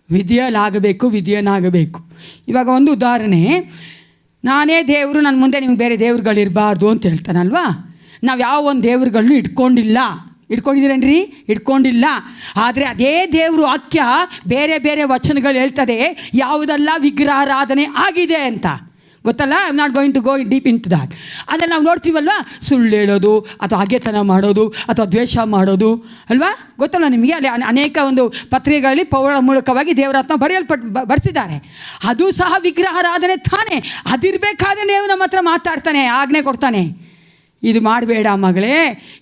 ವಿಧಿಯನಾಗಬೇಕು. ಇವಾಗ ಒಂದು ಉದಾಹರಣೆ, ನಾನೇ ದೇವರು, ನನ್ನ ಮುಂದೆ ನಿಮ್ಗೆ ಬೇರೆ ದೇವ್ರುಗಳಿರಬಾರ್ದು ಅಂತ ಹೇಳ್ತಾನಲ್ವಾ? ನಾವು ಯಾವ ಒಂದು ದೇವ್ರುಗಳನ್ನೂ ಇಟ್ಕೊಂಡಿದ್ದೀರೇನ್ರಿ? ಇಟ್ಕೊಂಡಿಲ್ಲ. ಆದರೆ ಅದೇ ದೇವ್ರ ವಾಕ್ಯ ಬೇರೆ ಬೇರೆ ವಚನಗಳು ಹೇಳ್ತದೆ ಯಾವುದೆಲ್ಲ ವಿಗ್ರಹಾರಾಧನೆ ಆಗಿದೆ ಅಂತ. ಗೊತ್ತಲ್ಲ? I am not going to go deep into that. ಅದನ್ನು ನಾವು ನೋಡ್ತೀವಲ್ವ, ಸುಳ್ಳು ಹೇಳೋದು ಅಥವಾ ಹಗೆತನ ಮಾಡೋದು ಅಥವಾ ದ್ವೇಷ ಮಾಡೋದು ಅಲ್ವಾ? ಗೊತ್ತಲ್ಲ ನಿಮಗೆ? ಅಲ್ಲಿ ಅನೇಕ ಒಂದು ಪತ್ರಿಕೆಗಳಲ್ಲಿ ಪೌರ ಮೂಲಕವಾಗಿ ದೇವರಾತ್ಮ ಬರೆಸಿದ್ದಾರೆ. ಅದು ಸಹ ವಿಗ್ರಹಾರಾಧನೆ ತಾನೇ. ಅದಿರಬೇಕಾದ್ರೆ ದೇವರು ನಮ್ಮ ಹತ್ರ ಮಾತಾಡ್ತಾನೆ, ಆಜ್ಞೆ ಕೊಡ್ತಾನೆ, ಇದು ಮಾಡಬೇಡ ಮಗಳೇ,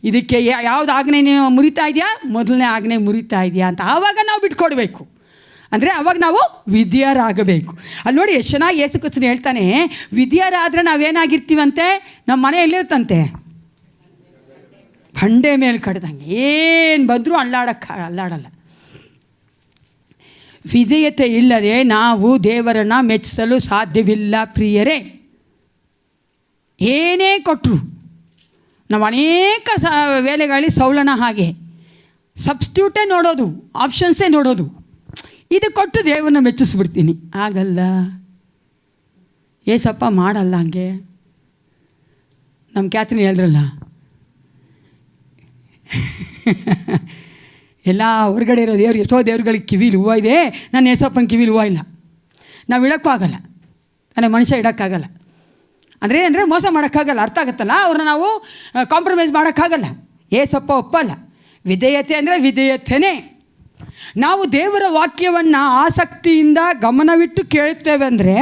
ಇದಕ್ಕೆ ಯಾವ್ದು ಆಜ್ಞೆ ನೀವು ಮುರಿತಾ ಇದೆಯಾ, ಮೊದಲನೇ ಆಜ್ಞೆ ಮುರಿತಾ ಇದೆಯಾ ಅಂತ. ಆವಾಗ ನಾವು ಬಿಟ್ಕೊಡ್ಬೇಕು. ಅಂದರೆ ಅವಾಗ ನಾವು ವಿಧಿಯರಾಗಬೇಕು. ಅಲ್ಲಿ ನೋಡಿ ಎಷ್ಟು ಚೆನ್ನಾಗಿ ಯೇಸು ಕ್ರಿಸ್ತನು ಹೇಳ್ತಾನೆ, ವಿಧಿಯರಾದರೆ ನಾವೇನಾಗಿರ್ತೀವಂತೆ? ನಮ್ಮ ಮನೆ ಎಲ್ಲಿರುತ್ತಂತೆ? ಬಂಡೆ ಮೇಲೆ ಕಡ್ದಂಗೆ, ಏನು ಬಂದರೂ ಅಲ್ಲಾಡಲ್ಲ. ವಿಧೇಯತೆ ಇಲ್ಲದೆ ನಾವು ದೇವರನ್ನು ಮೆಚ್ಚಿಸಲು ಸಾಧ್ಯವಿಲ್ಲ ಪ್ರಿಯರೇ. ಏನೇ ಕೊಟ್ಟರು ನಾವು ಅನೇಕ ವೇಳೆಗಳಲ್ಲಿ ಸೌಲನ ಹಾಗೆ ಸಬ್ಸ್ಟ್ಯೂಟೇ ನೋಡೋದು, ಆಪ್ಷನ್ಸೇ ನೋಡೋದು. ಇದು ಕೊಟ್ಟು ದೇವರನ್ನ ಮೆಚ್ಚಿಸ್ಬಿಡ್ತೀನಿ. ಆಗಲ್ಲ, ಏಸಪ್ಪ ಮಾಡಲ್ಲ ಹಂಗೆ. ನಮ್ಮ ಕ್ಯಾತ್ರಿನ್ ಹೇಳಿದ್ರಲ್ಲ, ಎಲ್ಲ ಹೊರಗಡೆ ಇರೋ ದೇವ್ರು, ಎಷ್ಟೋ ದೇವ್ರುಗಳಿಗೆ ಕಿವಿಲಿ ಹೂವು ಇದೆ, ನನ್ನ ಏಸಪ್ಪನ ಕಿವಿಲಿ ಹೂವು ಇಲ್ಲ. ನಾವು ಇಡೋಕ್ಕೂ ಆಗಲ್ಲ, ಅಂದರೆ ಮನುಷ್ಯ ಇಡೋಕ್ಕಾಗಲ್ಲ. ಅಂದರೆ ಮೋಸ ಮಾಡೋಕ್ಕಾಗಲ್ಲ. ಅರ್ಥ ಆಗುತ್ತಲ್ಲ? ಅವ್ರನ್ನ ನಾವು ಕಾಂಪ್ರಮೈಸ್ ಮಾಡೋಕ್ಕಾಗಲ್ಲ. ಏಸಪ್ಪ ಒಪ್ಪಲ್ಲ. ವಿಧೇಯತೆ ಅಂದರೆ ವಿಧೇಯತೆನೇ. ನಾವು ದೇವರ ವಾಕ್ಯವನ್ನು ಆಸಕ್ತಿಯಿಂದ ಗಮನವಿಟ್ಟು ಕೇಳುತ್ತೇವೆ ಅಂದರೆ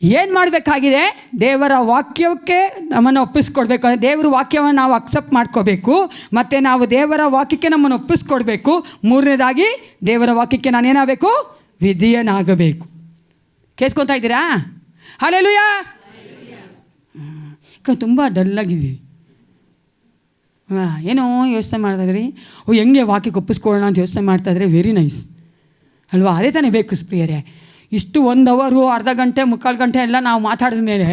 ಏನು ಮಾಡಬೇಕಾಗಿದೆ? ದೇವರ ವಾಕ್ಯಕ್ಕೆ ನಮ್ಮನ್ನು ಒಪ್ಪಿಸ್ಕೊಡ್ಬೇಕು. ಅಂದರೆ ದೇವರ ವಾಕ್ಯವನ್ನು ನಾವು ಅಕ್ಸೆಪ್ಟ್ ಮಾಡ್ಕೋಬೇಕು, ಮತ್ತು ನಾವು ದೇವರ ವಾಕ್ಯಕ್ಕೆ ನಮ್ಮನ್ನು ಒಪ್ಪಿಸ್ಕೊಡ್ಬೇಕು. ಮೂರನೇದಾಗಿ ದೇವರ ವಾಕ್ಯಕ್ಕೆ ನಾನೇನಾಗಬೇಕು? ವಿಧಿಯನಾಗಬೇಕು. ಕೇಳಿಸ್ಕೊತಾ ಇದ್ದೀರಾ? ಹಲ್ಲೆಲೂಯಾ. ತುಂಬ ಡಲ್ಲಾಗಿದ್ದೀವಿ. ಏನೋ ಯೋಚನೆ ಮಾಡ್ತಾಯಿದ್ರಿ, ಹೆಂಗೆ ವಾಕ್ಯಕ್ಕೆ ಒಪ್ಪಿಸ್ಕೊಳ್ಳೋಣ ಅಂತ ಯೋಚನೆ ಮಾಡ್ತಾಯಿದ್ರೆ ವೆರಿ ನೈಸ್ ಅಲ್ವಾ? ಅದೇ ತಾನೇ ಬೇಕು ಪ್ರಿಯರೇ. ಇಷ್ಟು 1 ಅವರು ಅರ್ಧ ಗಂಟೆ 3/4 ಗಂಟೆ ಎಲ್ಲ ನಾವು ಮಾತಾಡಿದ ಮೇಲೆ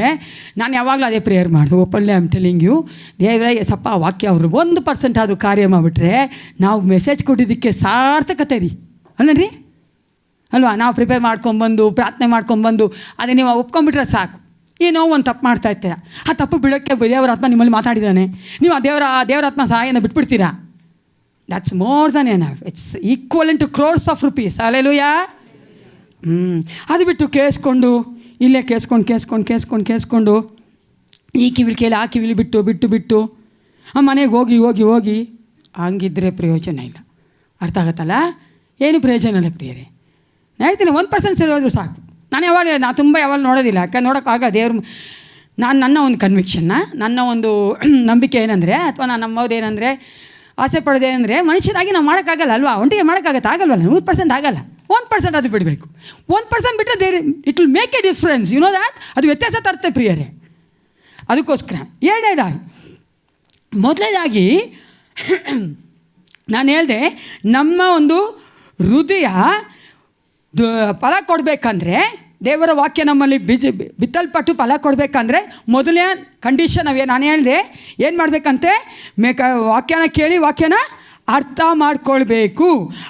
ನಾನು ಯಾವಾಗಲೂ ಅದೇ ಪ್ರೇಯರ್ ಮಾಡಿದೆ. Openly I am telling you, ದೇವರೇ ಯೇಸಪ್ಪ ವಾಕ್ಯ ಅವರು 1% ಆದರೂ ಕಾರ್ಯ ಮಾಡಿಬಿಟ್ರೆ ನಾವು ಮೆಸೇಜ್ ಕೊಟ್ಟಿದ್ದಕ್ಕೆ ಸಾರ್ಥಕತೆ ರೀ ಅಲ್ಲರಿ ಅಲ್ವಾ. ನಾವು ಪ್ರಿಪೇರ್ ಮಾಡ್ಕೊಂಬಂದು ಪ್ರಾರ್ಥನೆ ಮಾಡ್ಕೊಂಬಂದು ಅದೇ ನೀವು ಒಪ್ಕೊಂಡ್ಬಿಟ್ರೆ ಸಾಕು. ಏನೋ ಒಂದು ತಪ್ಪು ಮಾಡ್ತಾ ಇರ್ತೀರ, ಆ ತಪ್ಪು ಬಿಡೋಕ್ಕೆ ದೇವರ ಆತ್ಮ ನಿಮ್ಮಲ್ಲಿ ಮಾತಾಡಿದ್ದಾನೆ, ನೀವು ಆ ದೇವರ ಆತ್ಮ ಸಹಾಯನ ಬಿಟ್ಬಿಡ್ತೀರಾ. That's more than enough. It's equivalent to crores of rupees. Hallelujah. ಅದು ಬಿಟ್ಟು ಕೇಳಿಸ್ಕೊಂಡು ಇಲ್ಲೇ ಕೇಳಿಸ್ಕೊಂಡು ಈ ಕಿವಿಲಿ ಕೇಳಿ ಆ ಕಿವಿಲಿ ಬಿಟ್ಟು ಆ ಮನೆಗೆ ಹೋಗಿ ಹಂಗಿದ್ರೆ ಪ್ರಯೋಜನ ಇಲ್ಲ. ಅರ್ಥ ಆಗತ್ತಲ್ಲ? ಏನು ಪ್ರಯೋಜನ ಇಲ್ಲ ಪ್ರಿಯರೇ. ನಾನು ಹೇಳ್ತೀನಿ 1% ಸರಿ ಹೋದರೂ ಸಾಕು. ನಾನು ತುಂಬ ಯಾವಾಗ ನೋಡೋದಿಲ್ಲ, ಯಾಕೆ ನೋಡೋಕ್ಕಾಗ ದೇವ್ರ ನನ್ನ ಒಂದು ಕನ್ವಿಕ್ಷನ್ನ, ನನ್ನ ಒಂದು ನಂಬಿಕೆ ಏನಂದರೆ, ಅಥವಾ ನಾನು ನಂಬೋದೇನೆಂದರೆ, ಆಸೆ ಪಡೋದೇನೆಂದರೆ, ಮನುಷ್ಯನಾಗಿ ನಾವು ಮಾಡೋಕ್ಕಾಗಲ್ಲ ಅಲ್ವಾ, ಒಂಟಿಗೆ ಮಾಡೋಕ್ಕಾಗಲ್ಲ 100% ಆಗಲ್ಲ. 1% ಅದು ಬಿಡಬೇಕು. 1% ಬಿಟ್ಟರೆ it will make a difference. You know that. ಅದು ವ್ಯತ್ಯಾಸ ತರುತ್ತೆ ಪ್ರಿಯರೇ. ಅದಕ್ಕೋಸ್ಕರ ಮೊದಲನೇದಾಗಿ ನಾನು ಹೇಳಿದೆ, ನಮ್ಮ ಒಂದು ಹೃದಯ ಫಲ ಕೊಡಬೇಕಂದ್ರೆ, ದೇವರ ವಾಕ್ಯ ನಮ್ಮಲ್ಲಿ ಬಿತ್ತಲ್ಪಟ್ಟು ಫಲ ಕೊಡಬೇಕಂದ್ರೆ ಮೊದಲನೇ ಕಂಡೀಷನ್ ನಾನು ಹೇಳಿದೆ, ಏನು ಮಾಡಬೇಕಂತೆ, ವಾಕ್ಯನ ಕೇಳಿ ವಾಕ್ಯನ ಅರ್ಥ ಮಾಡ್ಕೊಳ್ಬೇಕು.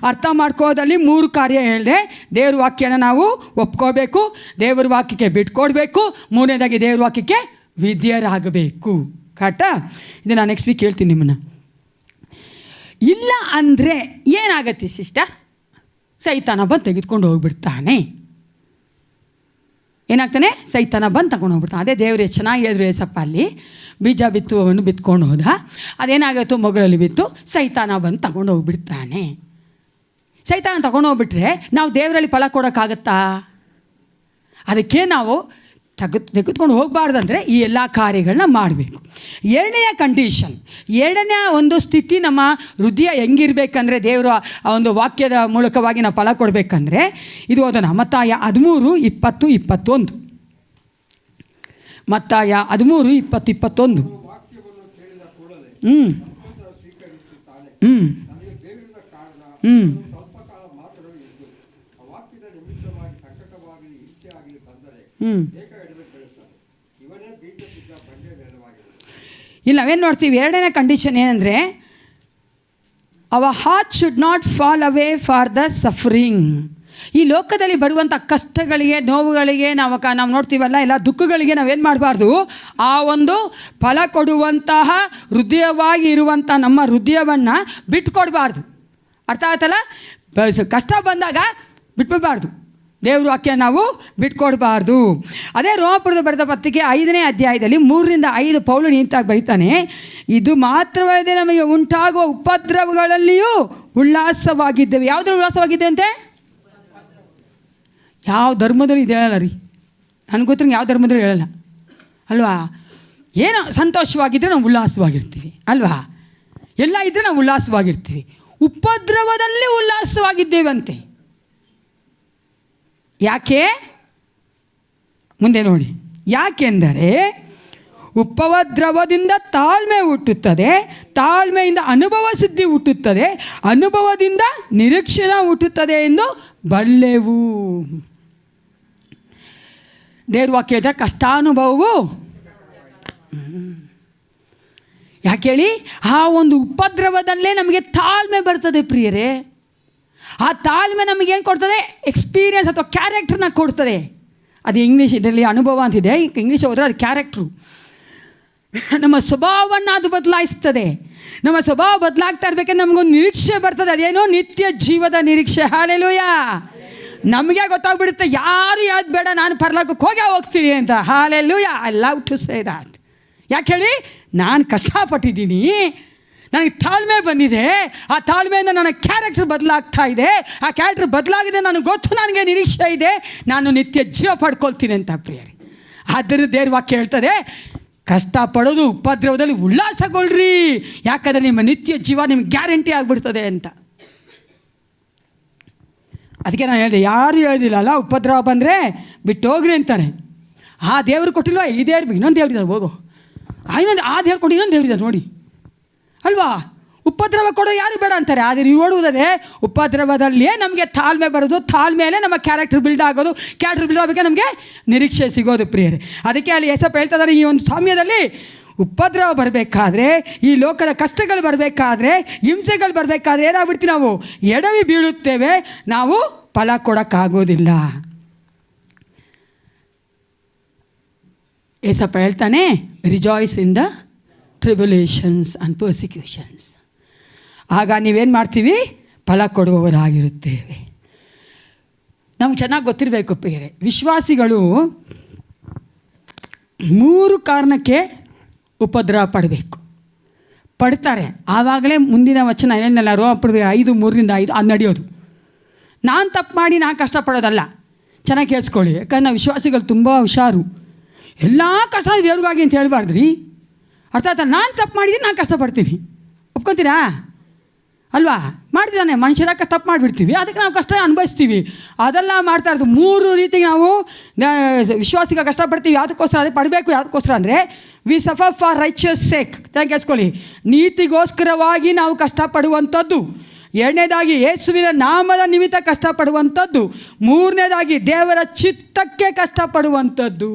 ಅರ್ಥ ಮಾಡ್ಕೋದಲ್ಲಿ 3 ಕಾರ್ಯ ಹೇಳಿದೆ. ದೇವ್ರ ವಾಕ್ಯನ ನಾವು ಒಪ್ಕೋಬೇಕು, ದೇವ್ರ ವಾಕ್ಯಕ್ಕೆ ಬಿಟ್ಕೊಡ್ಬೇಕು, 3ನೇದಾಗಿ ದೇವ್ರ ವಾಕ್ಯಕ್ಕೆ ವಿದ್ಯರಾಗಬೇಕು. ಕರೆಕ್ಟಾ? ಇದು ನಾನು ನೆಕ್ಸ್ಟ್ ವೀಕ್ ಹೇಳ್ತೀನಿ ನಿಮ್ಮನ್ನು. ಇಲ್ಲ ಅಂದರೆ ಏನಾಗತ್ತೆ ಸಿಸ್ಟರ್? ಸೈತಾನ ಬಂದು ತೆಗೆದುಕೊಂಡು ಹೋಗ್ಬಿಡ್ತಾನೆ. ಏನಾಗ್ತಾನೆ? ಸೈತಾನ ಬಂದು ತಗೊಂಡು ಹೋಗ್ಬಿಡ್ತಾನೆ. ಅದೇ ದೇವ್ರು ಚೆನ್ನಾಗಿ ಹೇಳಿದ್ರು ಏಸಪ್ಪ, ಅಲ್ಲಿ ಬೀಜ ಬಿತ್ತುವವನು ಬಿತ್ಕೊಂಡು ಹೋದ, ಅದೇನಾಗತ್ತೋ ಮಗಳಲ್ಲಿ ಬಿತ್ತು, ಸೈತಾನ ಬಂದು ತಗೊಂಡು ಹೋಗ್ಬಿಡ್ತಾನೆ. ಸೈತಾನ ತಗೊಂಡು ಹೋಗ್ಬಿಟ್ರೆ ನಾವು ದೇವರಲ್ಲಿ ಫಲ ಕೊಡೋಕ್ಕಾಗತ್ತಾ? ಅದಕ್ಕೆ ನಾವು ತೆಗೆದುಕೊಂಡು ಹೋಗಬಾರ್ದಂದ್ರೆ ಈ ಎಲ್ಲ ಕಾರ್ಯಗಳನ್ನ ಮಾಡಬೇಕು. 2ನೇ ಕಂಡೀಷನ್, 2ನೇ ಒಂದು ಸ್ಥಿತಿ, ನಮ್ಮ ಹೃದಯ ಹೆಂಗಿರ್ಬೇಕಂದ್ರೆ ದೇವರ ಒಂದು ವಾಕ್ಯದ ಮೂಲಕವಾಗಿ ನಾವು ಫಲ ಕೊಡಬೇಕಂದ್ರೆ ಇದು ಓದೋಣ. ಮತ್ತಾಯ 13:20-21. ಮತ್ತಾಯ 13:20-21. ಇಲ್ಲಿ ನಾವೇನು ನೋಡ್ತೀವಿ, 2ನೇ ಕಂಡೀಷನ್ ಏನಂದರೆ, hour heart should not fall away for the suffering. ಈ ಲೋಕದಲ್ಲಿ ಬರುವಂಥ ಕಷ್ಟಗಳಿಗೆ, ನೋವುಗಳಿಗೆ, ನಾವು ನೋಡ್ತೀವಲ್ಲ, ಎಲ್ಲ ದುಃಖಗಳಿಗೆ ನಾವೇನು ಮಾಡಬಾರ್ದು, ಆ ಒಂದು ಫಲ ಕೊಡುವಂತಹ ಹೃದಯವಾಗಿ ಇರುವಂಥ ನಮ್ಮ ಹೃದಯವನ್ನು ಬಿಟ್ಕೊಡ್ಬಾರ್ದು. ಅರ್ಥ ಆಯ್ತಲ್ಲ? ಕಷ್ಟ ಬಂದಾಗ ಬಿಟ್ಬಿಡಬಾರ್ದು, ದೇವ್ರ ವಾಕ್ಯ ನಾವು ಬಿಟ್ಕೊಡ್ಬಾರ್ದು. ಅದೇ ರೋಮಾಪುರದ ಬರೆದ ಪತ್ರಿಕೆ 5ನೇ ಅಧ್ಯಾಯದಲ್ಲಿ 3-5 ಪೌಲನು ಇಂತಾಗಿ ಬರೀತಾನೆ, ಇದು ಮಾತ್ರವಲ್ಲದೆ ನಮಗೆ ಉಂಟಾಗುವ ಉಪದ್ರವಗಳಲ್ಲಿಯೂ ಉಲ್ಲಾಸವಾಗಿದ್ದೇವೆ. ಯಾವುದ್ರಲ್ಲಿ ಉಲ್ಲಾಸವಾಗಿದ್ದೇವೆ ಅಂತೆ? ಯಾವ ಧರ್ಮದಲ್ಲಿ ಇದು ಹೇಳಲ್ಲ ರೀ, ನನಗೆ ಗೊತ್ತಿರೋ ಯಾವ ಧರ್ಮದಲ್ಲಿ ಹೇಳಲ್ಲ ಅಲ್ವಾ. ಏನೋ ಸಂತೋಷವಾಗಿದ್ದರೆ ನಾವು ಉಲ್ಲಾಸವಾಗಿರ್ತೀವಿ ಅಲ್ವಾ, ಎಲ್ಲ ಇದ್ದರೆ ನಾವು ಉಲ್ಲಾಸವಾಗಿರ್ತೀವಿ. ಉಪದ್ರವದಲ್ಲಿ ಉಲ್ಲಾಸವಾಗಿದ್ದೇವಂತೆ. ಯಾಕೆ? ಮುಂದೆ ನೋಡಿ. ಯಾಕೆಂದರೆ ಉಪದ್ರವದಿಂದ ತಾಳ್ಮೆ ಹುಟ್ಟುತ್ತದೆ, ತಾಳ್ಮೆಯಿಂದ ಅನುಭವ ಸಿದ್ಧಿ ಹುಟ್ಟುತ್ತದೆ, ಅನುಭವದಿಂದ ನಿರೀಕ್ಷಣೆ ಹುಟ್ಟುತ್ತದೆ ಎಂದು ಬಲ್ಲೆವು. ದೇವ್ರ ವಾಕ್ಯದ ಕಷ್ಟಾನುಭವವು ಯಾಕೆ ಹೇಳಿ? ಆ ಒಂದು ಉಪದ್ರವದಲ್ಲೇ ನಮಗೆ ತಾಳ್ಮೆ ಬರ್ತದೆ ಪ್ರಿಯರೇ. ಆ ತಾಳ್ಮೆ ನಮಗೇನು ಕೊಡ್ತದೆ? ಎಕ್ಸ್ಪೀರಿಯನ್ಸ್ ಅಥವಾ ಕ್ಯಾರೆಕ್ಟ್ರನ್ನ ಕೊಡ್ತದೆ. ಅದು ಇಂಗ್ಲೀಷ್, ಇದರಲ್ಲಿ ಅನುಭವ ಅಂತಿದೆ, ಇಂಗ್ಲೀಷ್ ಹೋದರೆ ಅದು ಕ್ಯಾರೆಕ್ಟ್ರು. ನಮ್ಮ ಸ್ವಭಾವವನ್ನು ಅದು ಬದಲಾಯಿಸ್ತದೆ. ನಮ್ಮ ಸ್ವಭಾವ ಬದಲಾಗ್ತಾ ಇರಬೇಕಂದ್ರೆ ನಮಗೊಂದು ನಿರೀಕ್ಷೆ ಬರ್ತದೆ. ಅದೇನೋ ನಿತ್ಯ ಜೀವದ ನಿರೀಕ್ಷೆ. ಹಾಲೆಲೂಯಾ. ನಮಗೆ ಗೊತ್ತಾಗ್ಬಿಡುತ್ತೆ, ಯಾರು ಯಾವ್ದು ಬೇಡ, ನಾನು ಪರಲೋಕಕ್ಕೆ ಹೋಗ್ತೀನಿ ಅಂತ. Hallelujah. I love to say that. ಯಾಕೆ ಹೇಳಿ? ನಾನು ಕಷ್ಟಪಟ್ಟಿದ್ದೀನಿ, ನನಗೆ ತಾಳ್ಮೆ ಬಂದಿದೆ, ಆ ತಾಳ್ಮೆಯಿಂದ ನನ್ನ ಕ್ಯಾರೆಕ್ಟರ್ ಬದಲಾಗ್ತಾ ಇದೆ, ಆ ಕ್ಯಾರೆಕ್ಟರ್ ಬದಲಾಗಿದೆ, ನನಗೆ ಗೊತ್ತು, ನನಗೆ ನಿರೀಕ್ಷೆ ಇದೆ, ನಾನು ನಿತ್ಯ ಜೀವ ಪಡ್ಕೊಳ್ತೀನಿ ಅಂತ ಪ್ರಿಯರೇ. ಆದ್ದರಿಂದ ದೇವ್ರ ವಾಕ್ಯ ಹೇಳ್ತದೆ, ಕಷ್ಟಪಡೋದು ಉಪದ್ರವದಲ್ಲಿ ಉಲ್ಲಾಸಗೊಳ್ರಿ, ಯಾಕಂದರೆ ನಿಮ್ಮ ನಿತ್ಯ ಜೀವ ನಿಮ್ಗೆ ಗ್ಯಾರಂಟಿ ಆಗಿಬಿಡ್ತದೆ ಅಂತ. ಅದಕ್ಕೆ ನಾನು ಹೇಳಿದೆ, ಯಾರು ಹೇಳೋದಿಲ್ಲಲ್ಲ ಉಪದ್ರವ ಬಂದರೆ ಬಿಟ್ಟು ಹೋಗ್ರಿ ಅಂತಾರೆ. ಆ ದೇವರು ಕೊಟ್ಟಿಲ್ವ, ಈ ದೇವ್ರು ಇನ್ನೊಂದು ದೇವ್ರಿದ್ದಾರೆ ಹೋಗೋ, ಆ ದೇವ್ರು ಕೊಟ್ಟು ಇನ್ನೊಂದು ದೇವ್ರಿದ್ದಾರೆ ನೋಡಿ ಅಲ್ವಾ. ಉಪದ್ರವ ಕೊಡೋ ಯಾರು ಬೇಡ ಅಂತಾರೆ. ಆದರೆ ನೀವು ನೋಡುವುದರೆ ಉಪದ್ರವದಲ್ಲಿಯೇ ನಮಗೆ ತಾಳ್ಮೆ ಬರೋದು, ತಾಳ್ಮೆಯಲ್ಲೇ ನಮ್ಮ ಕ್ಯಾರೆಕ್ಟರ್ ಬಿಲ್ಡ್ ಆಗೋದು, ಕ್ಯಾರೆಕ್ಟರ್ ಬಿಲ್ಡ್ ಆಗೋದಕ್ಕೆ ನಮಗೆ ನಿರೀಕ್ಷೆ ಸಿಗೋದು ಪ್ರಿಯರೇ. ಅದಕ್ಕೆ ಅಲ್ಲಿ ಯೇಸಪ್ಪ ಹೇಳ್ತಾ ಇದ್ದಾರೆ, ಈ ಒಂದು ಸಮಯದಲ್ಲಿ ಉಪದ್ರವ ಬರಬೇಕಾದ್ರೆ, ಈ ಲೋಕದ ಕಷ್ಟಗಳು ಬರಬೇಕಾದ್ರೆ, ಹಿಂಸೆಗಳು ಬರಬೇಕಾದ್ರೆ ಏನಾಗ್ಬಿಡ್ತೀವಿ ನಾವು? ಎಡವಿ ಬೀಳುತ್ತೇವೆ, ನಾವು ಫಲ ಕೊಡೋಕ್ಕಾಗೋದಿಲ್ಲ. ಯೇಸಪ್ಪ ಹೇಳ್ತಾನೆ, rejoice in the tribulations and persecutions. ಆಗ ನೀವೇನು ಮಾಡ್ತೀವಿ? ಫಲ ಕೊಡುವವರಾಗಿರುತ್ತೇವೆ. ನಮ್ಗೆ ಚೆನ್ನಾಗಿ ಗೊತ್ತಿರಬೇಕು ಪ್ರಿಯರೇ, ವಿಶ್ವಾಸಿಗಳು 3 ಕಾರಣಕ್ಕೆ ಉಪದ್ರವ ಪಡ್ತಾರೆ. ಆವಾಗಲೇ ಮುಂದಿನ ವಚನ ಏನೆಲ್ಲ ರೋಮಪುರದ 5:3-5 ಅದು ನಡೆಯೋದು. ನಾನು ತಪ್ಪು ಮಾಡಿ ನಾನು ಕಷ್ಟಪಡೋದಲ್ಲ. ಚೆನ್ನಾಗಿ ಕೇಳಿಸ್ಕೊಳ್ಳಿ, ಯಾಕಂದ್ರೆ ನಾವು ವಿಶ್ವಾಸಿಗಳು ತುಂಬ ಹುಷಾರು. ಎಲ್ಲ ಕಷ್ಟ ದೇವ್ರಿಗಾಗಿ ಅಂತ ಹೇಳ್ಬಾರ್ದು ರೀ. ಅರ್ಥ ಆಯ್ತಾ? ನಾನು ತಪ್ಪು ಮಾಡಿದ್ದೀನಿ, ನಾನು ಕಷ್ಟಪಡ್ತೀನಿ. ಒಪ್ಕೊತೀರಾ ಅಲ್ವಾ? ಮಾಡಿದ್ದಾನೆ ಮನುಷ್ಯರ ತಪ್ಪು ಮಾಡಿಬಿಡ್ತೀವಿ, ಅದಕ್ಕೆ ನಾವು ಕಷ್ಟ ಅನುಭವಿಸ್ತೀವಿ. ಅದೆಲ್ಲ ಮಾಡ್ತಾ ಇರೋದು 3 ರೀತಿಗೆ ನಾವು ವಿಶ್ವಾಸಿಗೆ ಕಷ್ಟಪಡ್ತೀವಿ. ಯಾವುದಕ್ಕೋಸ್ಕರ ಅದೇ ಪಡಬೇಕು. ಯಾವುದಕ್ಕೋಸ್ಕರ ಅಂದರೆ we suffer for righteous sake. ಕೇಳಿಸ್ಕೊಳ್ಳಿ, ನೀತಿಗೋಸ್ಕರವಾಗಿ ನಾವು ಕಷ್ಟಪಡುವಂಥದ್ದು. 2ನೇದಾಗಿ ಯೇಸುವಿನ ನಾಮದ ನಿಮಿತ್ತ ಕಷ್ಟಪಡುವಂಥದ್ದು. 3ನೇದಾಗಿ ದೇವರ ಚಿತ್ತಕ್ಕೆ ಕಷ್ಟಪಡುವಂಥದ್ದು.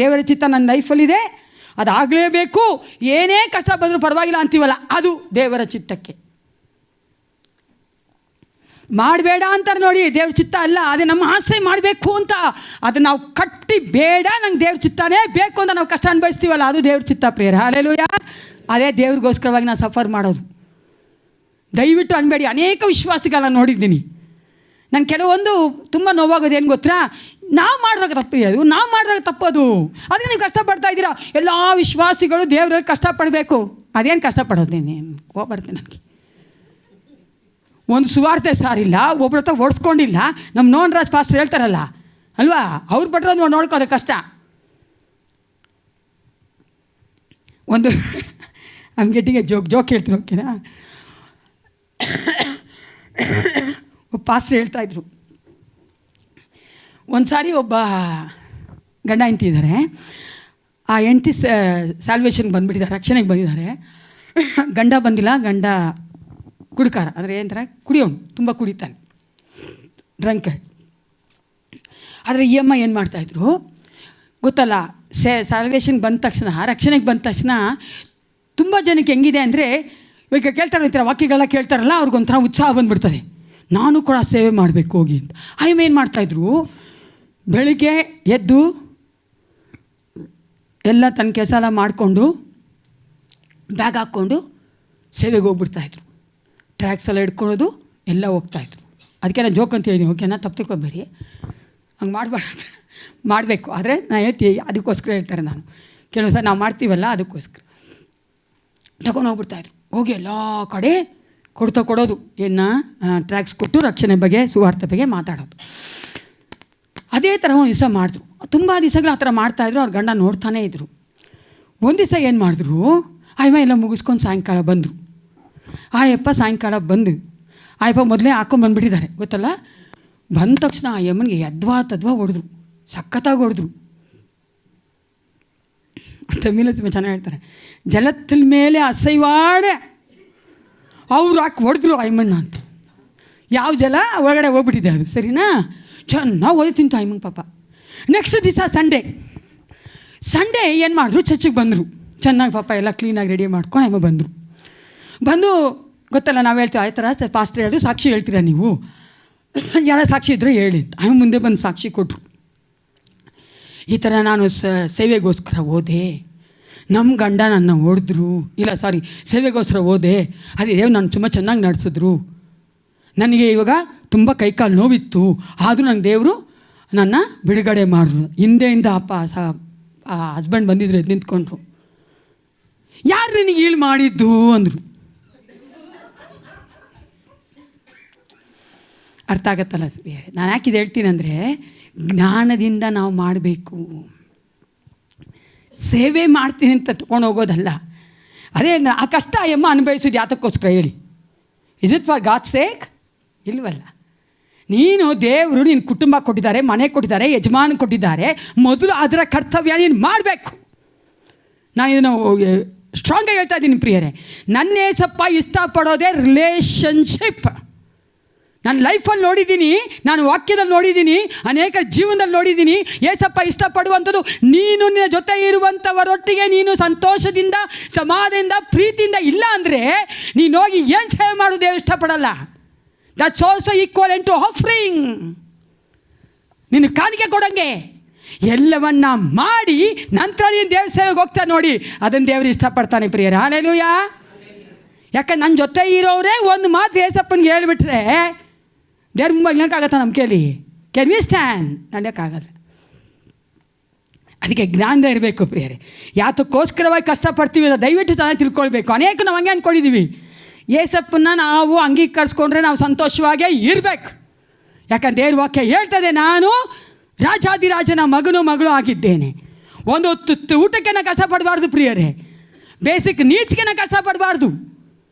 ದೇವರ ಚಿತ್ತ ನನ್ನ ಲೈಫಲ್ಲಿದೆ, ಅದಾಗಲೇಬೇಕು, ಏನೇ ಕಷ್ಟ ಬಂದರೂ ಪರವಾಗಿಲ್ಲ ಅಂತೀವಲ್ಲ, ಅದು ದೇವರ ಚಿತ್ತಕ್ಕೆ. ಮಾಡಬೇಡ ಅಂತಾರೆ ನೋಡಿ, ದೇವ್ರ ಚಿತ್ತ ಅಲ್ಲ, ಅದೇ ನಮ್ಮ ಆಸೆ ಮಾಡಬೇಕು ಅಂತ. ಅದು ನಾವು ಕಟ್ಟಿ ಬೇಡ, ನಂಗೆ ದೇವ್ರ ಚಿತ್ತನೇ ಬೇಕು ಅಂತ ನಾವು ಕಷ್ಟ ಅನುಭವಿಸ್ತೀವಲ್ಲ, ಅದು ದೇವ್ರ ಚಿತ್ತ ಪ್ರಿಯರೇ. ಹಲ್ಲೆಲೂಯಾ. ಅದೇ ದೇವ್ರಿಗೋಸ್ಕರವಾಗಿ ನಾನು ಸಫರ್ ಮಾಡೋದು. ದಯವಿಟ್ಟು ಅನ್ಬೇಡಿ. ಅನೇಕ ವಿಶ್ವಾಸಿಗಳನ್ನ ನೋಡಿದ್ದೀನಿ. ನಾನು ಕೆಲವೊಂದು ತುಂಬ ನೋವಾಗೋದು ಏನು ಗೊತ್ತಾ? ನಾವು ಮಾಡಿದಾಗ ತಪ್ಪು ಅದು, ನಾವು ಮಾಡಿದಾಗ ತಪ್ಪದು. ಅದಕ್ಕೆ ನೀವು ಕಷ್ಟಪಡ್ತಾ ಇದ್ದೀರಾ. ಎಲ್ಲ ವಿಶ್ವಾಸಿಗಳು ದೇವರಲ್ಲಿ ಕಷ್ಟಪಡಬೇಕು. ಅದೇನು ಕಷ್ಟಪಡೋದು? ನೀನು ಬರ್ತೀನಿ. ನನಗೆ ಒಂದು ಸುವಾರ್ತೆ ಸಾರಿಲ್ಲ, ಒಬ್ಬರ ಹತ್ರ ಓಡಿಸ್ಕೊಂಡಿಲ್ಲ. ನಮ್ಮ ನೋನ್ರಾಜ್ ಪಾಸ್ಟರ್ ಹೇಳ್ತಾರಲ್ಲ ಅಲ್ವಾ, ಅವ್ರು ಬಟ್ಟಿರೋದು ನೋಡ್ಕೋದು ಕಷ್ಟ. ಒಂದು ಗೆಟ್ಟಿಗೆ ಜೋಕ್ ಹೇಳ್ತೀನಿ, ಓಕೆನಾ? ಪಾಸ್ಟರ್ ಹೇಳ್ತಾಯಿದ್ರು, ಒಂದು ಸಾರಿ ಒಬ್ಬ ಗಂಡ ಹೆಂಡತಿ ಇದ್ದಾರೆ. ಆ ಹೆಂಡತಿ ಸ್ಯಾಲ್ವೇಷನ್ಗೆ ಬಂದುಬಿಟ್ಟಿದ್ದಾರೆ, ರಕ್ಷಣೆಗೆ ಬಂದಿದ್ದಾರೆ. ಗಂಡ ಬಂದಿಲ್ಲ. ಗಂಡ ಕುಡ್ಕಾರ, ಅಂದರೆ ಏನಂತಾರೆ, ಕುಡಿಯೋನು, ತುಂಬ ಕುಡಿತಾನೆ, ಡ್ರಂಕರ್ಡ್. ಆದರೆ ಈ ಅಮ್ಮ ಏನು ಮಾಡ್ತಾಯಿದ್ರು ಗೊತ್ತಲ್ಲ, ಸ್ಯಾಲ್ವೇಷನ್ಗೆ ಬಂದ ತಕ್ಷಣ, ರಕ್ಷಣೆಗೆ ಬಂದ ತಕ್ಷಣ ತುಂಬ ಜನಕ್ಕೆ ಹೆಂಗಿದೆ ಅಂದರೆ, ಈಗ ಕೇಳ್ತಾರೆ ವಾಕ್ಯಗಳ ಕೇಳ್ತಾರಲ್ಲ, ಅವ್ರಿಗೊಂಥರ ಉತ್ಸಾಹ ಬಂದುಬಿಡ್ತದೆ, ನಾನು ಕೂಡ ಸೇವೆ ಮಾಡಬೇಕು ಹೋಗಿ ಅಂತ. ಅಯ್ಯಮ್ಮ ಏನು ಮಾಡ್ತಾಯಿದ್ರು, ಬೆಳಿಗ್ಗೆ ಎದ್ದು ಎಲ್ಲ ತನ್ನ ಕೆಲಸ ಎಲ್ಲ ಮಾಡಿಕೊಂಡು ಬ್ಯಾಗ್ ಹಾಕ್ಕೊಂಡು ಸೇವೆಗೆ ಹೋಗ್ಬಿಡ್ತಾಯಿದ್ರು. ಟ್ರ್ಯಾಕ್ಸ್ ಎಲ್ಲ ಇಟ್ಕೊಳ್ಳೋದು ಎಲ್ಲ ಹೋಗ್ತಾಯಿದ್ರು. ಅದಕ್ಕೆ ನಾನು ಜೋಕ್ ಅಂತ ಹೇಳಿದ್ದೀನಿ, ಓಕೆನಾ? ತಪ್ಪು ತಿಳ್ಕೊಬೇಡಿ, ಹಂಗೆ ಮಾಡಬೇಕು. ಆದರೆ ನಾನು ಹೇಳ್ತೀವಿ, ಅದಕ್ಕೋಸ್ಕರ ಹೇಳ್ತಾರೆ. ನಾನು ಕೆಲವು ಸಲ ನಾವು ಮಾಡ್ತೀವಲ್ಲ, ಅದಕ್ಕೋಸ್ಕರ ತಗೊಂಡು ಹೋಗ್ಬಿಡ್ತಾಯಿದ್ರು. ಹೋಗಿ ಎಲ್ಲ ಕಡೆ ಕೊಡೋದು ಟ್ರ್ಯಾಕ್ಸ್ ಕೊಟ್ಟು ರಕ್ಷಣೆ ಬಗ್ಗೆ, ಸುವಾರ್ತೆ ಬಗ್ಗೆ ಮಾತಾಡೋದು. ಅದೇ ಥರ ಒಂದು ದಿವಸ ಮಾಡಿದ್ರು. ತುಂಬ ದಿವಸಗಳು ಆ ಥರ ಮಾಡ್ತಾಯಿದ್ರು. ಅವ್ರ ಗಂಡ ನೋಡ್ತಾನೇ ಇದ್ದರು. ಒಂದು ದಿವಸ ಏನು ಮಾಡಿದ್ರು, ಆಯಮ್ಮ ಎಲ್ಲ ಮುಗಿಸ್ಕೊಂಡು ಸಾಯಂಕಾಲ ಬಂದರು. ಆಯಪ್ಪ ಸಾಯಂಕಾಲ ಬಂದು, ಆಯಪ್ಪ ಮೊದಲೇ ಹಾಕ್ಕೊಂಬಂದ್ಬಿಟ್ಟಿದ್ದಾರೆ ಗೊತ್ತಲ್ಲ. ಬಂದ ತಕ್ಷಣ ಆ ಯಮ್ಮನಿಗೆ ತದ್ವಾ ಹೊಡೆದ್ರು, ಸಖತ್ತಾಗಿ ಹೊಡೆದ್ರು. ತಮಿಳಲ್ಲಿ ತುಂಬ ಚೆನ್ನಾಗಿ ಹೇಳ್ತಾರೆ, ಜಲತ್ತಿನ ಮೇಲೆ ಅಸೈವಾಡೆ ಅವ್ರು ಹಾಕಿ ಹೊಡೆದ್ರು ಅಯ್ಯಮ್ಮಣ್ಣ ಅಂತ. ಯಾವ ಜಲ ಒಳಗಡೆ ಹೋಗ್ಬಿಟ್ಟಿದೆ ಅದು, ಸರಿನಾ? ಚೆನ್ನಾಗಿ ಓದಿ ತಿಂತು ಅಯ್ಯಮ್ಮಂಗೆ ಪಾಪ. ನೆಕ್ಸ್ಟ್ ದಿವಸ ಸಂಡೇ ಏನು ಮಾಡಿದ್ರು, ಚರ್ಚಿಗೆ ಬಂದರು. ಚೆನ್ನಾಗಿ ಪಾಪ ಎಲ್ಲ ಕ್ಲೀನಾಗಿ ರೆಡಿ ಮಾಡ್ಕೊಂಡು ಅಯ್ಯಮ್ಮ ಬಂದು ಗೊತ್ತಲ್ಲ, ನಾವು ಹೇಳ್ತೀವಿ ಆ ಥರ ಪಾಸ್ಟರ್ ಹೇಳಿದ್ರು, ಸಾಕ್ಷಿ ಹೇಳ್ತೀರಾ ನೀವು, ಯಾರ ಸಾಕ್ಷಿ ಇದ್ದರೂ ಹೇಳಿ. ಅಯ್ಯಮ್ಮ ಮುಂದೆ ಬಂದು ಸಾಕ್ಷಿ ಕೊಟ್ಟರು. ಈ ಥರ ನಾನು ಸೇವೆಗೋಸ್ಕರ ಹೋದೆ, ನಮ್ಮ ಗಂಡ ನನ್ನ ಹೊಡೆದ್ರು, ಸೇವೆಗೋಸ್ಕರ ಹೋದೆ, ಅದೇ ದೇವ್ರು ನಾನು ತುಂಬ ಚೆನ್ನಾಗಿ ನಡೆಸಿದ್ರು. ನನಗೆ ಇವಾಗ ತುಂಬ ಕೈಕಾಲು ನೋವಿತ್ತು, ಆದರೂ ನಂಗೆ ದೇವರು ನನ್ನ ಬಿಡುಗಡೆ ಮಾಡಿದ್ರು. ಹಿಂದೆಯಿಂದ ಹಸ್ಬೆಂಡ್ ಬಂದಿದ್ರು, ಎದ್ದು ನಿಂತ್ಕೊಂಡ್ರು. ಯಾರು ನಿನಗೆ ಈಳು ಮಾಡಿದ್ದು ಅಂದರು. ಅರ್ಥ ಆಗತ್ತಲ್ಲ ಸರಿ? ನಾನು ಯಾಕಿದು ಹೇಳ್ತೀನಿ ಅಂದರೆ, ಜ್ಞಾನದಿಂದ ನಾವು ಮಾಡಬೇಕು. ಸೇವೆ ಮಾಡ್ತೀನಿ ಅಂತ ತೊಗೊಂಡು ಹೋಗೋದಲ್ಲ. ಅದೇ ಆ ಕಷ್ಟ ಎಮ್ಮ ಅನುಭವಿಸೋದು ಯಾತಕ್ಕೋಸ್ಕರ ಹೇಳಿ? Is it for god sake? ಇಲ್ವಲ್ಲ. ನೀನು ದೇವರು ನಿನ್ನ ಕುಟುಂಬ ಕೊಟ್ಟಿದ್ದಾರೆ, ಮನೆ ಕೊಟ್ಟಿದ್ದಾರೆ, ಯಜಮಾನ ಕೊಟ್ಟಿದ್ದಾರೆ. ಮೊದಲು ಅದರ ಕರ್ತವ್ಯ ನೀನು ಮಾಡಬೇಕು. ನಾನು ಇದನ್ನು ಸ್ಟ್ರಾಂಗಾಗಿ ಹೇಳ್ತಾ ಇದ್ದೀನಿ ಪ್ರಿಯರೇ, ನನ್ನ ಏಸಪ್ಪ ಇಷ್ಟಪಡೋದೇ ರಿಲೇಷನ್ಶಿಪ್. ನಾನು ಲೈಫಲ್ಲಿ ನೋಡಿದ್ದೀನಿ, ನಾನು ವಾಕ್ಯದಲ್ಲಿ ನೋಡಿದ್ದೀನಿ, ಅನೇಕ ಜೀವನದಲ್ಲಿ ನೋಡಿದ್ದೀನಿ. ಏಸಪ್ಪ ಇಷ್ಟಪಡುವಂಥದ್ದು ನೀನು ನಿನ್ನ ಜೊತೆ ಇರುವಂಥವರೊಟ್ಟಿಗೆ ನೀನು ಸಂತೋಷದಿಂದ, ಸಮಾಧಾನದಿಂದ, ಪ್ರೀತಿಯಿಂದ ಇಲ್ಲ ಅಂದರೆ ನೀನು ಹೋಗಿ ಏನು ಸೇವೆ ಮಾಡೋದೇ ಇಷ್ಟಪಡಲ್ಲ. That's also equal to offering. ನೀನು ಕಾಣಿಕೆ ಕೊಡಂಗೆ ಎಲ್ಲವನ್ನ ಮಾಡಿ ನಂತರ ನೀನು ದೇವ್ರ ಸೇವೆಗೆ ಹೋಗ್ತಾ ನೋಡಿ, ಅದನ್ನು ದೇವರು ಇಷ್ಟಪಡ್ತಾನೆ ಪ್ರಿಯರೇ. ಹಲ್ಲೆಲೂಯಾ. ಯಾಕಂದ್ರೆ ನನ್ನ ಜೊತೆ ಇರೋರೇ ಒಂದು ಮಾತು ಏಸಪ್ಪನಿಗೆ ಹೇಳಿಬಿಟ್ರೆ ದೇವ್ರ ಮುಂದೆ ನಡಕ್ಕಾಗತ್ತಾ? ನಮ್ಮ ಕೇಳಿ ಕ್ಯಾನ್ ವಿ ಸ್ಟ್ಯಾಂಡ್? ನಡೆಯೋಕ್ಕಾಗಲ್ಲ. ಅದಕ್ಕೆ ಜ್ಞಾನದ ಇರಬೇಕು ಪ್ರಿಯರೇ. ಯಾತಕ್ಕೋಸ್ಕರವಾಗಿ ಕಷ್ಟಪಡ್ತೀವಿ ಅಂತ ದಯವಿಟ್ಟು ತಾನೇ ತಿಳ್ಕೊಳ್ಬೇಕು. ಅನೇಕ ನಾವು ಹಂಗೆ ಅಂದ್ಕೊಂಡಿದ್ದೀವಿ, ಏಸಪ್ಪನ್ನ ನಾವು ಅಂಗೀಕರಿಸ್ಕೊಂಡ್ರೆ ನಾವು ಸಂತೋಷವಾಗೇ ಇರಬೇಕು. ಯಾಕಂದ್ರೆ ದೇವ್ರ ವಾಕ್ಯ ಹೇಳ್ತದೆ, ನಾನು ರಾಜಾದಿರಾಜನ ಮಗಳು ಆಗಿದ್ದೇನೆ. ಒಂದು ಊಟಕ್ಕೆ ನಾನು ಕಷ್ಟಪಡಬಾರ್ದು ಪ್ರಿಯರೇ, ಬೇಸಿಕ್ ನೀಡ್ಸ್ಗೆ ನಾನು ಕಷ್ಟಪಡಬಾರ್ದು.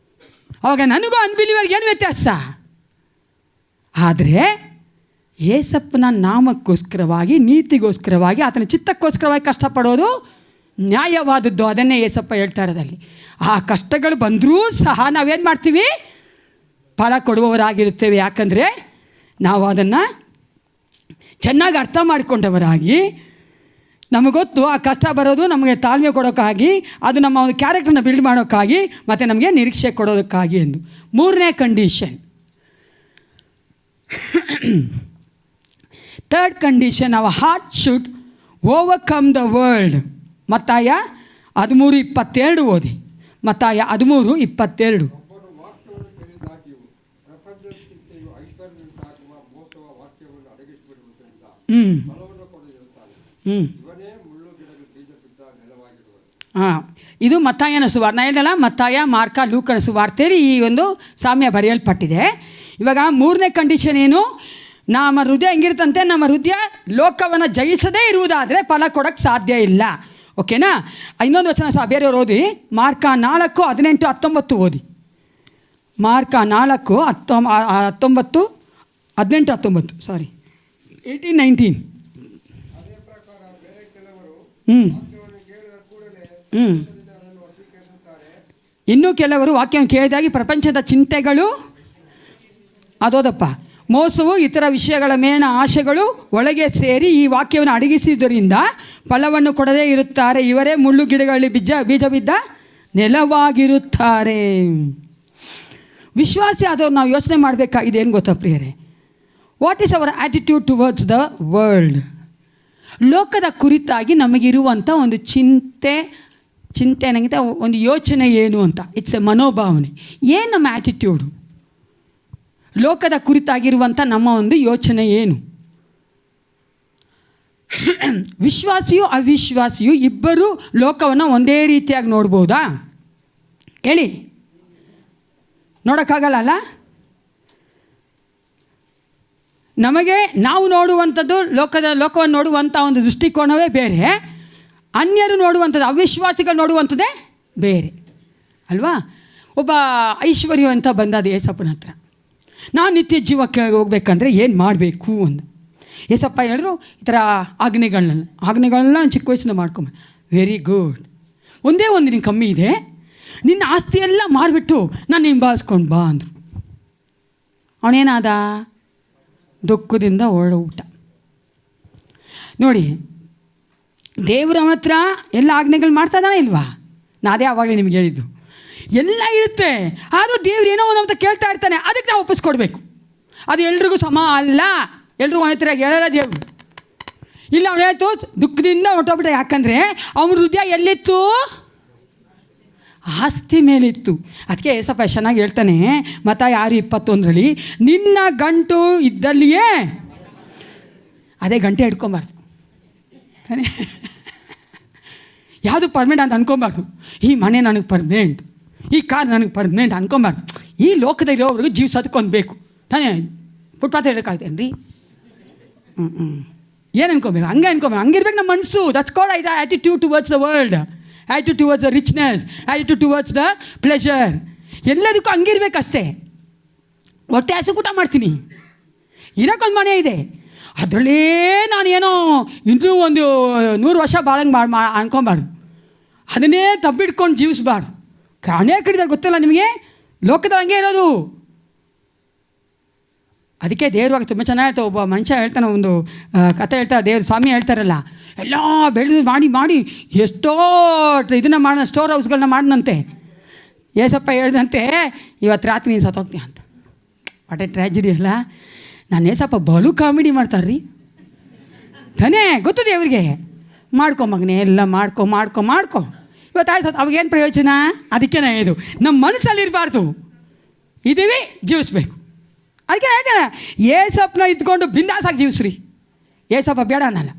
ಅವಾಗ ನನಗೂ ಅನ್ಬಿಲಿವರ್ಗೆ ಏನು ವ್ಯತ್ಯಾಸ? ಆದರೆ ಏಸಪ್ಪನ ನಾಮಕ್ಕೋಸ್ಕರವಾಗಿ, ನೀತಿಗೋಸ್ಕರವಾಗಿ, ಆತನ ಚಿತ್ತಕ್ಕೋಸ್ಕರವಾಗಿ ಕಷ್ಟಪಡೋದು ನ್ಯಾಯವಾದದ್ದು. ಅದನ್ನೇ ಏಸಪ್ಪ ಹೇಳ್ತಾ ಇರೋದಲ್ಲಿ. ಆ ಕಷ್ಟಗಳು ಬಂದರೂ ಸಹ ನಾವೇನು ಮಾಡ್ತೀವಿ? ಫಲ ಕೊಡುವವರಾಗಿರುತ್ತೇವೆ. ಯಾಕಂದರೆ ನಾವು ಅದನ್ನು ಚೆನ್ನಾಗಿ ಅರ್ಥ ಮಾಡಿಕೊಂಡವರಾಗಿ, ನಮಗೊತ್ತು ಆ ಕಷ್ಟ ಬರೋದು ನಮಗೆ ತಾಳ್ಮೆ ಕೊಡೋಕ್ಕಾಗಿ, ಅದು ನಮ್ಮ ಒಂದು ಕ್ಯಾರೆಕ್ಟರ್ನ ಬಿಲ್ಡ್ ಮಾಡೋಕ್ಕಾಗಿ, ಮತ್ತು ನಮಗೆ ನಿರೀಕ್ಷೆ ಕೊಡೋದಕ್ಕಾಗಿ ಎಂದು. ಮೂರನೇ condition, third condition, our heart should overcome the world. ಮತ್ತಾಯ 13:22 ಓದಿ. ಮತ್ತಾಯ 13:22. ಹಾಂ, ಇದು ಮತ್ತಾಯನ ಸುವಾರ್ತೆ. ನಾನು ಹೇಳಿದಲ್ಲ, ಮತ್ತಾಯ, ಮಾರ್ಕ, ಲೂಕನ ಸುವಾರ್ತೆಯಲ್ಲಿ ಈ ಒಂದು ಸಾಮ್ಯ ಬರೆಯಲ್ಪಟ್ಟಿದೆ. ಇವಾಗ ಮೂರನೇ ಕಂಡೀಷನ್ ಏನು? ನಮ್ಮ ಹೃದಯ ಹೆಂಗಿರುತ್ತಂತೆ, ನಮ್ಮ ಹೃದಯ ಲೋಕವನ್ನು ಜಯಿಸದೇ ಇರುವುದಾದರೆ ಫಲ ಕೊಡೋಕ್ಕೆ ಸಾಧ್ಯ ಇಲ್ಲ. ಓಕೆನಾ? ಇನ್ನೊಂದು ವಚನ ಸಹ ಬೇರೆಯವ್ರು ಓದಿ, ಮಾರ್ಕ 4:18-19 ಓದಿ. ಮಾರ್ಕ 4:18-19 ಸಾರಿ 18-19. ಇನ್ನೂ ಕೆಲವರು ವಾಕ್ಯವನ್ನು ಕೇಳಿದಾಗಿ ಪ್ರಪಂಚದ ಚಿಂತೆಗಳು, ಅದೋದಪ್ಪ, ಮೋಸವು, ಇತರ ವಿಷಯಗಳ ಮೇಲಿನ ಆಶೆಗಳು ಒಳಗೆ ಸೇರಿ ಈ ವಾಕ್ಯವನ್ನು ಅಡಗಿಸಿದ್ದರಿಂದ ಫಲವನ್ನು ಕೊಡದೇ ಇರುತ್ತಾರೆ. ಇವರೇ ಮುಳ್ಳು ಗಿಡಗಳಲ್ಲಿ ಬೀಜ ಬಿದ್ದ ನೆಲವಾಗಿರುತ್ತಾರೆ. ವಿಶ್ವಾಸಿ ಆದವ್ರು ನಾವು ಯೋಚನೆ ಮಾಡಬೇಕಾಗಿದೆ ಏನು ಗೊತ್ತಾ ಪ್ರಿಯರೇ? What is our attitude towards the world? ಲೋಕದ ಕುರಿತಾಗಿ ನಮಗಿರುವಂಥ ಒಂದು ಚಿಂತೆ ಅನ್ನೋಂಗಿಂತ ಒಂದು ಯೋಚನೆ ಏನು ಅಂತ, ಇಟ್ಸ್ ಎ ಮನೋಭಾವನೆ. ಏನು ನಮ್ಮ ಆ್ಯಟಿಟ್ಯೂಡು? ಲೋಕದ ಕುರಿತಾಗಿರುವಂಥ ನಮ್ಮ ಒಂದು ಯೋಚನೆ ಏನು? ವಿಶ್ವಾಸಿಯು ಅವಿಶ್ವಾಸಿಯು ಇಬ್ಬರೂ ಲೋಕವನ್ನು ಒಂದೇ ರೀತಿಯಾಗಿ ನೋಡ್ಬೋದಾ? ಹೇಳಿ, ನೋಡೋಕ್ಕಾಗಲ್ಲ ಅಲ್ಲ? ನಮಗೆ ನಾವು ನೋಡುವಂಥದ್ದು ಲೋಕವನ್ನು ನೋಡುವಂಥ ಒಂದು ದೃಷ್ಟಿಕೋನವೇ ಬೇರೆ, ಅನ್ಯರು ನೋಡುವಂಥದ್ದು, ಅವಿಶ್ವಾಸಿಗಳು ನೋಡುವಂಥದ್ದೇ ಬೇರೆ ಅಲ್ವಾ? ಒಬ್ಬ ಐಶ್ವರ್ಯ ಅಂತ ಬಂದದ್ದು ಏಸಪ್ಪನ ಹತ್ರ. ನಾನು ನಿತ್ಯ ಜೀವಕ್ಕೆ ಹೋಗ್ಬೇಕಂದ್ರೆ ಏನು ಮಾಡಬೇಕು ಅಂದ. ಏಸಪ್ಪ ಹೇಳಿದ್ರು, ಈ ಥರ ಆಜ್ಞೆಗಳನ್ನ ನಾನು ಚಿಕ್ಕ ವಯಸ್ಸಿನ ಮಾಡ್ಕೊಂಬ. Very good. ಒಂದೇ ಒಂದು ನಿನ್ನ ಕಮ್ಮಿ ಇದೆ, ನಿನ್ನ ಆಸ್ತಿ ಎಲ್ಲ ಮಾರಿಬಿಟ್ಟು ನಾನು ಹಿಂಬಾಲಿಸ್ಕೊಂಡು ಬಾ ಅಂದರು. ಅವನೇನಾದ? ದುಃಖದಿಂದ ಊಟ. ನೋಡಿ, ದೇವರು ಅವನ ಹತ್ರ ಎಲ್ಲ ಆಜ್ಞೆಗಳು ಮಾಡ್ತಾ ಇದ್ದಾನೆ ಇಲ್ವಾ? ನಾದೇ ಆವಾಗಲೇ ನಿಮ್ಗೆ ಹೇಳಿದ್ದು, ಎಲ್ಲ ಇರುತ್ತೆ. ಆದರೂ ದೇವ್ರು ಏನೋ ಒಂದು ಅಂತ ಕೇಳ್ತಾ ಇರ್ತಾನೆ, ಅದಕ್ಕೆ ನಾವು ಒಪ್ಪಿಸ್ಕೊಡ್ಬೇಕು. ಅದು ಎಲ್ರಿಗೂ ಸಮ ಅಲ್ಲ, ಎಲ್ರಿಗೂ ಅವನ ಹತ್ರ ಹೇಳಲ್ಲ ದೇವರು. ಇಲ್ಲ, ಅವನೇತು ದುಃಖದಿಂದ ಹೊಟ್ಟೋಗ್ಬಿಟ್ಟ. ಯಾಕಂದರೆ ಅವನ ಹೃದಯ ಎಲ್ಲಿತ್ತು? ಆಸ್ತಿ ಮೇಲಿತ್ತು. ಅದಕ್ಕೆ ಏಸಪ್ಪ ಚೆನ್ನಾಗಿ ಹೇಳ್ತಾನೆ, ಮತ್ತಾಯ 6:21 ನಿನ್ನ ಗಂಟು ಇದ್ದಲ್ಲಿಯೇ, ಅದೇ ಗಂಟೆ ಹಿಡ್ಕೊಬಾರ್ದು ತಾನೇ. ಯಾವುದು ಪರ್ಮನೆಂಟ್ ಅಂತ ಅನ್ಕೊಬಾರ್ದು. ಈ ಮನೆ ನನಗೆ ಪರ್ಮನೆಂಟ್, ಈ ಕಾರ್ ನನಗೆ ಪರ್ಮನೆಂಟ್ ಅನ್ಕೊಬಾರ್ದು. ಈ ಲೋಕದಲ್ಲಿರೋವ್ರಿಗೂ ಜೀವಿಸೋದಕ್ಕೊಂದು ಬೇಕು ತಾನೇ. ಫುಟ್ಪಾತ್ ಹೇಳೋಕ್ಕಾಗ್ತೇನೆ ರೀ? ಏನು ಅನ್ಕೋಬೇಕು? ಹಂಗೆ ಅನ್ಕೋಬೇಕು. ಹಂಗಿರ್ಬೇಕು ನಮ್ಮ ಮನಸ್ಸು. That's called attitude towards the world, attitude towards the richness, attitude towards the pleasure. ಎಲ್ಲದಕ್ಕೂ ಹಂಗಿರ್ಬೇಕಷ್ಟೇ. ಹೊಟ್ಟೆ ಹಸು ಊಟ ಮಾಡ್ತೀನಿ, ಇರೋಕ್ಕೊಂದು ಮನೆ ಇದೆ, ಅದರಲ್ಲೇ ನಾನು ಏನೋ ಇನ್ನೂ ಒಂದು 100 ವರ್ಷ ಬಾಳಂಗೆ ಅನ್ಕೊಬಾರ್ದು. ಅದನ್ನೇ ತಬ್ಬಿಡ್ಕೊಂಡು ಜೀವಿಸಬಾರ್ದು. ಅನೇಕ ಕಡಿದಾರೆ ಗೊತ್ತಿಲ್ಲ ನಿಮಗೆ, ಲೋಕದ ಹಂಗೆ ಇರೋದು. ಅದಕ್ಕೆ ದೇವ್ರವಾಗ ತುಂಬ ಚೆನ್ನಾಗಿ ಹೇಳ್ತಾರೆ. ಒಬ್ಬ ಮನುಷ್ಯ ಹೇಳ್ತಾನೆ, ಒಂದು ಕತೆ ಹೇಳ್ತಾರೆ, ದೇವ್ರ ಸ್ವಾಮಿ ಹೇಳ್ತಾರಲ್ಲ, ಎಲ್ಲ ಬೆಳೆದು ಮಾಡಿ ಮಾಡಿ ಎಷ್ಟೋ ಇದನ್ನು ಮಾಡೋಣ, ಸ್ಟೋರ್ ಹೌಸ್ಗಳನ್ನ ಮಾಡಿದಂತೆ. ಏಸಪ್ಪ ಹೇಳ್ದಂತೆ, ಇವತ್ತು ರಾತ್ರಿ ನೀನು ಸತ್ತೋಗ್ತೀಯ ಅಂತ. ವಾಟ್ ಎ ಟ್ರ್ಯಾಜಿಡಿ ಅಲ್ಲ. ನಾನು ಏಸಪ್ಪ ಬಲು ಕಾಮಿಡಿ ಮಾಡ್ತಾರ್ರಿ ತಾನೇ, ಗೊತ್ತದೆ ಅವ್ರಿಗೆ. ಮಾಡ್ಕೊ ಮಗನೇ, ಎಲ್ಲ ಮಾಡ್ಕೊ ಮಾಡ್ಕೊ ಮಾಡ್ಕೊ. ಇವತ್ತಾಯ್ತು, ಅವಾಗೇನು ಪ್ರಯೋಜನ? ಅದಕ್ಕೆ ಇದು ನಮ್ಮ ಮನಸ್ಸಲ್ಲಿರಬಾರ್ದು, ಇದ್ದೀವಿ ಜೀವಿಸ್ಬೇಕು. ಅದಕ್ಕೆ ಹೇಳ್ತಾನೆ, ಏಸಪ್ಪನ ಇದ್ಕೊಂಡು ಬಿಂದಾಸಾಗಿ ಜೀವಿಸ್ರಿ. ಏಸಪ್ಪ ಬೇಡ ಅನ್ನಲ್ಲ.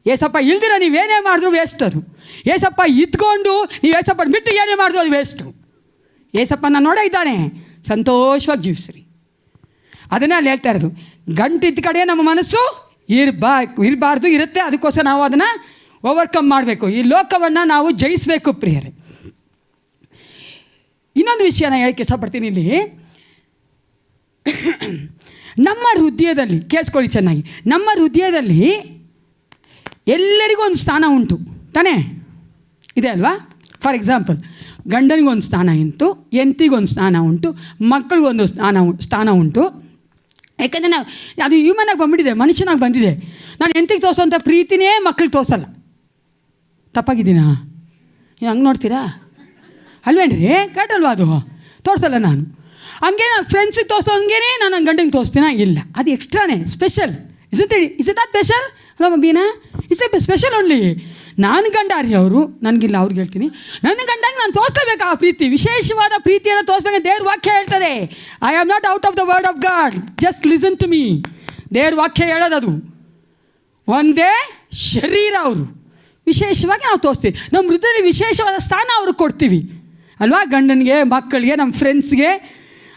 ಏಸಪ್ಪ ಇಲ್ದಿರ ನೀವೇನೇ ಮಾಡಿದ್ರು ವೇಸ್ಟ್ ಅದು. ಏಸಪ್ಪ ಇದ್ಕೊಂಡು ನೀವು ಏಸಪ್ಪನ ಬಿಟ್ಟು ಏನೇ ಮಾಡಿದ್ರು ಅದು ವೇಸ್ಟು. ಏಸಪ್ಪನ ನೋಡೇ ಇದ್ದಾನೆ, ಸಂತೋಷವಾಗಿ ಜೀವಿಸ್ರಿ. ಅದನ್ನೇ ಅಲ್ಲಿ ಹೇಳ್ತಾ ಇರೋದು. ಗಂಟಿದ್ದ ಕಡೆ ನಮ್ಮ ಮನಸ್ಸು ಇರಬಾರ್ದು, ಇರುತ್ತೆ. ಅದಕ್ಕೋಸ್ಕರ ನಾವು ಅದನ್ನು ಓವರ್ಕಮ್ ಮಾಡಬೇಕು. ಈ ಲೋಕವನ್ನು ನಾವು ಜಯಿಸಬೇಕು ಪ್ರಿಯರೇ. ಇನ್ನೊಂದು ವಿಷಯನ ಹೇಳಕ್ಕೆ ಇಷ್ಟಪಡ್ತೀನಿ ಇಲ್ಲಿ. ನಮ್ಮ ಹೃದಯದಲ್ಲಿ ಕೇಳಿಸ್ಕೊಳ್ಳಿ ಚೆನ್ನಾಗಿ, ನಮ್ಮ ಹೃದಯದಲ್ಲಿ ಎಲ್ಲರಿಗೂ ಒಂದು ಸ್ಥಾನ ಉಂಟು ತಾನೇ, ಇದೆ ಅಲ್ವಾ? ಫಾರ್ ಎಕ್ಸಾಂಪಲ್, ಗಂಡನಿಗೊಂದು ಸ್ಥಾನ ಉಂಟು, ಹೆಂಡತಿಗೊಂದು ಸ್ಥಾನ ಉಂಟು, ಮಕ್ಕಳಿಗೊಂದು ಸ್ಥಾನ ಉಂಟು. ಯಾಕೆಂದರೆ ನಾವು ಅದು ಹ್ಯೂಮನಾಗಿ ಬಂದ್ಬಿಟ್ಟಿದೆ, ಮನುಷ್ಯನಾಗಿ ಬಂದಿದೆ. ನಾನು ಹೆಂಡತಿಗೆ ತೋರಿಸೋಂಥ ಪ್ರೀತಿನೇ ಮಕ್ಕಳಿಗೆ ತೋರಿಸಲ್ಲ. ತಪ್ಪಾಗಿದ್ದೀನಾ? ನೀವು ಹಂಗೆ ನೋಡ್ತೀರಾ ಅಲ್ವೇನ್ರಿ? ಕರೆಕ್ಟಲ್ವಾ? ಅದು ತೋರಿಸಲ್ಲ ನಾನು. ಹಂಗೆ ನಾನು ಫ್ರೆಂಡ್ಸಿಗೆ ತೋರಿಸೋ ಹಂಗೇ ನಾನು ನನ್ನ ಗಂಡಂಗೆ ತೋರಿಸ್ತೀನ? ಇಲ್ಲ, ಅದು ಎಕ್ಸ್ಟ್ರಾನೇ, special. Is it not special? ಅಲ್ಲ ಮಬ್ಬೀನಾ, ಇಟ್ಸ್ ಎ ಸ್ಪೆಷಲ್ ಓನ್ಲಿ. ನಾನು ಗಂಡಾರಿ ಅವರು, ನನಗಿಲ್ಲ, ಅವ್ರಿಗೆ ಹೇಳ್ತೀನಿ. ನನ್ನ ಗಂಡಂಗೆ ನಾನು ತೋರಿಸ್ಲೇಬೇಕು ಆ ಪ್ರೀತಿ, ವಿಶೇಷವಾದ ಪ್ರೀತಿಯನ್ನು ತೋರಿಸ್ಬೇಕು. ದೇವ್ರ ವಾಕ್ಯ ಹೇಳ್ತದೆ. I am not out of the word of God, just listen to me. ದೇವ್ರ ವಾಕ್ಯ ಹೇಳೋದದು. ಒಂದೇ ಶರೀರ ಅವರು, ವಿಶೇಷವಾಗಿ ನಾವು ತೋರಿಸ್ತೀವಿ. ನಮ್ಮ ಹೃದಯದಲ್ಲಿ ವಿಶೇಷವಾದ ಸ್ಥಾನ ಅವ್ರಿಗೆ ಕೊಡ್ತೀವಿ ಅಲ್ವಾ? ಗಂಡನಿಗೆ, ಮಕ್ಕಳಿಗೆ, ನಮ್ಮ ಫ್ರೆಂಡ್ಸ್ಗೆ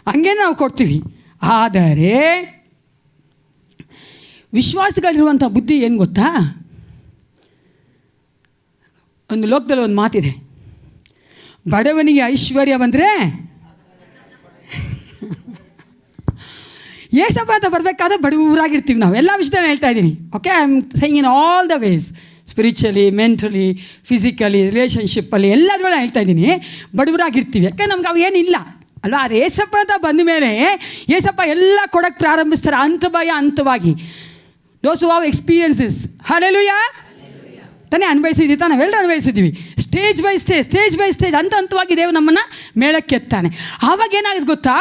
ಹಂಗೆ ನಾವು ಕೊಡ್ತೀವಿ. ಆದರೆ ವಿಶ್ವಾಸಗಳಿರುವಂಥ ಬುದ್ಧಿ ಏನು ಗೊತ್ತಾ? ಒಂದು ಲೋಕದಲ್ಲಿ ಒಂದು ಮಾತಿದೆ, ಬಡವನಿಗೆ ಐಶ್ವರ್ಯ ಬಂದರೆ ಏಸಪ್ಪ ಅಂತ ಬರಬೇಕಾದ್ರೆ ಬಡವರಾಗಿರ್ತೀವಿ ನಾವು. ಎಲ್ಲ ವಿಷಯದಲ್ಲಿ ಹೇಳ್ತಾ ಇದ್ದೀನಿ. Okay, I am saying in all the ways, spiritually, mentally, physically, ರಿಲೇಷನ್ಶಿಪ್ಪಲ್ಲಿ ಎಲ್ಲದರಲ್ಲೂ ಹೇಳ್ತಾ ಇದ್ದೀನಿ, ಬಡವರಾಗಿರ್ತೀವಿ. ಯಾಕೆ ನಮ್ಗೆ ಅವು ಏನಿಲ್ಲ ಅಲ್ವಾ? ಅದು ಏಸಪ್ಪ ಅಂತ ಬಂದ ಮೇಲೆ ಏಸಪ್ಪ ಎಲ್ಲ ಕೊಡೋಕ್ಕೆ ಪ್ರಾರಂಭಿಸ್ತಾರೆ, ಹಂತವಾಗಿ. Those who have experience this. Hallelujah ತಾನೇ, ಅನ್ವಯಿಸಿದ್ದೀವಿ ತಾನೆ, ನಾವೆಲ್ಲರೂ ಅನ್ವಯಿಸಿದ್ದೀವಿ. ಸ್ಟೇಜ್ ಬೈ ಸ್ಟೇಜ್ ಹಂತವಾಗಿ ದೇವರು ನಮ್ಮನ್ನು ಮೇಲಕ್ಕೆ ಎತ್ತಾನೆ. ಆವಾಗ ಏನಾಗುತ್ತೆ ಗೊತ್ತಾ?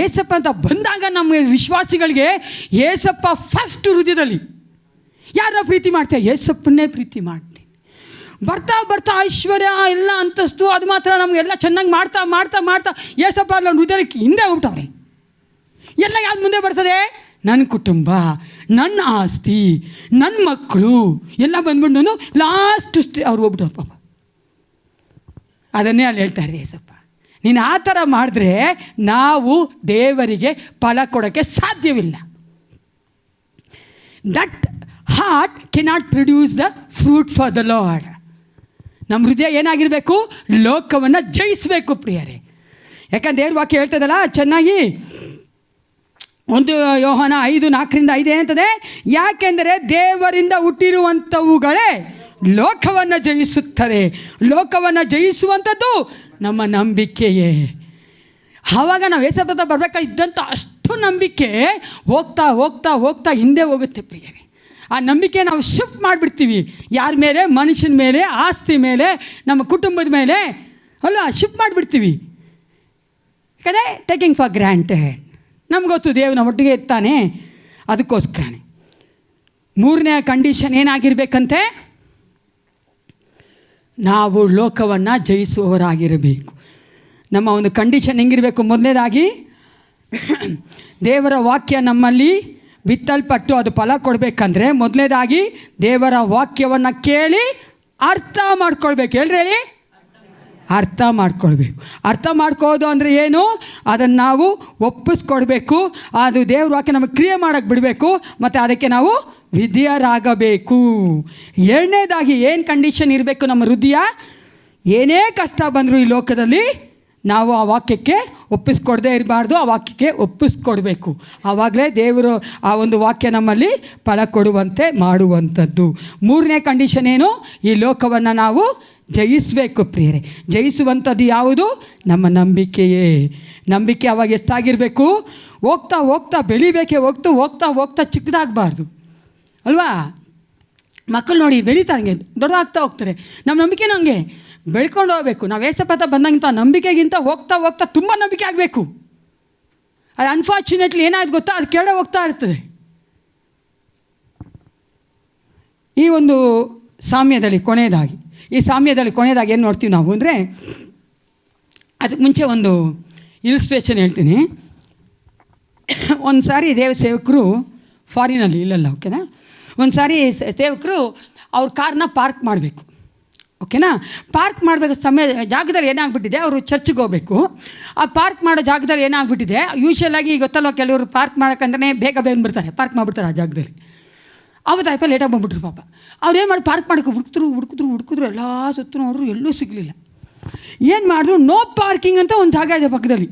ಏಸಪ್ಪ ಅಂತ ಬಂದಾಗ ನಮ್ಮ ವಿಶ್ವಾಸಿಗಳಿಗೆ ಏಸಪ್ಪ ಫಸ್ಟ್ ಹೃದಯದಲ್ಲಿ. ಯಾರನ್ನ ಪ್ರೀತಿ ಮಾಡ್ತೀಯ? ಏಸಪ್ಪನ್ನೇ ಪ್ರೀತಿ ಮಾಡ್ತೀನಿ. ಬರ್ತಾ ಐಶ್ವರ್ಯ, ಎಲ್ಲ ಅಂತಸ್ತು, ಅದು ಮಾತ್ರ ನಮಗೆಲ್ಲ ಚೆನ್ನಾಗಿ ಮಾಡ್ತಾ ಏಸಪ್ಪ ಅಲ್ಲ ಹೃದಯಕ್ಕೆ ಹಿಂದೆ ಹೋಗ್ಬಿಟ್ಟವ್ರೆ. ಎಲ್ಲ ಯಾವ್ದು ಮುಂದೆ ಬರ್ತದೆ? ನನ್ನ ಕುಟುಂಬ, ನನ್ನ ಆಸ್ತಿ, ನನ್ನ ಮಕ್ಕಳು ಎಲ್ಲ ಬಂದ್ಬಿಟ್ಟು ಲಾಸ್ಟ್ ಅವ್ರು ಹೋಗ್ಬಿಟ್ಟವ್ರು ಪಾಪ. ಅದನ್ನೇ ಅಲ್ಲಿ ಹೇಳ್ತಾರೆ ಏಸಪ್ಪ, ನೀನು ಆ ಥರ ಮಾಡಿದ್ರೆ ನಾವು ದೇವರಿಗೆ ಫಲ ಕೊಡೋಕ್ಕೆ ಸಾಧ್ಯವಿಲ್ಲ. That heart cannot produce the fruit for the lord. ನಮ್ಮ ಹೃದಯ ಏನಾಗಿರಬೇಕು? ಲೋಕವನ್ನು ಜಯಿಸಬೇಕು ಪ್ರಿಯರೇ. ಯಾಕಂದ್ರೆ ದೇವ್ರ ವಾಕ್ಯ ಹೇಳ್ತದಲ್ಲ ಚೆನ್ನಾಗಿ, 1 ಯೋಹಾನ 5:4-5 ಏನಂತದೆ? ಯಾಕೆಂದರೆ ದೇವರಿಂದ ಹುಟ್ಟಿರುವಂಥವುಗಳೇ ಲೋಕವನ್ನು ಜಯಿಸುತ್ತದೆ. ಲೋಕವನ್ನು ಜಯಿಸುವಂಥದ್ದು ನಮ್ಮ ನಂಬಿಕೆಯೇ. ಆವಾಗ ನಾವು ಏಸಪ್ಪ ಬರಬೇಕಾಗಿದ್ದಂಥ ಅಷ್ಟು ನಂಬಿಕೆ ಹೋಗ್ತಾ ಹಿಂದೆ ಹೋಗುತ್ತೆ ಪ್ರಿಯರೇ. ಆ ನಂಬಿಕೆ ನಾವು ಶಿಫ್ಟ್ ಮಾಡಿಬಿಡ್ತೀವಿ. ಯಾರ ಮೇಲೆ? ಮನುಷ್ಯನ ಮೇಲೆ, ಆಸ್ತಿ ಮೇಲೆ, ನಮ್ಮ ಕುಟುಂಬದ ಮೇಲೆ ಅಲ್ಲ, ಶಿಫ್ಟ್ ಮಾಡಿಬಿಡ್ತೀವಿ. ಯಾಕಂದರೆ ಟೇಕಿಂಗ್ ಫಾರ್ ಗ್ರಾಂಟೆಡ್. ನಮ್ಗೆ ಗೊತ್ತು ದೇವ್ನ ಒಟ್ಟಿಗೆ ಇರ್ತಾನೆ, ಅದಕ್ಕೋಸ್ಕರನೇ. 3ನೇ ಕಂಡೀಷನ್ ಏನಾಗಿರ್ಬೇಕಂತೆ? ನಾವು ಲೋಕವನ್ನು ಜಯಿಸುವವರಾಗಿರಬೇಕು. ನಮ್ಮ ಒಂದು ಕಂಡೀಷನ್ ಹೆಂಗಿರಬೇಕು? ಮೊದಲನೇದಾಗಿ ದೇವರ ವಾಕ್ಯ ನಮ್ಮಲ್ಲಿ ಬಿತ್ತಲ್ಪಟ್ಟು ಅದು ಫಲ ಕೊಡಬೇಕಂದ್ರೆ ಮೊದಲನೇದಾಗಿ ದೇವರ ವಾಕ್ಯವನ್ನು ಕೇಳಿ ಅರ್ಥ ಮಾಡ್ಕೊಳ್ಬೇಕು. ಹೇಳ್ರಿ, ಅರ್ಥ ಮಾಡ್ಕೊಳ್ಬೇಕು. ಅರ್ಥ ಮಾಡ್ಕೋದು ಅಂದರೆ ಏನು? ಅದನ್ನು ನಾವು ಒಪ್ಪಿಸ್ಕೊಡ್ಬೇಕು. ಅದು ದೇವ್ರ ವಾಕ್ಯ ನಮಗೆ ಕ್ರಿಯೆ ಮಾಡೋಕ್ಕೆ ಬಿಡಬೇಕು, ಮತ್ತು ಅದಕ್ಕೆ ನಾವು ವಿಧೇಯರಾಗಬೇಕು. 2ನೇದಾಗಿ ಏನು ಕಂಡೀಷನ್ ಇರಬೇಕು? ನಮ್ಮ ಹೃದಯ ಏನೇ ಕಷ್ಟ ಬಂದರೂ ಈ ಲೋಕದಲ್ಲಿ ನಾವು ಆ ವಾಕ್ಯಕ್ಕೆ ಒಪ್ಪಿಸ್ಕೊಡದೇ ಇರಬಾರ್ದು, ಆ ವಾಕ್ಯಕ್ಕೆ ಒಪ್ಪಿಸ್ಕೊಡ್ಬೇಕು. ಆವಾಗಲೇ ದೇವರು ಆ ಒಂದು ವಾಕ್ಯ ನಮ್ಮಲ್ಲಿ ಫಲ ಕೊಡುವಂತೆ ಮಾಡುವಂಥದ್ದು. 3ನೇ ಕಂಡೀಷನ್ ಏನು? ಈ ಲೋಕವನ್ನು ನಾವು ಜಯಿಸಬೇಕು ಪ್ರಿಯರೇ. ಜಯಿಸುವಂಥದ್ದು ಯಾವುದು? ನಮ್ಮ ನಂಬಿಕೆಯೇ. ನಂಬಿಕೆ ಅವಾಗ ಎಷ್ಟಾಗಿರಬೇಕು? ಹೋಗ್ತಾ ಹೋಗ್ತಾ ಬೆಳಿಬೇಕೆ ಹೊರ್ತು ಹೋಗ್ತಾ ಹೋಗ್ತಾ ಚಿಕ್ಕದಾಗಬಾರ್ದು ಅಲ್ವಾ? ಮಕ್ಕಳು ನೋಡಿ ಬೆಳೀತಾರೆ, ದೊಡ್ಡದಾಗ್ತಾ ಹೋಗ್ತಾರೆ. ನಮ್ಮ ನಂಬಿಕೆನೂ ಹಂಗೆ ಬೆಳ್ಕೊಂಡು ಹೋಗ್ಬೇಕು. ನಾವು ಏಸಪಥ ಬಂದಂಥ ನಂಬಿಕೆಗಿಂತ ಹೋಗ್ತಾ ಹೋಗ್ತಾ ತುಂಬ ನಂಬಿಕೆ ಆಗಬೇಕು. ಅದು ಅನ್ಫಾರ್ಚುನೇಟ್ಲಿ ಏನಾಯ್ತು ಗೊತ್ತಾ, ಅದು ಕೆಳಗೆ ಹೋಗ್ತಾ ಇರ್ತದೆ. ಈ ಒಂದು ಸಾಮ್ಯದಲ್ಲಿ ಕೊನೆಯದಾಗಿ ಏನು ನೋಡ್ತೀವಿ ನಾವು ಅಂದರೆ, ಅದಕ್ಕೆ ಮುಂಚೆ ಒಂದು ಇಲಿಸ್ಟ್ರೇಷನ್ ಹೇಳ್ತೀನಿ. ಒಂದು ಸಾರಿ ದೇವ ಸೇವಕರು ಫಾರಿನಲ್ಲಿ ಇಲ್ಲಲ್ಲ, ಓಕೆನಾ, ಒಂದು ಸಾರಿ ಸೇವಕರು ಅವ್ರ ಕಾರ್ನ ಪಾರ್ಕ್ ಮಾಡಬೇಕು, ಓಕೆನಾ. ಪಾರ್ಕ್ ಮಾಡಬೇಕು ಜಾಗದಲ್ಲಿ ಏನಾಗ್ಬಿಟ್ಟಿದೆ, ಅವರು ಚರ್ಚ್ಗೆ ಹೋಗಬೇಕು. ಆ ಪಾರ್ಕ್ ಮಾಡೋ ಜಾಗದಲ್ಲಿ ಏನಾಗ್ಬಿಟ್ಟಿದೆ, ಯೂಶ್ವಲಾಗಿ ಗೊತ್ತಲ್ವ, ಕೆಲವರು ಪಾರ್ಕ್ ಮಾಡೋಕ್ಕಂದ್ರೆ ಬೇಗ ಬಂದುಬಿಡ್ತಾರೆ, ಪಾರ್ಕ್ ಮಾಡಿಬಿಡ್ತಾರೆ ಆ ಜಾಗದಲ್ಲಿ. ಅವತ್ತು ಆಯ್ತು ಲೇಟಾಗಿ ಬಂದುಬಿಟ್ರು ಪಾಪ. ಅವ್ರೇನು ಮಾಡಿ ಪಾರ್ಕ್ ಮಾಡೋಕ್ಕೆ ಹುಡುಕಿದ್ರು ಎಲ್ಲ ಸುತ್ತು ನೋಡ್ರು, ಎಲ್ಲೂ ಸಿಗಲಿಲ್ಲ. ಏನು ಮಾಡಿದ್ರು, ನೋ ಪಾರ್ಕಿಂಗ್ ಅಂತ ಒಂದು ಜಾಗ ಇದೆ ಪಕ್ಕದಲ್ಲಿ.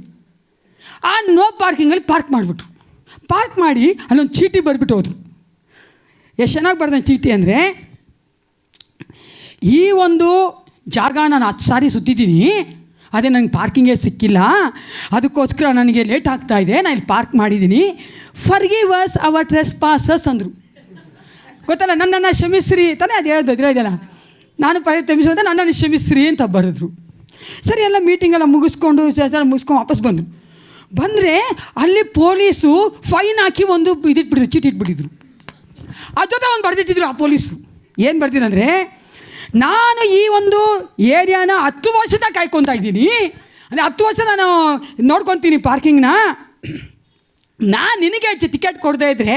ಆ ನೋ ಪಾರ್ಕಿಂಗಲ್ಲಿ ಪಾರ್ಕ್ ಮಾಡಿಬಿಟ್ರು. ಪಾರ್ಕ್ ಮಾಡಿ ಅಲ್ಲೊಂದು ಚೀಟಿ ಬರೆದ್ಬಿಟ್ಟು ಹೋದ್ರು. ಎಷ್ಟು ಚೆನ್ನಾಗಿ ಬರ್ದ ಚೀಟಿ ಅಂದರೆ, ಈ ಒಂದು ಜಾಗ ನಾನು 10 ಸಾರಿ ಸುತ್ತಿದ್ದೀನಿ, ಅದೇ ನನಗೆ ಪಾರ್ಕಿಂಗೇ ಸಿಕ್ಕಿಲ್ಲ, ಅದಕ್ಕೋಸ್ಕರ ನನಗೆ ಲೇಟ್ ಆಗ್ತಾಯಿದೆ, ನಾನು ಇಲ್ಲಿ ಪಾರ್ಕ್ ಮಾಡಿದ್ದೀನಿ, ಫರ್ಗಿವ್ ಅಸ್ ಅವರ್ ಟ್ರೆಸ್ಪಾಸಸ್ ಅಂದರು. ಗೊತ್ತಲ್ಲ, ನನ್ನನ್ನು ಕ್ಷಮಿಸ್ರಿ ತಾನೇ, ಅದು ಇದೆಯಲ್ಲ, ನಾನು ಕ್ಷಮಿಸೋದೆ ನನ್ನನ್ನು ಕ್ಷಮಿಸ್ರಿ ಅಂತ ಬರೆದ್ರು. ಸರಿ, ಎಲ್ಲ ಮೀಟಿಂಗೆಲ್ಲ ಮುಗಿಸ್ಕೊಂಡು ವಾಪಸ್ ಬಂದರೆ ಅಲ್ಲಿ ಪೊಲೀಸು ಫೈನ್ ಹಾಕಿ ಒಂದು ಇದಿಟ್ಬಿಟ್ಟಿದ್ರು, ಚೀಟಿ ಇಟ್ಬಿಟ್ಟಿದ್ರು. ಅದ್ರ ಒಂದು ಬರೆದಿಟ್ಟಿದ್ರು ಆ ಪೊಲೀಸು. ಏನು ಬರ್ತೀನಂದರೆ, ನಾನು ಈ ಒಂದು ಏರಿಯಾನ 10 ವರ್ಷದ ಕಾಯ್ಕೊತಾ ಇದ್ದೀನಿ, ಅಂದರೆ 10 ವರ್ಷ ನಾನು ನೋಡ್ಕೊತೀನಿ ಪಾರ್ಕಿಂಗ್ನ. ನಾನು ನಿನಗೆ ಟಿಕೆಟ್ ಕೊಡದೇ ಇದ್ದರೆ,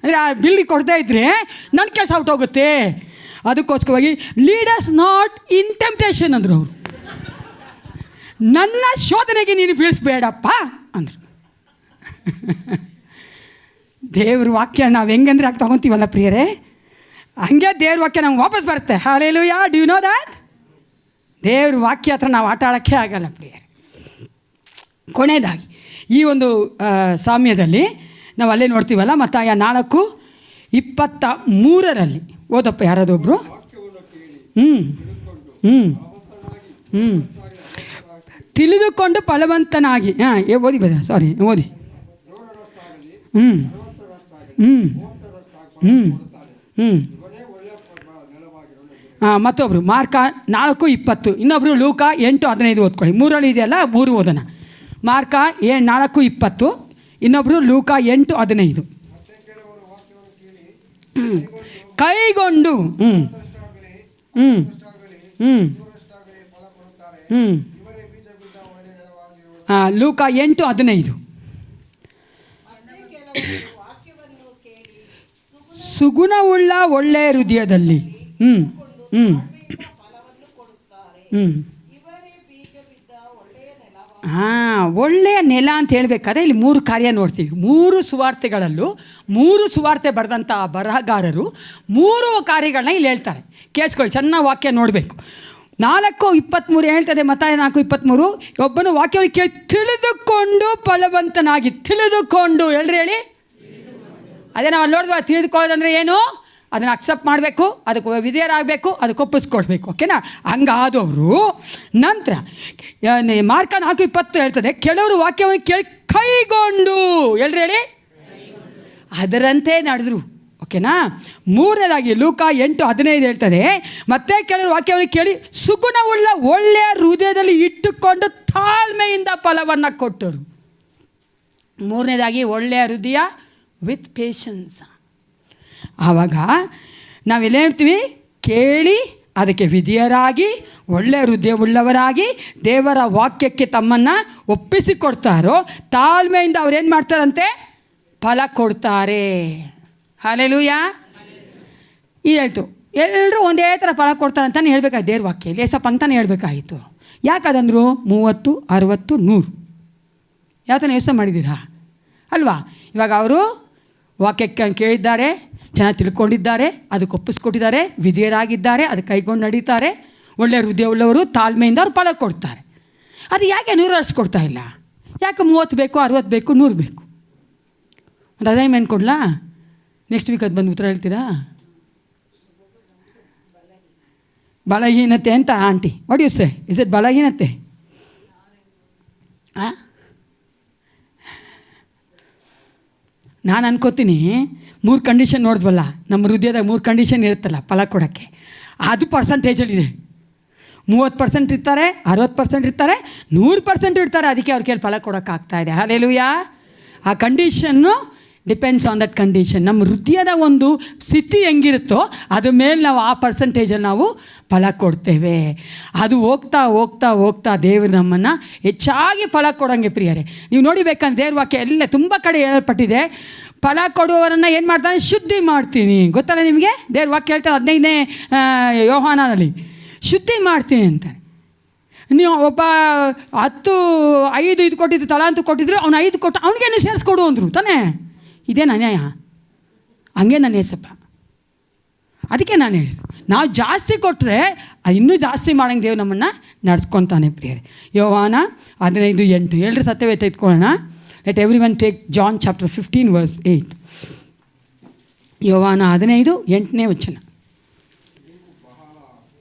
ಅಂದರೆ ಆ ಬಿಲ್ ಕೊಡದೇ ಇದ್ದರೆ ನನ್ನ ಕೇಸ್ ಔಟ್ ಹೋಗುತ್ತೆ. ಅದಕ್ಕೋಸ್ಕರವಾಗಿ ಲೀಡರ್ಸ್ ನಾಟ್ ಇನ್ ಟೆಂಪ್ಟೇಷನ್ ಅಂದರು ಅವರು. ನನ್ನ ಶೋಧನೆಗೆ ನೀನು ಬೀಳಿಸ್ಬೇಡಪ್ಪ ಅಂದರು. ದೇವ್ರ ವಾಕ್ಯ ನಾವು ಹೆಂಗಂದ್ರೆ ಆಗಿ ತೊಗೊತೀವಲ್ಲ ಪ್ರಿಯರೇ, ಹಂಗೆ ದೇವ್ರ ವಾಕ್ಯ ನಮ್ಗೆ ವಾಪಸ್ ಬರುತ್ತೆ. Hallelujah, do you know that? ದೇವ್ರ ವಾಕ್ಯ ಹತ್ರ ನಾವು ಆಟ ಆಡೋಕ್ಕೆ ಆಗಲ್ಲ ಪ್ರಿಯರೇ. ಕೊನೆಯದಾಗಿ ಈ ಒಂದು ಸಾಮ್ಯದಲ್ಲಿ ನಾವು ಅಲ್ಲೇ ನೋಡ್ತೀವಲ್ಲ, ಮತ್ತಾಯ 4:23 ಓದಪ್ಪ ಯಾರಾದೊಬ್ಬರು. ತಿಳಿದುಕೊಂಡು ಫಲವಂತನಾಗಿ, ಓದಿ ಓದಿ. ಮತ್ತೊಬ್ಬರು ಮಾರ್ಕ 4:20, ಇನ್ನೊಬ್ಬರು ಲೂಕ 8:15 ಓದ್ಕೊಳ್ಳಿ. 3 ಇದೆಯಲ್ಲ, 3 ಓದೋಣ. ಮಾರ್ಕ 4:20, ಇನ್ನೊಬ್ಬರು ಲೂಕ 8:15. ಕೈಗೊಂಡು ಲೂಕ 8:15. ಸುಗುಣವುಳ್ಳ ಒಳ್ಳೆಯ ಹೃದಯದಲ್ಲಿ ಒಳ್ಳೆಯ ನೆಲ ಅಂತ ಹೇಳಬೇಕಾದ್ರೆ ಇಲ್ಲಿ 3 ಕಾರ್ಯ ನೋಡ್ತೀವಿ. 3 ಸುವಾರ್ತೆಗಳಲ್ಲೂ 3 ಸುವಾರ್ತೆ ಬರೆದಂಥ ಬರಹಗಾರರು 3 ಕಾರ್ಯಗಳನ್ನ ಇಲ್ಲಿ ಹೇಳ್ತಾರೆ. ಕೇಳಿಸ್ಕೊಳ್ಳಿ, ಚೆನ್ನಾಗಿ ವಾಕ್ಯ ನೋಡಬೇಕು. 4:23 ಹೇಳ್ತದೆ, ಮತ್ತಾಯ 4:23, ಒಬ್ಬನು ವಾಕ್ಯವನ್ನು ಕೇಳಿ ತಿಳಿದುಕೊಂಡು ಫಲವಂತನಾಗಿ. ತಿಳಿದುಕೊಂಡು ಎಲ್ಲರೂ ಹೇಳಿ. ಅದೇ ನಾವು ಅಲ್ಲಿ ನೋಡಿದ್ವ, ತಿಳಿದುಕೊಳ್ಳೋದಂದರೆ ಏನು? ಅದನ್ನು ಅಕ್ಸೆಪ್ಟ್ ಮಾಡಬೇಕು, ಅದಕ್ಕೆ ವಿಧೇಯರಾಗಬೇಕು, ಅದಕ್ಕೆ ಒಪ್ಪಿಸ್ಕೊಡ್ಬೇಕು, ಓಕೆನಾ. ಹಂಗಾದವರು ನಂತರ ಮಾರ್ಕ 4:20 ಹೇಳ್ತದೆ, ಕೆಲವರು ವಾಕ್ಯವನ್ನು ಕೇಳಿ ಕೈಗೊಂಡು ಎಲ್ಲರೂ ಹೇಳಿ ಅದರಂತೆ ನಡೆದ್ರು, ಓಕೆನಾ. 3ನೇದಾಗಿ ಲೂಕ 8:15 ಹೇಳ್ತದೆ, ಮತ್ತೆ ಕೆಲವರು ವಾಕ್ಯವನ್ನು ಕೇಳಿ ಸುಗುಣವುಳ್ಳ ಒಳ್ಳೆಯ ಹೃದಯದಲ್ಲಿ ಇಟ್ಟುಕೊಂಡು ತಾಳ್ಮೆಯಿಂದ ಫಲವನ್ನು ಕೊಟ್ಟರು. 3ನೇದಾಗಿ ಒಳ್ಳೆಯ ಹೃದಯ ವಿತ್ ಪೇಷನ್ಸ್. ಆವಾಗ ನಾವೆಲ್ಲ ಹೇಳ್ತೀವಿ, ಕೇಳಿ ಅದಕ್ಕೆ ವಿಧೇಯರಾಗಿ ಒಳ್ಳೆಯ ಹೃದಯವುಳ್ಳವರಾಗಿ ದೇವರ ವಾಕ್ಯಕ್ಕೆ ತಮ್ಮನ್ನು ಒಪ್ಪಿಸಿಕೊಡ್ತಾರೋ ತಾಳ್ಮೆಯಿಂದ ಅವ್ರೇನು ಮಾಡ್ತಾರಂತೆ? ಫಲ ಕೊಡ್ತಾರೆ. ಹಲ್ಲೆಲೂಯಾ. ಹೇಳ್ತು ಎಲ್ಲರೂ ಒಂದೇ ಥರ ಫಲ ಕೊಡ್ತಾರೆ ಅಂತಲೇ ಹೇಳ್ಬೇಕಾಯ್ತು. ದೇವ್ರ ವಾಕ್ಯ ಲೇಸಪ್ಪ ಅಂತಲೇ ಹೇಳ್ಬೇಕಾಯಿತು. ಯಾಕದಂದರು 30, 60, 100 ಯಾವ ಥರ ಯೋಚನೆ ಮಾಡಿದ್ದೀರಾ ಅಲ್ವಾ? ಇವಾಗ ಅವರು ವಾಕ್ಯಕ್ಕೆ ಕೇಳಿದ್ದಾರೆ, ಚೆನ್ನಾಗಿ ತಿಳ್ಕೊಂಡಿದ್ದಾರೆ, ಅದಕ್ಕೆ ಒಪ್ಪಿಸ್ಕೊಟ್ಟಿದ್ದಾರೆ, ವಿಧೇಯರಾಗಿದ್ದಾರೆ, ಅದಕ್ಕೆ ಕೈಗೊಂಡು ನಡೀತಾರೆ, ಒಳ್ಳೆಯ ಹೃದಯವುಳ್ಳವರು ತಾಳ್ಮೆಯಿಂದ ಅವ್ರು ಫಲ ಕೊಡ್ತಾರೆ. ಅದು ಯಾಕೆ 100 ವರ್ಷ ಕೊಡ್ತಾ ಇಲ್ಲ? ಯಾಕೆ 30 ಬೇಕು, 60 ಬೇಕು, 100 ಬೇಕು? ಒಂದು ಅಸೈನ್ಮೆಂಟ್ ಕೊಡಲಾ? ನೆಕ್ಸ್ಟ್ ವೀಕ್ ಅದು ಬಂದು ಉತ್ತರ ಹೇಳ್ತೀರಾ? ಬಲಹೀನತೆ ಅಂತ aunty, what you say, is it ಬಲಹೀನತೆ? ನಾನು ಅನ್ಕೋತೀನಿ 3 ಕಂಡೀಷನ್ ನೋಡಿದ್ವಲ್ಲ, ನಮ್ಮ ಹೃದಯದಾಗ 3 ಕಂಡೀಷನ್ ಇರುತ್ತಲ್ಲ ಫಲ ಕೊಡೋಕ್ಕೆ, ಅದು ಪರ್ಸಂಟೇಜಲ್ಲಿದೆ. 30% ಇರ್ತಾರೆ, 60% ಇರ್ತಾರೆ, 100% ಇರ್ತಾರೆ. ಅದಕ್ಕೆ ಅವ್ರ ಕೈಲಿ ಫಲ ಕೊಡೋಕ್ಕಾಗ್ತಾಯಿದೆ. ಹಲ್ಲೆಲೂಯಾ. ಆ condition depends on that condition. ನಮ್ಮ ಹೃದಯದ ಒಂದು ಸ್ಥಿತಿ ಹೆಂಗಿರುತ್ತೋ ಅದ್ರ ಮೇಲೆ ನಾವು ಆ ಪರ್ಸಂಟೇಜಲ್ಲಿ ನಾವು ಫಲ ಕೊಡ್ತೇವೆ. ಅದು ಹೋಗ್ತಾ ಹೋಗ್ತಾ ಹೋಗ್ತಾ ದೇವರು ನಮ್ಮನ್ನು ಹೆಚ್ಚಾಗಿ ಫಲ ಕೊಡೋಂಗೆ ಪ್ರಿಯರೇ. ನೀವು ನೋಡಿಬೇಕಂದ್ರೆ ದೇವ್ರ ವಾಕ್ಯ ಎಲ್ಲ ತುಂಬ ಕಡೆ ಹೇಳಲ್ಪಟ್ಟಿದೆ. ಫಲ ಕೊಡುವವರನ್ನು ಏನು ಮಾಡ್ತಾನೆ? ಶುದ್ಧಿ ಮಾಡ್ತೀನಿ. ಗೊತ್ತಲ್ಲ ನಿಮಗೆ? ದೇವ್ರ ವಾಕ್ಯ ಹೇಳ್ತಾರೆ 15ನೇ ಯೋಹಾನದಲ್ಲಿ ಶುದ್ಧಿ ಮಾಡ್ತೀನಿ ಅಂತಾರೆ. ನೀವು ಒಬ್ಬ 5 ಇದು ಕೊಟ್ಟಿದ್ದು ತಲಾಂತು ಕೊಟ್ಟಿದ್ರು, ಅವ್ನು 5 ಕೊಟ್ಟು ಅವ್ನಿಗೇನು ಸೇರಿಸ್ಕೊಡು ಅಂದರು ತಾನೇ. ಇದೇನು ಅನ್ಯಾಯ? ಹಂಗೆ ನನ್ನ ಏಸಪ್ಪ. ಅದಕ್ಕೆ ನಾನು ಹೇಳಿದ್ದು, ನಾವು ಜಾಸ್ತಿ ಕೊಟ್ಟರೆ ಇನ್ನೂ ಜಾಸ್ತಿ ಮಾಡೋಂಗೆ ದೇವ್ರು ನಮ್ಮನ್ನು ನಡೆಸ್ಕೊತಾನೆ ಪ್ರಿಯರೇ. ಯೋಹಾನ 15:8 ಹೇಳ್ರಿ ಸತ್ಯವೇ ತೆಗೆದುಕೊಳ್ಳೋಣ. Let every one take John chapter 15 verse 8. ಯೋಹಾನ 15:8ನೇ ವಚನ.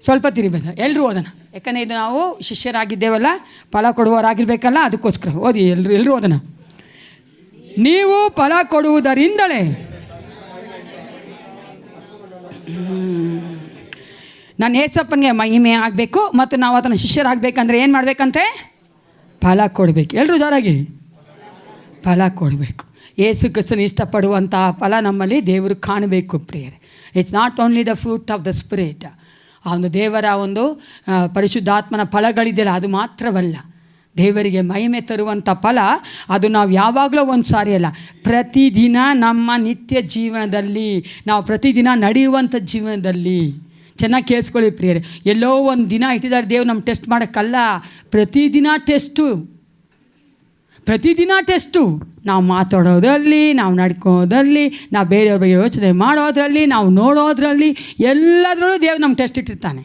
ಸ್ವಲ್ಪ ತಿರಿಬೇಕ ಎಲ್ಲರೂ ಓದೋಣ, ಯಾಕಂದರೆ ಇದು ನಾವು ಶಿಷ್ಯರಾಗಿದ್ದೇವಲ್ಲ, ಫಲ ಕೊಡುವವರಾಗಿರ್ಬೇಕಲ್ಲ, ಅದಕ್ಕೋಸ್ಕರ ಓದಿ ಎಲ್ಲರೂ ಓದೋಣ. ನೀವು ಫಲ ಕೊಡುವುದರಿಂದಲೇ ನನ್ನ ಏಸಪ್ಪನಿಗೆ ಮಹಿಮೆ ಆಗಬೇಕು ಮತ್ತು ನಾವು ಅದನ್ನು ಶಿಷ್ಯರಾಗಬೇಕಂದ್ರೆ ಏನು ಮಾಡಬೇಕಂತೆ? ಫಲ ಕೊಡಬೇಕು. ಎಲ್ಲರೂ ಜೋರಾಗಿ ಫಲ ಕೊಡಬೇಕು. ಏಸು ಕ್ರಿಸ್ತನ ಇಷ್ಟಪಡುವಂಥ ಫಲ ನಮ್ಮಲ್ಲಿ ದೇವರು ಕಾಣಬೇಕು ಪ್ರಿಯರೇ. It's not only the fruit of the spirit. ಆ ಒಂದು ದೇವರ ಒಂದು ಪರಿಶುದ್ಧಾತ್ಮನ ಫಲಗಳಿದೆಯಲ್ಲ, ಅದು ಮಾತ್ರವಲ್ಲ, ದೇವರಿಗೆ ಮಹಿಮೆ ತರುವಂಥ ಫಲ. ಅದು ನಾವು ಯಾವಾಗಲೂ ಒಂದು ಸಾರಿ ಅಲ್ಲ, ಪ್ರತಿದಿನ ನಮ್ಮ ನಿತ್ಯ ಜೀವನದಲ್ಲಿ, ನಾವು ಪ್ರತಿದಿನ ನಡೆಯುವಂಥ ಜೀವನದಲ್ಲಿ. ಚೆನ್ನಾಗಿ ಕೇಳಿಸ್ಕೊಳ್ಳಿ ಪ್ರಿಯರೇ. ಎಲ್ಲೋ ಒಂದು ದಿನ ಇಟ್ಟಿದ್ದಾರೆ ದೇವ್ರು ನಮ್ಮ ಟೆಸ್ಟ್ ಮಾಡೋಕ್ಕಲ್ಲ, ಪ್ರತಿದಿನ ಟೆಸ್ಟು. ನಾವು ಮಾತಾಡೋದ್ರಲ್ಲಿ, ನಾವು ನಡ್ಕೋದ್ರಲ್ಲಿ, ನಾವು ಬೇರೆಯವ್ರ ಬಗ್ಗೆ ಯೋಚನೆ ಮಾಡೋದ್ರಲ್ಲಿ, ನಾವು ನೋಡೋದ್ರಲ್ಲಿ, ಎಲ್ಲದರಲ್ಲೂ ದೇವ್ರು ನಮ್ಮ ಟೆಸ್ಟ್ ಇಟ್ಟಿರ್ತಾನೆ.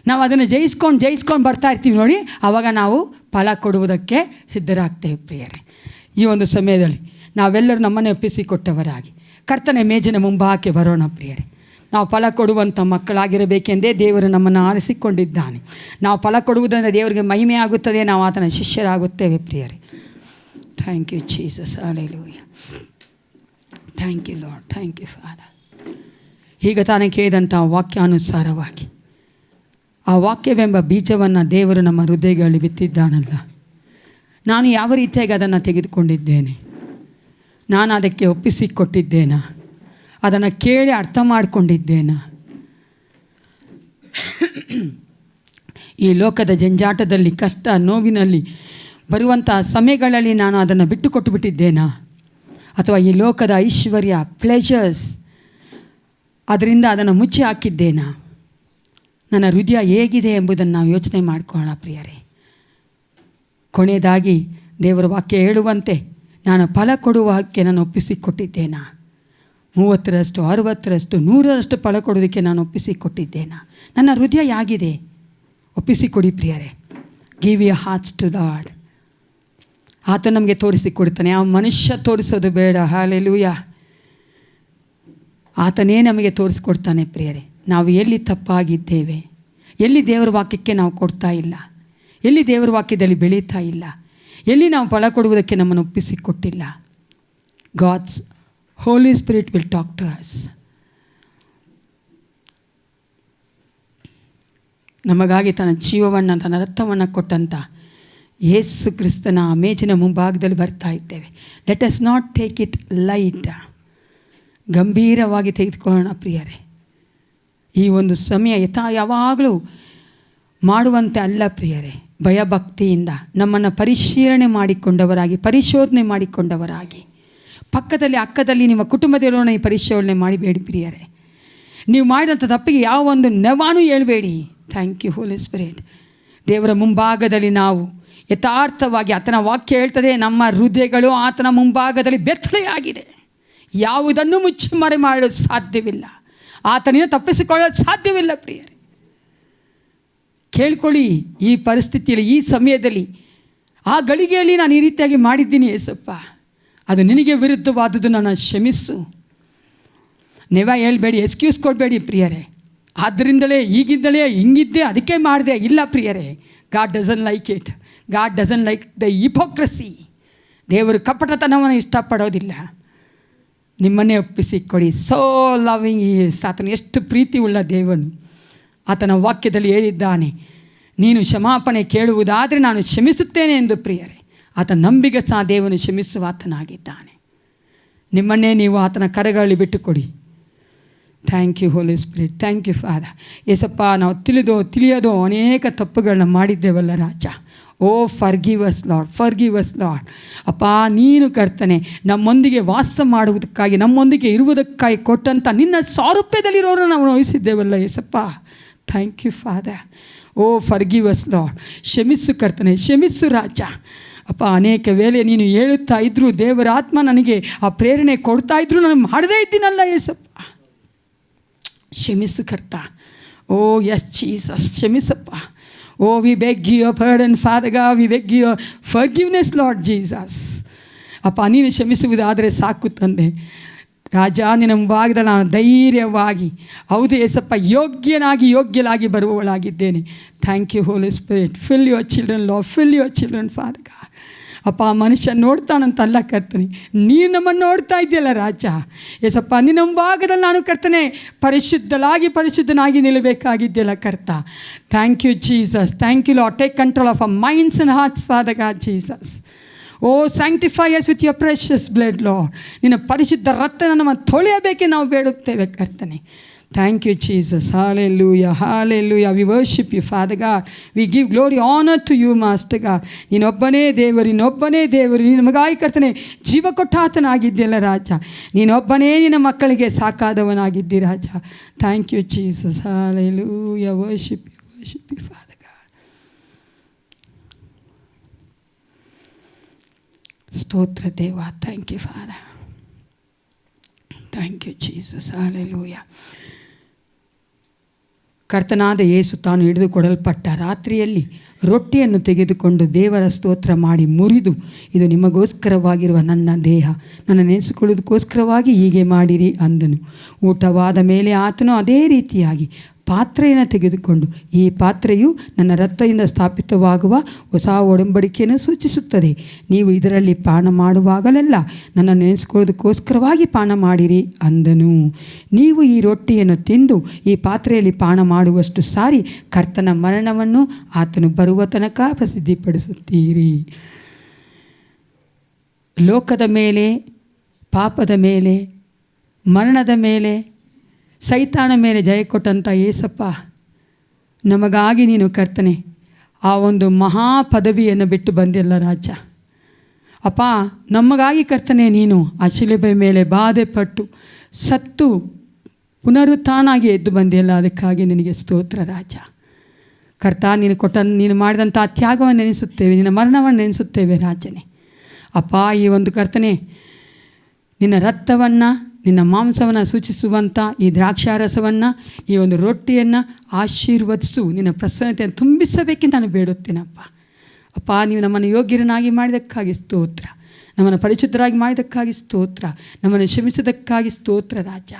ನಾವು ಅದನ್ನು ಜಯಿಸ್ಕೊಂಡು ಬರ್ತಾ ಇರ್ತೀವಿ ನೋಡಿ, ಆವಾಗ ನಾವು ಫಲ ಕೊಡುವುದಕ್ಕೆ ಸಿದ್ಧರಾಗ್ತೇವೆ ಪ್ರಿಯರೇ. ಈ ಒಂದು ಸಮಯದಲ್ಲಿ ನಾವೆಲ್ಲರೂ ನಮ್ಮನ್ನೇ ಒಪ್ಪಿಸಿಕೊಟ್ಟವರಾಗಿ ಕರ್ತನ ಮೇಜಿನ ಮುಂಭಾಗಕ್ಕೆ ಬರೋಣ ಪ್ರಿಯರೇ. ನಾವು ಫಲ ಕೊಡುವಂಥ ಮಕ್ಕಳಾಗಿರಬೇಕೆಂದೇ ದೇವರು ನಮ್ಮನ್ನು ಆರಿಸಿಕೊಂಡಿದ್ದಾನೆ. ನಾವು ಫಲ ಕೊಡುವುದರಿಂದ ದೇವರಿಗೆ ಮಹಿಮೆ ಆಗುತ್ತದೆ, ನಾವು ಆತನ ಶಿಷ್ಯರಾಗುತ್ತೇವೆ ಪ್ರಿಯರೇ. Thank you Jesus. Hallelujah. Thank you Lord. Thank you father. ಈಗ ತಾನೇ ಕೇಳಿದಂಥ ವಾಕ್ಯಾನುಸಾರವಾಗಿ ಆ ವಾಕ್ಯವೆಂಬ ಬೀಜವನ್ನು ದೇವರು ನಮ್ಮ ಹೃದಯಗಳಲ್ಲಿ ಬಿತ್ತಿದ್ದಾನಲ್ಲ, ನಾನು ಯಾವ ರೀತಿಯಾಗಿ ಅದನ್ನು ತೆಗೆದುಕೊಂಡಿದ್ದೇನೆ? ನಾನು ಅದಕ್ಕೆ ಒಪ್ಪಿಸಿಕೊಟ್ಟಿದ್ದೇನಾ? ಅದನ್ನು ಕೇಳಿ ಅರ್ಥ ಮಾಡಿಕೊಂಡಿದ್ದೇನಾ? ಈ ಲೋಕದ ಜಂಜಾಟದಲ್ಲಿ, ಕಷ್ಟ ನೋವಿನಲ್ಲಿ ಬರುವಂಥ ಸಮಯಗಳಲ್ಲಿ ನಾನು ಅದನ್ನು ಬಿಟ್ಟು ಕೊಟ್ಟು ಬಿಟ್ಟಿದ್ದೇನಾ? ಅಥವಾ ಈ ಲೋಕದ ಐಶ್ವರ್ಯ, ಪ್ಲೆಜರ್ಸ್, ಅದರಿಂದ ಅದನ್ನು ಮುಚ್ಚಿ ಹಾಕಿದ್ದೇನಾ? ನನ್ನ ಹೃದಯ ಹೇಗಿದೆ ಎಂಬುದನ್ನು ನಾವು ಯೋಚನೆ ಮಾಡಿಕೊಳ್ಳೋಣ ಪ್ರಿಯರೇ. ಕೊನೆಯದಾಗಿ ದೇವರ ವಾಕ್ಯ ಹೇಳುವಂತೆ ನಾನು ಫಲ ಕೊಡುವ ಹಕ್ಕೆ ನಾನು ಒಪ್ಪಿಸಿಕೊಟ್ಟಿದ್ದೇನಾ? 30ರಷ್ಟು, 60ರಷ್ಟು, 100ರಷ್ಟು ಫಲ ಕೊಡೋದಕ್ಕೆ ನಾನು ಒಪ್ಪಿಸಿಕೊಟ್ಟಿದ್ದೇನಾ? ನನ್ನ ಹೃದಯ ಹೇಗಿದೆ? ಒಪ್ಪಿಸಿಕೊಡಿ ಪ್ರಿಯರೇ. Give your hearts to Lord. ಆತ ನಮಗೆ ತೋರಿಸಿಕೊಡ್ತಾನೆ. ಆ ಮನುಷ್ಯ ತೋರಿಸೋದು ಬೇಡ. ಹಲ್ಲೆಲೂಯಾ. ಆತನೇ ನಮಗೆ ತೋರಿಸ್ಕೊಡ್ತಾನೆ ಪ್ರಿಯರೇ. ನಾವು ಎಲ್ಲಿ ತಪ್ಪಾಗಿದ್ದೇವೆ, ಎಲ್ಲಿ ದೇವರ ವಾಕ್ಯಕ್ಕೆ ನಾವು ಕೊಡ್ತಾ ಇಲ್ಲ, ಎಲ್ಲಿ ದೇವರ ವಾಕ್ಯದಲ್ಲಿ ಬೆಳೀತಾ ಇಲ್ಲ, ಎಲ್ಲಿ ನಾವು ಫಲ ಕೊಡುವುದಕ್ಕೆ ನಮ್ಮನ್ನು ಒಪ್ಪಿಸಿಕೊಟ್ಟಿಲ್ಲ. God's Holy Spirit will talk to us. ನಮಗಾಗಿ ತನ್ನ ಜೀವವನ್ನು, ತನ್ನ ರಕ್ತವನ್ನು ಕೊಟ್ಟಂಥ ಯೇಸು ಕ್ರಿಸ್ತನ ಮೇಜಿನ ಮುಂಭಾಗದಲ್ಲಿ ಬರ್ತಾ ಇದ್ದೇವೆ. Let us not take it light. ಗಂಭೀರವಾಗಿ ತೆಗೆದುಕೊಳ್ಳೋಣ ಪ್ರಿಯರೇ. ಈ ಒಂದು ಸಮಯ ಯಾವಾಗಲೂ ಮಾಡುವಂತೆ ಅಲ್ಲ ಪ್ರಿಯರೇ. ಭಯಭಕ್ತಿಯಿಂದ ನಮ್ಮನ್ನು ಪರಿಶೋಧನೆ ಮಾಡಿಕೊಂಡವರಾಗಿ, ಪಕ್ಕದಲ್ಲಿ ಅಕ್ಕದಲ್ಲಿ ನಿಮ್ಮ ಕುಟುಂಬದಲ್ಲಿರೋಣ ಈ ಪರಿಶೋಧನೆ ಮಾಡಿಬೇಡಿ ಪ್ರಿಯರೇ. ನೀವು ಮಾಡಿದಂಥ ತಪ್ಪಿಗೆ ಯಾವ ಒಂದು ನೆವಾನೂ ಹೇಳಬೇಡಿ. Thank you Holi spirit. ದೇವರ ಮುಂಭಾಗದಲ್ಲಿ ನಾವು ಯಥಾರ್ಥವಾಗಿ, ಆತನ ವಾಕ್ಯ ಹೇಳ್ತದೆ, ನಮ್ಮ ಹೃದಯಗಳು ಆತನ ಮುಂಭಾಗದಲ್ಲಿ ಬೆತ್ತಲೆಯಾಗಿದೆ, ಯಾವುದನ್ನು ಮುಚ್ಚುಮರೆ ಮಾಡಲು ಸಾಧ್ಯವಿಲ್ಲ, ಆತನಿಂದ ತಪ್ಪಿಸಿಕೊಳ್ಳಲು ಸಾಧ್ಯವಿಲ್ಲ ಪ್ರಿಯರೇ. ಕೇಳ್ಕೊಳ್ಳಿ. ಈ ಪರಿಸ್ಥಿತಿಯಲ್ಲಿ, ಈ ಸಮಯದಲ್ಲಿ, ಆ ಗಳಿಗೆಯಲ್ಲಿ ನಾನು ಈ ರೀತಿಯಾಗಿ ಮಾಡಿದ್ದೀನಿ ಏಸಪ್ಪ, ಅದು ನಿನಗೆ ವಿರುದ್ಧವಾದದ್ದು, ನನ್ನ ಕ್ಷಮಿಸು. ನೀವೇ ಹೇಳ್ಬೇಡಿ, ಎಕ್ಸ್ಕ್ಯೂಸ್ ಕೊಡಬೇಡಿ ಪ್ರಿಯರೇ. ಆದ್ದರಿಂದಲೇ ಈಗಿದ್ದಲೇ ಹಿಂಗಿದ್ದೆ ಅದಕ್ಕೆ ಮಾಡಿದೆ. ಇಲ್ಲ ಪ್ರಿಯರೇ, god doesn't like it. God doesn't like the hypocrisy. ದೇವರು ಕಪಟತನವನ್ನು ಇಷ್ಟಪಡೋದಿಲ್ಲ. ನಿಮ್ಮನ್ನೇ ಒಪ್ಪಿಸಿ ಕೊಡಿ. So loving is. ಆತನು ಎಷ್ಟು ಪ್ರೀತಿ ಉಳ್ಳ ದೇವನು. ಆತನ ವಾಕ್ಯದಲ್ಲಿ ಹೇಳಿದ್ದಾನೆ, ನೀನು ಕ್ಷಮಾಪಣೆ ಕೇಳುವುದಾದರೆ ನಾನು ಕ್ಷಮಿಸುತ್ತೇನೆ ಎಂದು. ಪ್ರಿಯರೇ, ಆತನ ನಂಬಿಗಸ್ತ ದೇವನು ಕ್ಷಮಿಸುವ ಆತನಾಗಿದ್ದಾನೆ. ನಿಮ್ಮನ್ನೇ ನೀವು ಆತನ ಕರೆಗಳಲ್ಲಿ ಬಿಟ್ಟುಕೊಡಿ. Thank you Holi Spirit. Thank you Father. ಏಸಪ್ಪ, ನಾವು ತಿಳಿಯೋದೋ ಅನೇಕ ತಪ್ಪುಗಳನ್ನ ಮಾಡಿದ್ದೇವಲ್ಲ ರಾಜ. O forgive us Lord, forgive us Lord. ಅಪ್ಪ, ನೀನು ಕರ್ತನೆ ನಮ್ಮೊಂದಿಗೆ ವಾಸ ಮಾಡುವುದಕ್ಕಾಗಿ, ನಮ್ಮೊಂದಿಗೆ ಇರುವುದಕ್ಕಾಗಿ ಕೊಟ್ಟಂಥ ನಿನ್ನ ಸಾರೂಪ್ಯದಲ್ಲಿರೋರನ್ನು ನಾವು ವಹಿಸಿದ್ದೇವಲ್ಲ ಏಸಪ್ಪ. Thank you Father. O forgive us Lord. ಕ್ಷಮಿಸು ಕರ್ತನೆ, ಕ್ಷಮಿಸು ರಾಜ. ಅಪ್ಪ, ಅನೇಕ ವೇಳೆ ನೀನು ಹೇಳುತ್ತಾ ಇದ್ದರೂ, ದೇವರ ಆತ್ಮ ನನಗೆ ಆ ಪ್ರೇರಣೆ ಕೊಡ್ತಾ ಇದ್ದರೂ ನಾನು ಮಾಡದೇ ಇದ್ದೀನಲ್ಲ ಏಸಪ್ಪ. ಕ್ಷಮಿಸು ಕರ್ತ. ಓ ಎಸ್ ಜೀಸಸ್, ಕ್ಷಮಿಸಪ್ಪ. O we beg you pardon Father God, we beg you forgiveness Lord Jesus. ಅಪ್ಪ, ನೀನು ಕ್ಷಮಿಸುವುದಾದರೆ ಸಾಕು ತಂದೆ. ರಾಜ, ನಿನ್ನ ಮುಂಭಾಗದಲ್ಲಿ ನಾನು ಧೈರ್ಯವಾಗಿ, ಹೌದು ಏಸಪ್ಪ, ಯೋಗ್ಯಲಾಗಿ ಬರುವವಳಾಗಿದ್ದೇನೆ. Thank you Holi Spirit. Fill your children Lord, fill your children Father God. ಅಪ್ಪ, ಮನುಷ್ಯ ನೋಡ್ತಾನಂತಲ್ಲ ಕರ್ತನೆ, ನೀನು ನಮ್ಮನ್ನು ನೋಡ್ತಾ ಇದೆಯಲ್ಲ ರಾಜ. ಏಸಪ್ಪ, ನಿನ್ನ ಮುಂಭಾಗದಲ್ಲಿ ನಾನು ಕರ್ತನೆ ಪರಿಶುದ್ಧನಾಗಿ ನಿಲ್ಲಬೇಕಾಗಿದ್ದೆಯಲ್ಲ ಕರ್ತ. Thank you Jesus. Thank you Lord. Take control of our minds and hearts father God Jesus. O sanctify us with your precious blood Lord. ನಿನ್ನ ಪರಿಶುದ್ಧ ರಕ್ತನ ನಮ್ಮ ತೊಳೆಯಬೇಕೆ ನಾವು ಬೇಡುತ್ತೇವೆ ಕರ್ತನೆ. Thank you, Jesus. Hallelujah. Hallelujah. We worship you, Father God. We give glory, honor to you, Master God. ನೀನೊಬ್ಬನೇ ದೇವರು. ನೀನು ನಮಗಾಗಿ ಕರ್ತನೆ ಜೀವ ಕೊಟ್ಟಾತನಾಗಿದ್ದೆಯಲ್ಲ ರಾಜ. ನೀನೊಬ್ಬನೇ ನಿನ್ನ ಮಕ್ಕಳಿಗೆ ಸಾಕಾದವನಾಗಿದ್ದಿ ರಾಜ. Thank you Jesus. Hallelujah. Worship you, Father God. ಸ್ತೋತ್ರ ದೇವ. Thank you Father. Thank you Jesus. Hallelujah. ಕರ್ತನಾದ ಯೇಸು ತಾನು ಹಿಡಿದುಕೊಡಲ್ಪಟ್ಟ ರಾತ್ರಿಯಲ್ಲಿ ರೊಟ್ಟಿಯನ್ನು ತೆಗೆದುಕೊಂಡು ದೇವರ ಸ್ತೋತ್ರ ಮಾಡಿ ಮುರಿದು, ಇದು ನಿಮಗೋಸ್ಕರವಾಗಿರುವ ನನ್ನ ದೇಹ, ನನ್ನ ನೆನೆಸಿಕೊಳ್ಳುವುದಕ್ಕೋಸ್ಕರವಾಗಿ ಹೀಗೆ ಮಾಡಿರಿ ಅಂದನು. ಊಟವಾದ ಮೇಲೆ ಆತನು ಅದೇ ರೀತಿಯಾಗಿ ಪಾತ್ರೆಯನ್ನು ತೆಗೆದುಕೊಂಡು, ಈ ಪಾತ್ರೆಯು ನನ್ನ ರಕ್ತದಿಂದ ಸ್ಥಾಪಿತವಾಗುವ ಹೊಸ ಒಡಂಬಡಿಕೆಯನ್ನು ಸೂಚಿಸುತ್ತದೆ. ನೀವು ಇದರಲ್ಲಿ ಪಾನ ಮಾಡುವಾಗಲೆಲ್ಲ ನನ್ನ ನೆನೆಸಿಕೊಳ್ಳೋದಕ್ಕೋಸ್ಕರವಾಗಿ ಪಾನ ಮಾಡಿರಿ ಅಂದನು. ನೀವು ಈ ರೊಟ್ಟಿಯನ್ನು ತಿಂದು ಈ ಪಾತ್ರೆಯಲ್ಲಿ ಪಾನ ಮಾಡುವಷ್ಟು ಸಾರಿ ಕರ್ತನ ಮರಣವನ್ನು ಆತನು ಬರುವ ತನಕ ಪ್ರಸಿದ್ಧಿಪಡಿಸುತ್ತೀರಿ. ಲೋಕದ ಮೇಲೆ, ಪಾಪದ ಮೇಲೆ, ಮರಣದ ಮೇಲೆ, ಸೈತಾನ ಮೇಲೆ ಜಯ ಕೊಟ್ಟಂಥ ಏಸಪ್ಪ, ನಮಗಾಗಿ ನೀನು ಕರ್ತನೆ ಆ ಒಂದು ಮಹಾ ಪದವಿಯನ್ನು ಬಿಟ್ಟು ಬಂದಿಲ್ಲ ರಾಜ. ಅಪ್ಪ, ನಮಗಾಗಿ ಕರ್ತನೆ ನೀನು ಆ ಶಿಲುಬೆ ಮೇಲೆ ಬಾಧೆ ಪಟ್ಟು ಸತ್ತು ಪುನರುತ್ಥಾನಾಗಿ ಎದ್ದು ಬಂದಿಲ್ಲ. ಅದಕ್ಕಾಗಿ ನಿನಗೆ ಸ್ತೋತ್ರ ರಾಜ. ಕರ್ತ, ನೀನು ಮಾಡಿದಂಥ ತ್ಯಾಗವನ್ನು ನೆನೆಸುತ್ತೇವೆ, ನಿನ್ನ ಮರಣವನ್ನು ನೆನೆಸುತ್ತೇವೆ ರಾಜನೇ. ಅಪ್ಪ, ಈ ಒಂದು ಕರ್ತನೆ ನಿನ್ನ ರಕ್ತವನ್ನು, ನಿನ್ನ ಮಾಂಸವನ್ನು ಸೂಚಿಸುವಂಥ ಈ ದ್ರಾಕ್ಷಾರಸವನ್ನು, ಈ ಒಂದು ರೊಟ್ಟಿಯನ್ನು ಆಶೀರ್ವದಿಸು. ನಿನ್ನ ಪ್ರಸನ್ನತೆಯನ್ನು ತುಂಬಿಸಬೇಕೆಂದು ನಾನು ಬೇಡುತ್ತೇನಪ್ಪ. ಅಪ್ಪ, ನೀವು ನಮ್ಮನ್ನು ಯೋಗ್ಯರನ್ನಾಗಿ ಮಾಡಿದ್ದಕ್ಕಾಗಿ ಸ್ತೋತ್ರ. ನಮ್ಮನ್ನು ಪರಿಶುದ್ಧರಾಗಿ ಮಾಡಿದ್ದಕ್ಕಾಗಿ ಸ್ತೋತ್ರ. ನಮ್ಮನ್ನು ಕ್ಷಮಿಸಿದ್ದಕ್ಕಾಗಿ ಸ್ತೋತ್ರ ರಾಜ.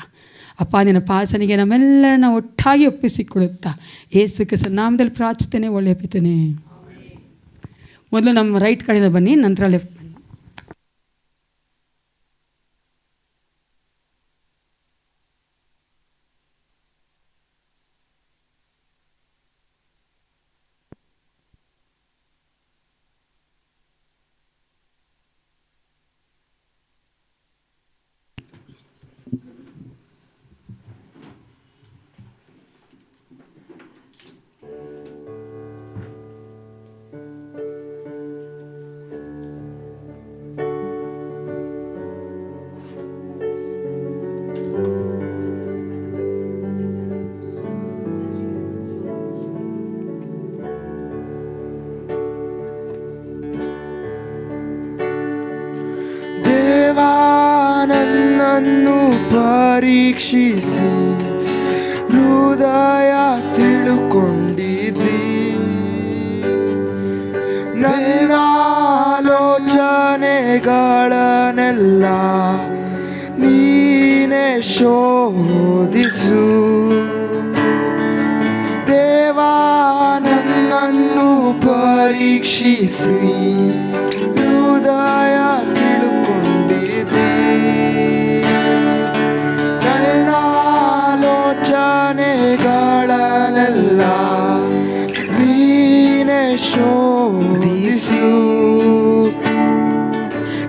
ಅಪ್ಪ, ನಿನ್ನ ಪಾಸನಿಗೆ ನಮ್ಮೆಲ್ಲರನ್ನ ಒಟ್ಟಾಗಿ ಒಪ್ಪಿಸಿಕೊಡುತ್ತಾ ಯೇಸು ಕ್ರಿಸ್ತನ ನಾಮದಲ್ಲಿ ಪ್ರಾರ್ಥಿಸ್ತೇನೆ. ಒಳ್ಳೆಯ ಪಿತನೇ. ಮೊದಲು ನಮ್ಮ ರೈಟ್ ಕಡೆಯಿಂದ ಬನ್ನಿ, ನಂತರ ಲೆಫ್ಟ್. ನನ್ನನ್ನು ಪರೀಕ್ಷಿಸಿ ಹೃದಯ ತಿಳುಕೊಂಡಿದ್ದಿ. ನನ್ನ ಆಲೋಚನೆಗಳನ್ನೆಲ್ಲ ನೀನೇ ಶೋಧಿಸು. ಪರೀಕ್ಷಿಸಿ ಹೃದಯ ತಿಳುಕೊಂಡಿದೆ. ನನ್ನ ಆಲೋಚನೆಗಳನ್ನೆಲ್ಲ ನೀನೆ ಶೋಧಿಸು.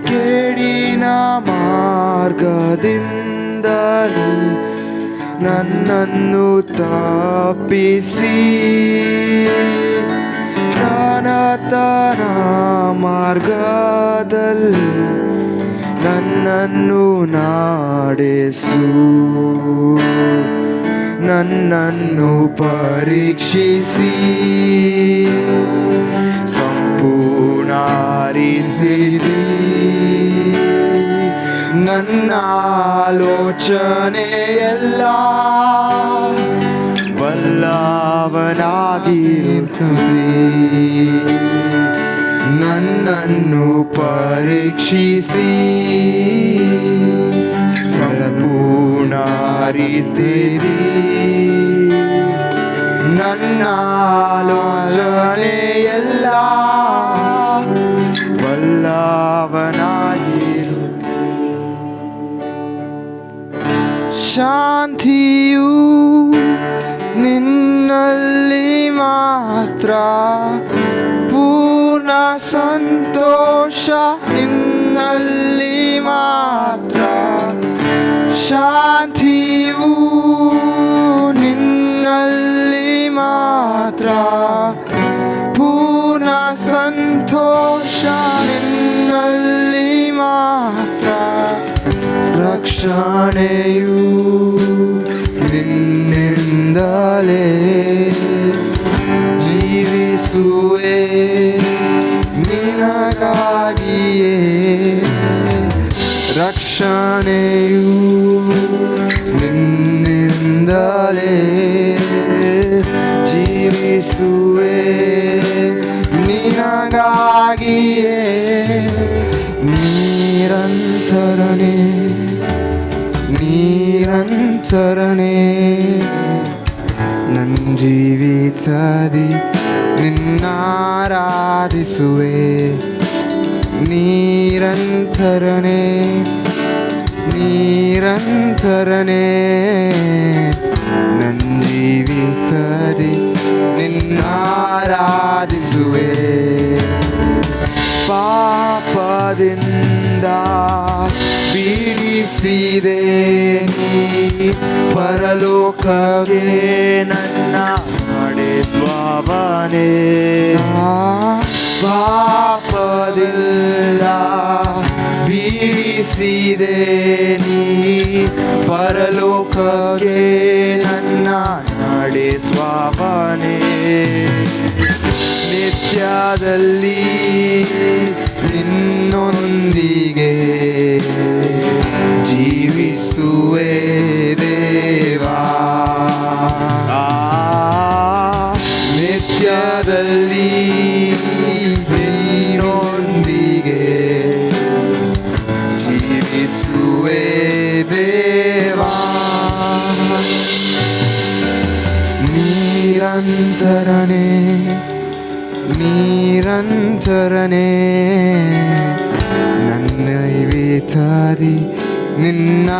ಕೇಡಿನ ಮಾರ್ಗದಿಂದಲೇ ನನ್ನನ್ನು ತಪ್ಪಿಸಿ ಸನಾತನ ಮಾರ್ಗದಲ್ಲಿ ನನ್ನನ್ನು ನಡೆಸು. ನನ್ನನ್ನು ಪರೀಕ್ಷಿಸಿ ಸಂಪೂರ್ಣ ರೀತಿಯಲ್ಲಿ ನನ್ನ ಆಲೋಚನೆಯೆಲ್ಲ ಬಲ್ಲವನಾಗಿರುತ್ತದೆ. ನನ್ನನ್ನು ಪರೀಕ್ಷಿಸಿ ಸಂಪೂರ್ಣ ರೀತಿಯಲ್ಲಿ ನನ್ನ ಆಲೋಚನೆಯೆಲ್ಲ ಬಲ್ಲವನಾಗಿರು. ಶಾಂತಿಯು ನಿನ್ನಲ್ಲಿ ಮಾತ್ರ, ಪೂರ್ಣ ಸಂತೋಷ ನಿನ್ನಲ್ಲಿ ಮಾತ್ರ. ಶಾಂತಿಯು ನಿನ್ನಲ್ಲಿ ಮಾತ್ರ, ಪೂರ್ಣ ಸಂತೋಷ ನಿನ್ನಲ್ಲಿ ಮಾತ್ರ. ರಕ್ಷಣೆಯು ನಿನ್ನಿಂದಲೇ ಜೀವಿಸುವೆ ನಿನಗಾಗಿಯೇ. ರಕ್ಷಣೆಯು ನಿನ್ನಿಂದಲೇ ಜೀವಿಸುವೆ ನಿನಗಾಗಿಯೇ. ನಿರಂತರನೇ ನಿರಂತರನೇ ನನ್ನ ಜೀವಿತದಿ ನಿನ್ನಾರಾಧಿಸುವೆ. ನಿರಂತರನೇ ನಿರಂತರನೇ ನನ್ನ ಜೀವಿತದಿ ನಿನ್ನಾರಾಧಿಸುವೆ. ಪಾಪದಿಂದ ಬಿಡಿಸಿದೆ ನೀ ಪರಲೋಕವೇ ನನ್ನ ನಡೆಸುವವನೇ. ಪಾಪದಿಂದ ಬಿಡಿಸಿದೆ ನೀ ಪರಲೋಕವೇ ನನ್ನ ನಡೆಸುವವನೇ. ನಿತ್ಯದಲ್ಲಿ ನಿನ್ನೊಂದಿಗೆ ಜೀವಿಸುವೆ ದೇವಾ. ನಿತ್ಯದಲ್ಲಿ ನಿನ್ನೊಂದಿಗೆ ಜೀವಿಸುವೆ ದೇವಾ. ನಿರಂತರನೇ ನಿರಂತರನೇ ನನ್ನ ಜೀವಿತದಿ ನಿನ್ನಾರಾಧಿಸುವೆ.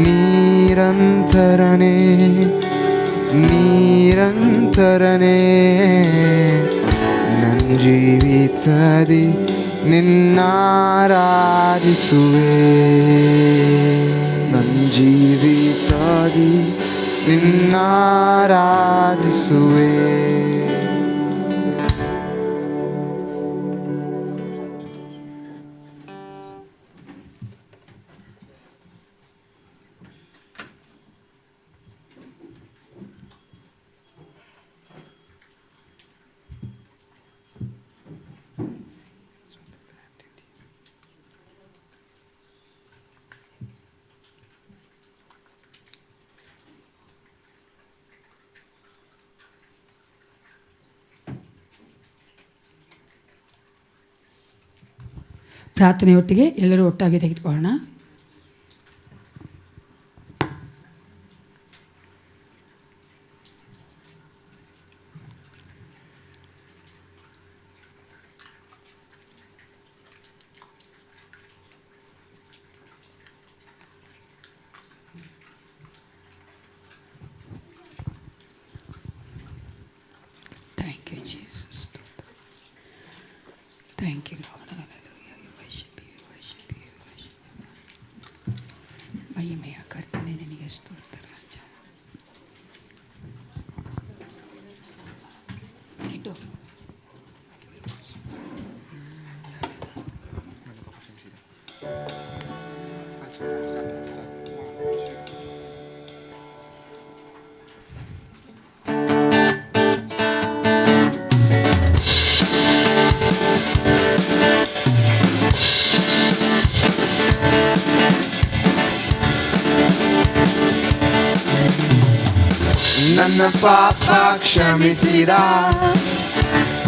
ನಿರಂತರನೇ ನಿರಂತರನೇ ನನ್ನ ಜೀವಿತದಿ ನಿನ್ನಾರಾಧಿಸುವೆ. ನನ್ನ ಜೀವಿತದಿ ನಿನ್ನಾರಾಧಿಸುವೆ. ಪ್ರಾರ್ಥನೆಯೊಟ್ಟಿಗೆ ಎಲ್ಲರೂ ಒಟ್ಟಾಗಿ ತೆಗೆದುಕೊಳ್ಳೋಣ. Thank you Jesus. Thank you Lord. Hallelujah. We worship you, we worship you, we worship you. ಮಹಿಮೆಯ ಕರ್ತನೇ ನಿನಗೆ ಸ್ತೋತ್ರ ರಾಜ. ಇಟ್ಟು ನನ್ನ ಪಾಪ ಕ್ಷಮಿಸಿದ,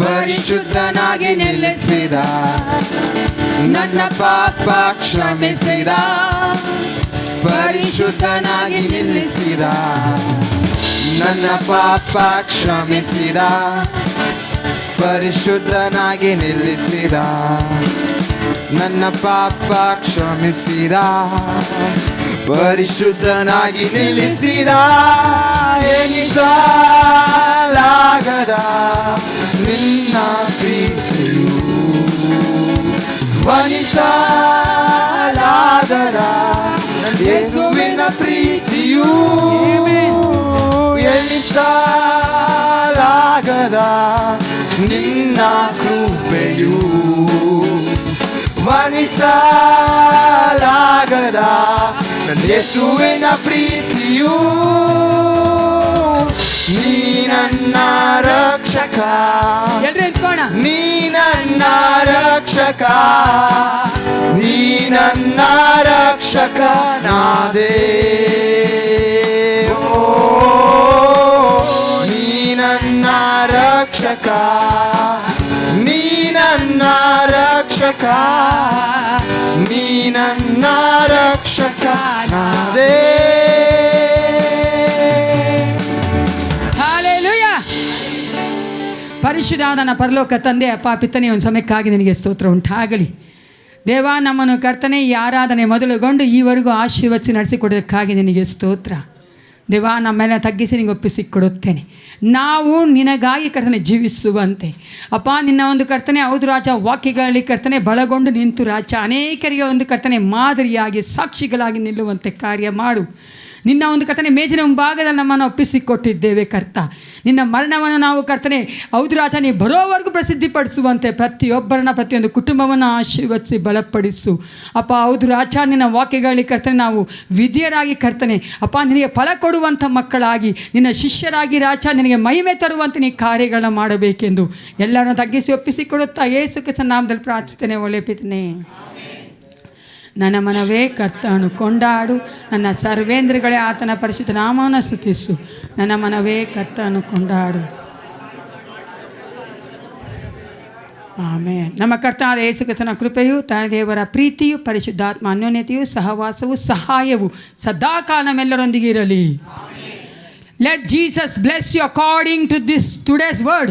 ಪರಿಶುದ್ಧನಾಗಿ ನಿಲ್ಲಿಸಿದ. ನನ್ನ ಪಾಪ ಕ್ಷಮಿಸಿದ, ಪರಿಶುದ್ಧನಾಗಿ ನಿಲ್ಲಿಸಿದ. ನನ್ನ ಪಾಪ ಕ್ಷಮಿಸಿದ, ಪರಿಶುದ್ಧನಾಗಿ ನಿಲ್ಲಿಸಿದ. ನನ್ನ ಪಾಪ ಕ್ಷಮಿಸಿದ, ಪರಿಶುದ್ಧನಾಗಿ ನಿಲ್ಲಿಸಿದ. ಎಣಿಸಲಾಗದ ನಿನ್ನ ಪ್ರೀತಿಯು, ವರ್ಣಿಸಲಾಗದ ಯೇಸುವಿನ ಪ್ರೀತಿಯು, ಎಣಿಸಲಾಗದ ನಿನ್ನ ಕೃಪೆಯು, ವರ್ಣಿಸಲಾಗದ ಯೇಸುವಿನ ಪ್ರೀತಿಯು. ನೀ ನನ್ನ ರಕ್ಷಕ, ಎಲ್ರು ಎತ್ಕೋಣ. ನೀ ನನ್ನ ರಕ್ಷಕ, ನೀ ನನ್ನ ರಕ್ಷಕನಾದೆ. ನೀ ನನ್ನ ರಕ್ಷಕ, ನೀ ನನ್ನ ರಕ್ಷಕ, ನೀ ನನ್ನ ರಕ್ಷಕನಾದೆ. ಹಲ್ಲೆಲೂಯಾ. ಪರಿಶುದ್ಧ ನನ್ನ ಪರಲೋಕ ತಂದೆ, ಅಪ್ಪ ಪಿತನೇ, ಒಂದು ಸಮಯಕ್ಕಾಗಿ ನಿನಗೆ ಸ್ತೋತ್ರ ಉಂಟಾಗಲಿ. ದೇವ, ನಮ್ಮನ್ನು ಕರ್ತನೆ ಈ ಆರಾಧನೆ ಮೊದಲುಗೊಂಡು ಈವರೆಗೂ ಆಶೀರ್ವದಿಸಿ ನಡೆಸಿಕೊಡೋದಕ್ಕಾಗಿ ನಿನಗೆ ಸ್ತೋತ್ರ. ದೇವ, ನಮ್ಮೆಲ್ಲ ತಗ್ಗಿಸಿ ನಿನಗೆ ಒಪ್ಪಿಸಿಕೊಡುತ್ತೇನೆ. ನಾವು ನಿನಗಾಗಿ ಕರ್ತನೆ ಜೀವಿಸುವಂತೆ ಅಪ್ಪ, ನಿನ್ನ ಒಂದು ಕರ್ತನೆ ಹೌದು ರಾಜ, ವಾಕ್ಯಗಳಲ್ಲಿ ಕರ್ತನೆ ಬಲಗೊಂಡು ನಿಂತು ರಾಜ ಅನೇಕರಿಗೆ ಒಂದು ಕರ್ತನೆ ಮಾದರಿಯಾಗಿ ಸಾಕ್ಷಿಗಳಾಗಿ ನಿಲ್ಲುವಂತೆ ಕಾರ್ಯ ಮಾಡು. ನಿನ್ನ ಒಂದು ಕರ್ತನೆ ಮೇಜಿನ ಮುಂಭಾಗದಲ್ಲಿ ನಮ್ಮನ್ನು ಒಪ್ಪಿಸಿಕೊಟ್ಟಿದ್ದೇವೆ ಕರ್ತ. ನಿನ್ನ ಮರಣವನ್ನು ನಾವು ಕರ್ತನೆ ಹೌದು ರಾಜ ನೀ ಬರೋವರೆಗೂ ಪ್ರಸಿದ್ಧಿಪಡಿಸುವಂತೆ ಪ್ರತಿಯೊಬ್ಬರನ್ನ ಪ್ರತಿಯೊಂದು ಕುಟುಂಬವನ್ನು ಆಶೀರ್ವದಿಸಿ ಬಲಪಡಿಸು ಅಪ್ಪ. ಹೌದು ರಾಜ, ನಿನ್ನ ವಾಕ್ಯಗಳಲ್ಲಿ ಕರ್ತನೆ ನಾವು ವಿಧಿಯರಾಗಿ ಕರ್ತನೆ ಅಪ್ಪ ನಿನಗೆ ಫಲ ಕೊಡುವಂಥ ಮಕ್ಕಳಾಗಿ ನಿನ್ನ ಶಿಷ್ಯರಾಗಿ ರಾಜ ನಿನಗೆ ಮಹಿಮೆ ತರುವಂತೆ ನೀ ಕಾರ್ಯಗಳನ್ನ ಮಾಡಬೇಕೆಂದು ಎಲ್ಲರನ್ನು ತಗ್ಗಿಸಿ ಒಪ್ಪಿಸಿಕೊಡುತ್ತಾ ಯೇಸು ಕ್ರಿಸ್ತನ ನಾಮದಲ್ಲಿ ಪ್ರಾರ್ಥಿಸ್ತೇನೆ. ಒಳ್ಳೆ ಪಿತನೇ, ನನ್ನ ಮನವೇ ಕರ್ತನು ಕೊಂಡಾಡು, ನನ್ನ ಸರ್ವೇಂದ್ರಗಳೇ ಆತನ ಪರಿಶುದ್ಧ ನಾಮವನ್ನು ಸ್ತುತಿಸು. ನನ್ನ ಮನವೇ ಕರ್ತನು ಕೊಂಡಾಡು. ಆಮೇಲೆ ನಮ್ಮ ಕರ್ತನಾದ ಯೇಸು ಕ್ರಿಸ್ತನ ಕೃಪೆಯು, ದೇವರ ಪ್ರೀತಿಯು, ಪರಿಶುದ್ಧಾತ್ಮ ಅನ್ಯೋನ್ಯತೆಯು, ಸಹವಾಸವು, ಸಹಾಯವು ಸದಾಕಾಲ ನಮ್ಮೆಲ್ಲರೊಂದಿಗೆ ಇರಲಿ. Let Jesus bless you according to this today's word.